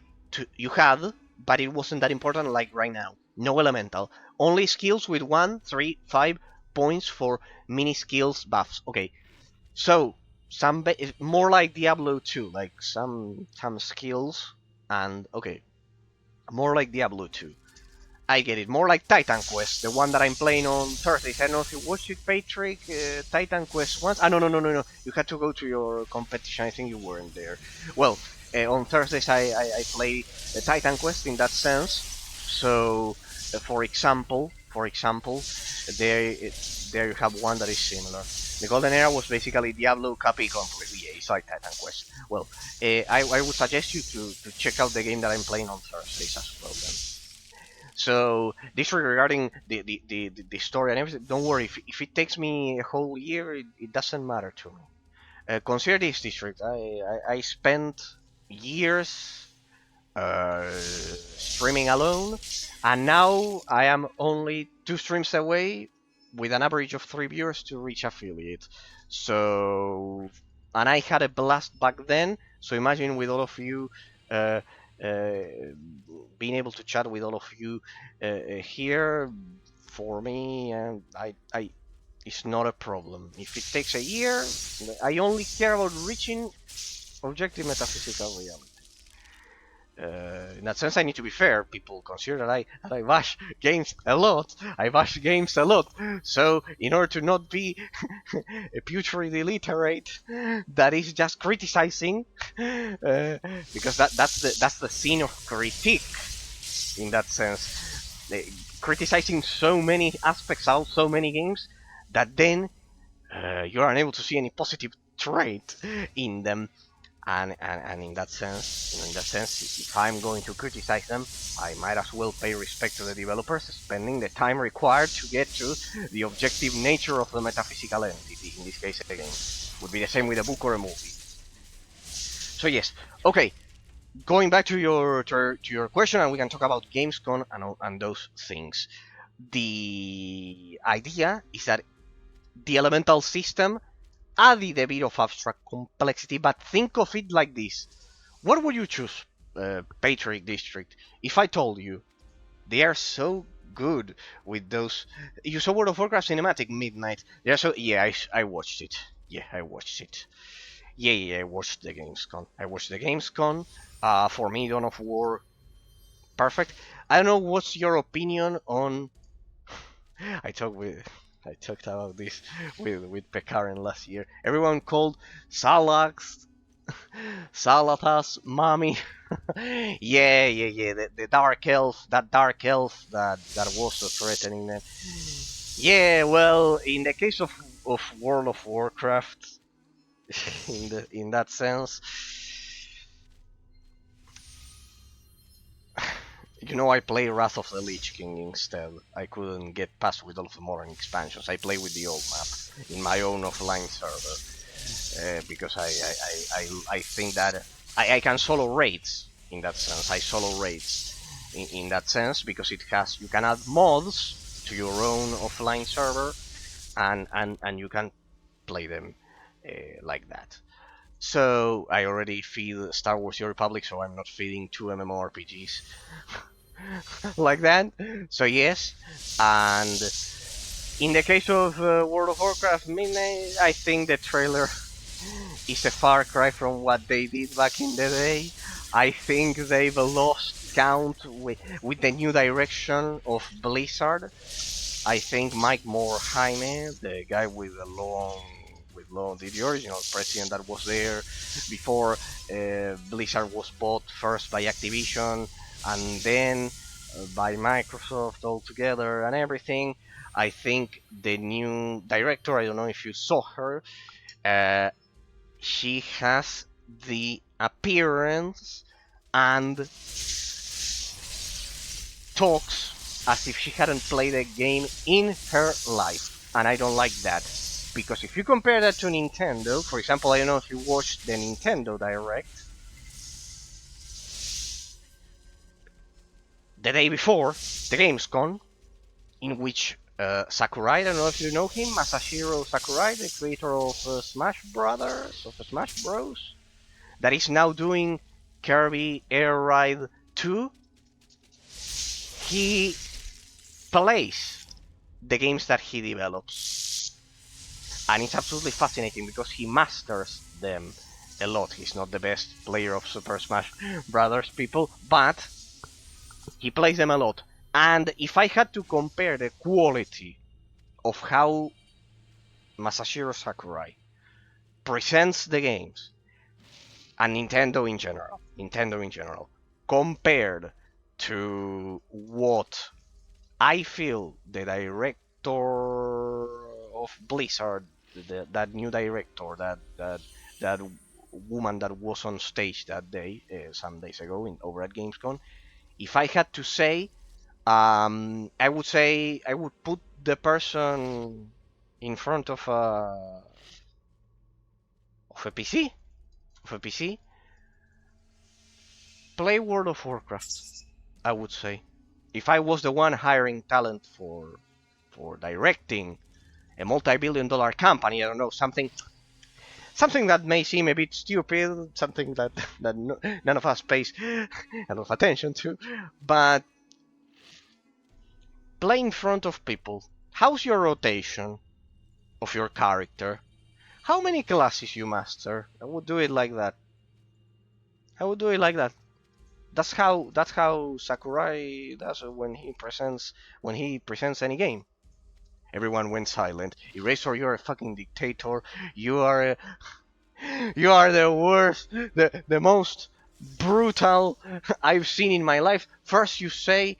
but it wasn't that important like right now. No elemental. Only skills with 1, 3, 5 points for mini skills buffs. Okay, so more like Diablo 2, like some skills, and okay, more like Diablo 2. I get it. More like Titan Quest, the one that I'm playing on Thursdays. I don't know if you watched it, Patrick. Titan Quest once. No. You had to go to your competition. I think you weren't there. Well, on Thursdays I play Titan Quest in that sense. So, for example, there you have one that is similar. The Golden Era was basically Diablo copy completely. Yeah, it's like Titan Quest. Well, I would suggest you to check out the game that I'm playing on Thursdays as well then. So, disregarding the story and everything, don't worry. If it takes me a whole year, it doesn't matter to me. Consider this, District. I spent years streaming alone, and now I am only 2 streams away, with an average of 3 viewers to reach affiliate. So, and I had a blast back then. So imagine with all of you. Being able to chat with all of you here, for me, and I it's not a problem. If it takes a year, I only care about reaching objective metaphysical reality. In that sense, I need to be fair. People consider that I bash games a lot. So, in order to not be a putrid illiterate that is just criticizing, because that's the scene of critique. In that sense, criticizing so many aspects of so many games that then you are unable to see any positive trait in them. And in that sense, if I'm going to criticize them, I might as well pay respect to the developers, spending the time required to get to the objective nature of the metaphysical entity. In this case, a game would be the same with a book or a movie. So yes, okay. Going back to your question, and we can talk about Gamescom and those things. The idea is that the elemental system added a bit of abstract complexity, but think of it like this. What would you choose, Patrick District, if I told you they are so good with those... You saw World of Warcraft Cinematic Midnight. They are so... Yeah, I watched it. Yeah, I watched it. Yeah, I watched the Gamescom. For me, Dawn of War, perfect. I don't know, what's your opinion on... I talked about this with Pekarin last year. Everyone called Salax, Salatas, Mommy. yeah. The dark elf, that was so threatening them. Yeah, well, in the case of World of Warcraft, in that sense, you know, I play Wrath of the Lich King instead. I couldn't get past with all of the modern expansions. I play with the old map in my own offline server because I think that I can solo raids in that sense. I solo raids in that sense because you can add mods to your own offline server, and you can play them like that. So I already feed Star Wars: The Republic, so I'm not feeding two MMORPGs like that. So yes, and in the case of World of Warcraft Midnight, I think the trailer is a far cry from what they did back in the day. I think they've lost count with the new direction of Blizzard. I think Mike Morhaime, the guy with the original president that was there before Blizzard was bought first by Activision and then by Microsoft altogether and everything. I think the new director, I don't know if you saw her, uh, she has the appearance and talks as if she hadn't played a game in her life. And I don't like that. Because if you compare that to Nintendo, for example, I don't know if you watched the Nintendo Direct, the day before the Gamescom, in which Sakurai, I don't know if you know him, Masahiro Sakurai, the creator of Smash Brothers, of Smash Bros, that is now doing Kirby Air Ride 2, he plays the games that he develops. And it's absolutely fascinating because he masters them a lot. He's not the best player of Super Smash Brothers, people, but he plays them a lot. And if I had to compare the quality of how Masahiro Sakurai presents the games and Nintendo in general, compared to what I feel the director of Blizzard, that new director, that woman that was on stage that day, some days ago over at Gamescom, if I had to say, I would put the person in front of a PC, play World of Warcraft. I would say, if I was the one hiring talent for directing a multi-billion-dollar company, I don't know, something that may seem a bit stupid, something that none of us pays a lot of attention to, but play in front of people. How's your rotation of your character? How many classes you master? I would do it like that. That's how Sakurai does it when he presents any game. Everyone went silent. Eraser, you're a fucking dictator. You are the worst, the most brutal I've seen in my life. First you say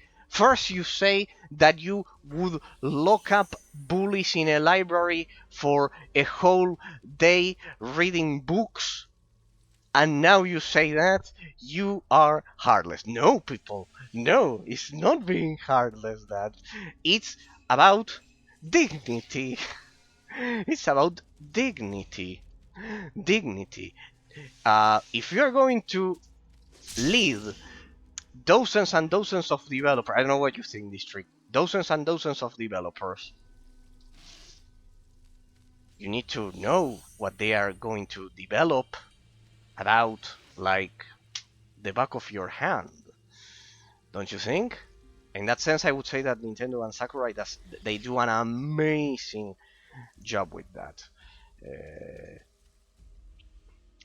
that you would lock up bullies in a library for a whole day reading books, and now you say that you are heartless. No, people, no, it's not being heartless. That it's about dignity. It's about dignity. If you're going to lead dozens and dozens of developers, I don't know what you think, this trick, dozens and dozens of developers, you need to know what they are going to develop about, like, the back of your hand, don't you think? In that sense, I would say that Nintendo and Sakurai, they do an amazing job with that.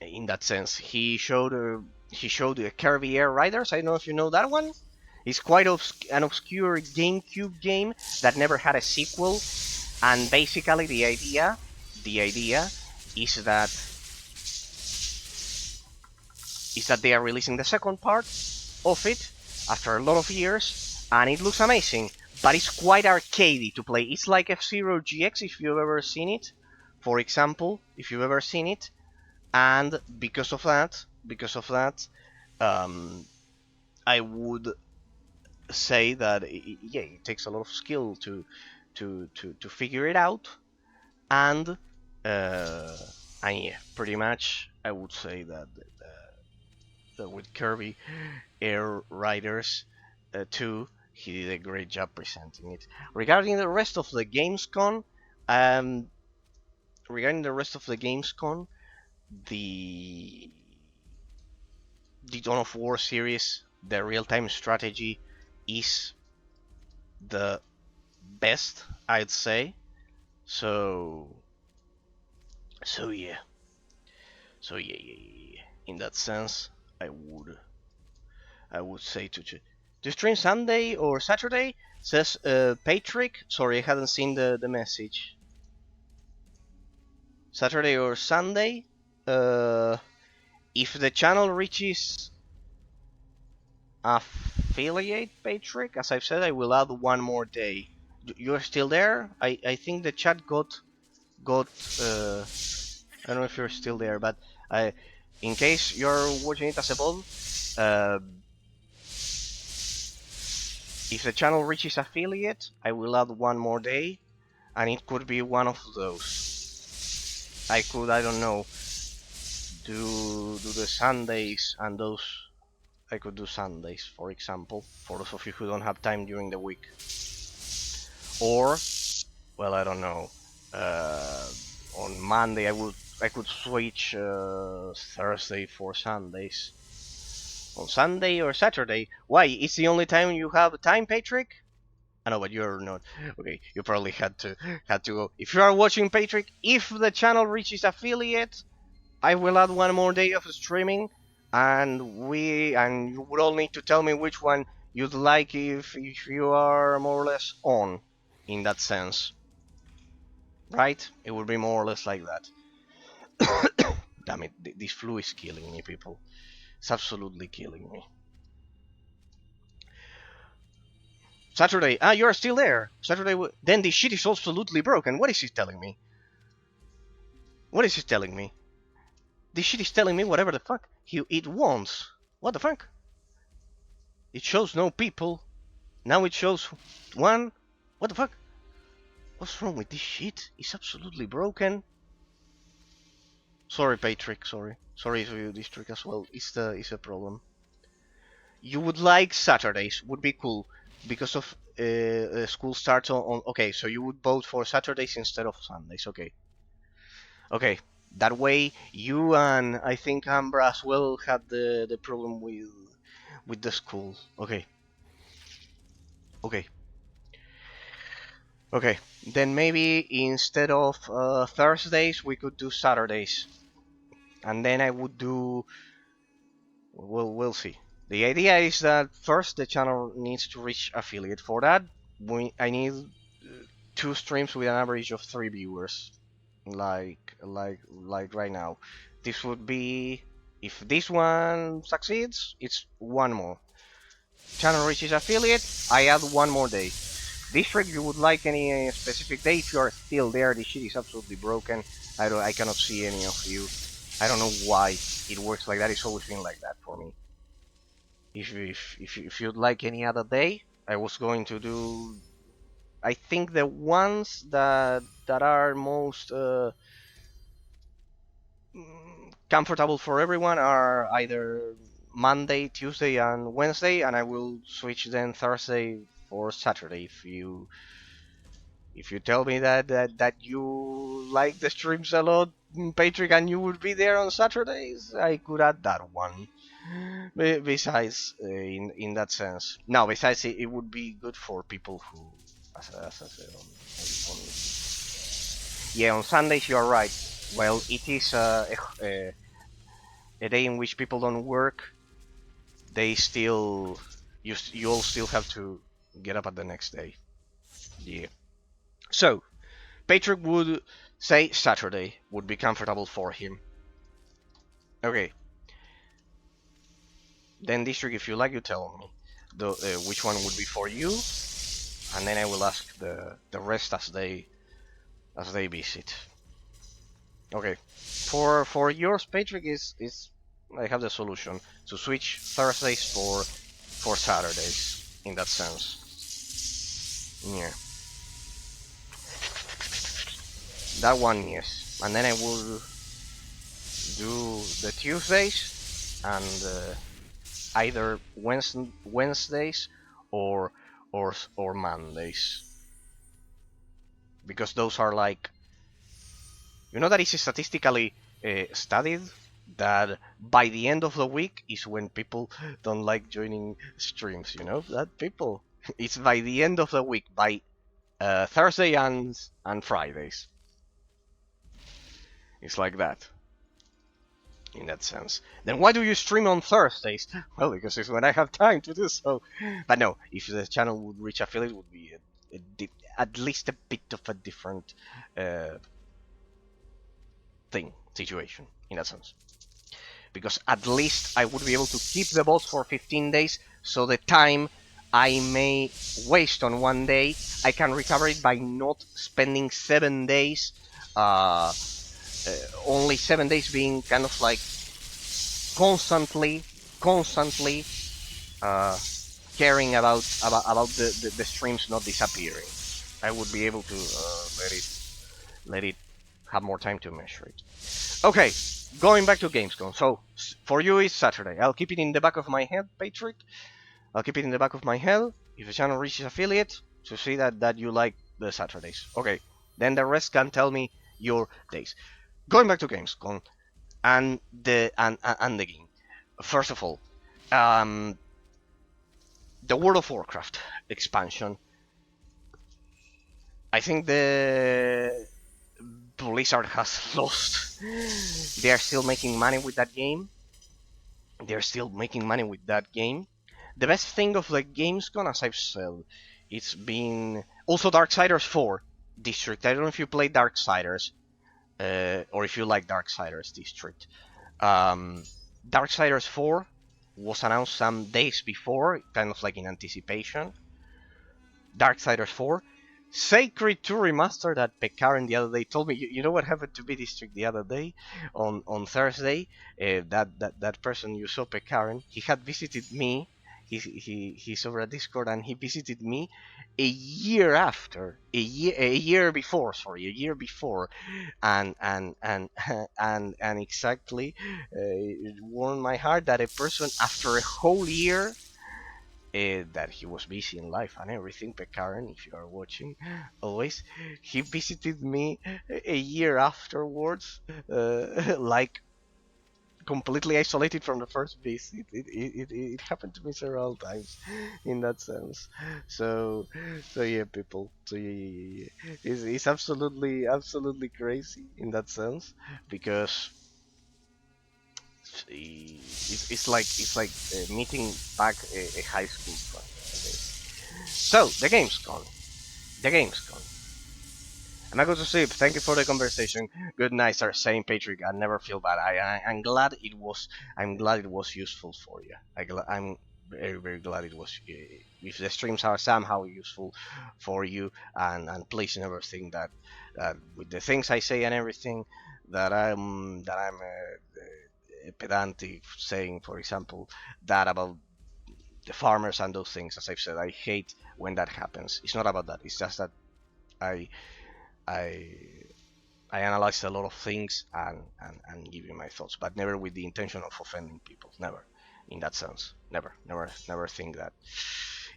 In that sense, he showed Kirby Air Riders. I don't know if you know that one. It's quite an obscure GameCube game that never had a sequel, and basically the idea is that they are releasing the second part of it after a lot of years, and it looks amazing, but it's quite arcadey to play. It's like F-Zero GX, if you've ever seen it, for example, and because of that, I would say that it takes a lot of skill to figure it out, and yeah, pretty much I would say that with Kirby Air Riders 2, he did a great job presenting it. Regarding the rest of the Gamescom, regarding the rest of the Gamescom, the Dawn of War series, the real-time strategy is the best, I'd say. So yeah. So yeah. In that sense, I would say to stream Sunday or Saturday. Says Patrick. Sorry, I hadn't seen the message. Saturday or Sunday. If the channel reaches affiliate, Patrick, as I've said, I will add one more day. You're still there? I think the chat got I don't know if you're still there, but in case you're watching it as a bot, if the channel reaches affiliate, I will add one more day, and it could be one of those. I don't know, do the Sundays and those. I could do Sundays, for example, for those of you who don't have time during the week. Or, well, I don't know. On Monday, I could switch Thursday for Sundays. On Sunday or Saturday. Why? It's the only time you have time, Patrick? I know, but you're not. Okay, you probably had to go. If you are watching, Patrick, if the channel reaches affiliate, I will add one more day of streaming, and you would all need to tell me which one you'd like if you are more or less on, in that sense. Right? It would be more or less like that. Damn it, this flu is killing me, people. It's absolutely killing me. Saturday, you're still there. Saturday, then this shit is absolutely broken. What is he telling me? What is he telling me? This shit is telling me whatever the fuck it wants. What the fuck? It shows no people. Now it shows one. What the fuck? What's wrong with this shit? It's absolutely broken. Sorry, Patrick. Sorry for you, District as well. It's a problem. You would like Saturdays? Would be cool because of school starts on. Okay, so you would vote for Saturdays instead of Sundays. Okay. Okay. That way, you and I think Ambra as well had the problem with the school. Okay. Okay. Okay. Then maybe instead of Thursdays, we could do Saturdays, and then I would do. We'll see. The idea is that first the channel needs to reach affiliate. For that, I need 2 streams with an average of 3 viewers, like right now. This would be, if this one succeeds, it's one more. Channel reaches affiliate, I add one more day. District, you would like any specific day? If you are still there, this shit is absolutely broken. I cannot see any of you. I don't know why it works like that. It's always been like that for me. If you'd like any other day, I was going to do. I think the ones that are most comfortable for everyone are either Monday, Tuesday, and Wednesday, and I will switch then Thursday for Saturday. If you tell me that you like the streams a lot, Patrick, and you would be there on Saturdays, I could add that one. Besides, in that sense, no. Besides, it would be good for people who, as I said, yeah, on Sundays you are right. Well, it is a day in which people don't work. They still, you all still have to get up at the next day. Yeah. So, Patrick would say Saturday would be comfortable for him. Okay. Then District, if you like, you tell me which one would be for you, and then I will ask the rest as they visit. Okay. For yours, Patrick, is I have the solution to switch Thursdays for Saturdays in that sense. Yeah. That one, yes. And then I will do the Tuesdays and either Wednesdays or Mondays, because those are like You know that it's statistically studied that by the end of the week is when people don't like joining streams. You know that people. It's by the end of the week, by Thursday and Fridays. It's like that. In that sense. Then why do you stream on Thursdays? Well, because it's when I have time to do so. But no, if the channel would reach affiliate, it would be at least a bit of a different situation, in that sense. Because at least I would be able to keep the boss for 15 days, so the time I may waste on one day, I can recover it by not spending 7 days, only 7 days being kind of like constantly caring about the streams not disappearing. I would be able to let it have more time to measure it. Okay, going back to Gamescom. So for you it's Saturday. I'll keep it in the back of my head, Patrick. I'll keep it in the back of my head. If the channel reaches affiliate, to see that you like the Saturdays. Okay, then the rest can tell me your days. Going back to Gamescom and the game. First of all, the World of Warcraft expansion. I think the Blizzard has lost. They are still making money with that game. The best thing of the Gamescom, as I've said, it's been also Darksiders 4 District. I don't know if you play Darksiders, or if you like Darksiders District. Darksiders 4 was announced some days before, kind of like in anticipation. Darksiders 4. Sacred 2 Remastered at Pekarin the other day told me, you know what happened to B District the other day? On Thursday, that person you saw, Pekarin, he had visited me. He's over at Discord, and he visited me a year before, and exactly it warmed my heart that a person after a whole year, that he was busy in life and everything, Pekarin, if you are watching, always, he visited me a year afterwards, like completely isolated from the first visit. It happened to me several times in that sense. So yeah, people. So yeah. It's absolutely crazy in that sense, because it's like meeting back a high school friend. So the Gamescom. I'm not going to sleep. Thank you for the conversation. Good night, sir. Same, Patrick. I never feel bad. I'm glad it was. I'm glad it was useful for you. I'm very glad it was. If the streams are somehow useful for you, and please never think that with the things I say and everything that I'm pedantic saying, for example, that about the farmers and those things. As I've said, I hate when that happens. It's not about that. It's just that I analyze a lot of things and give you my thoughts, but never with the intention of offending people. Never, in that sense. Never think that.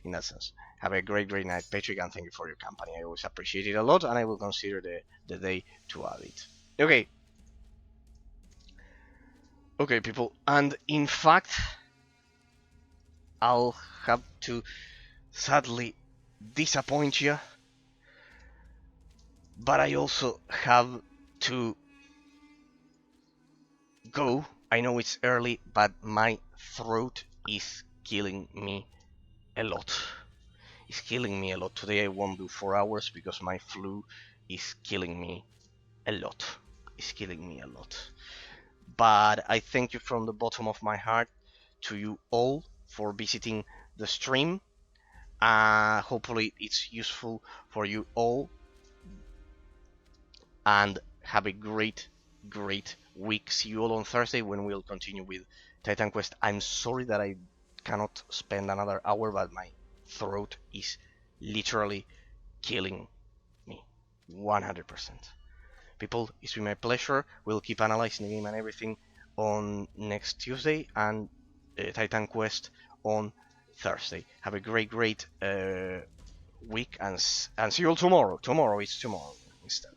In that sense. Have a great night, Patrick, and thank you for your company. I always appreciate it a lot, and I will consider the day to add it. Okay, people, and in fact, I'll have to sadly disappoint you, but I also have to go. I know it's early, but my throat is killing me a lot. It's killing me a lot. Today I won't do 4 hours because my flu is killing me a lot. But I thank you from the bottom of my heart to you all for visiting the stream. Hopefully it's useful for you all, and have a great week. See you all on Thursday when we'll continue with Titan Quest. I'm sorry that I cannot spend another hour, but my throat is literally killing me 100%. People, it's been my pleasure. We'll keep analyzing the game and everything on next Tuesday, and Titan Quest on Thursday. Have a great week, and see you all tomorrow. Tomorrow instead.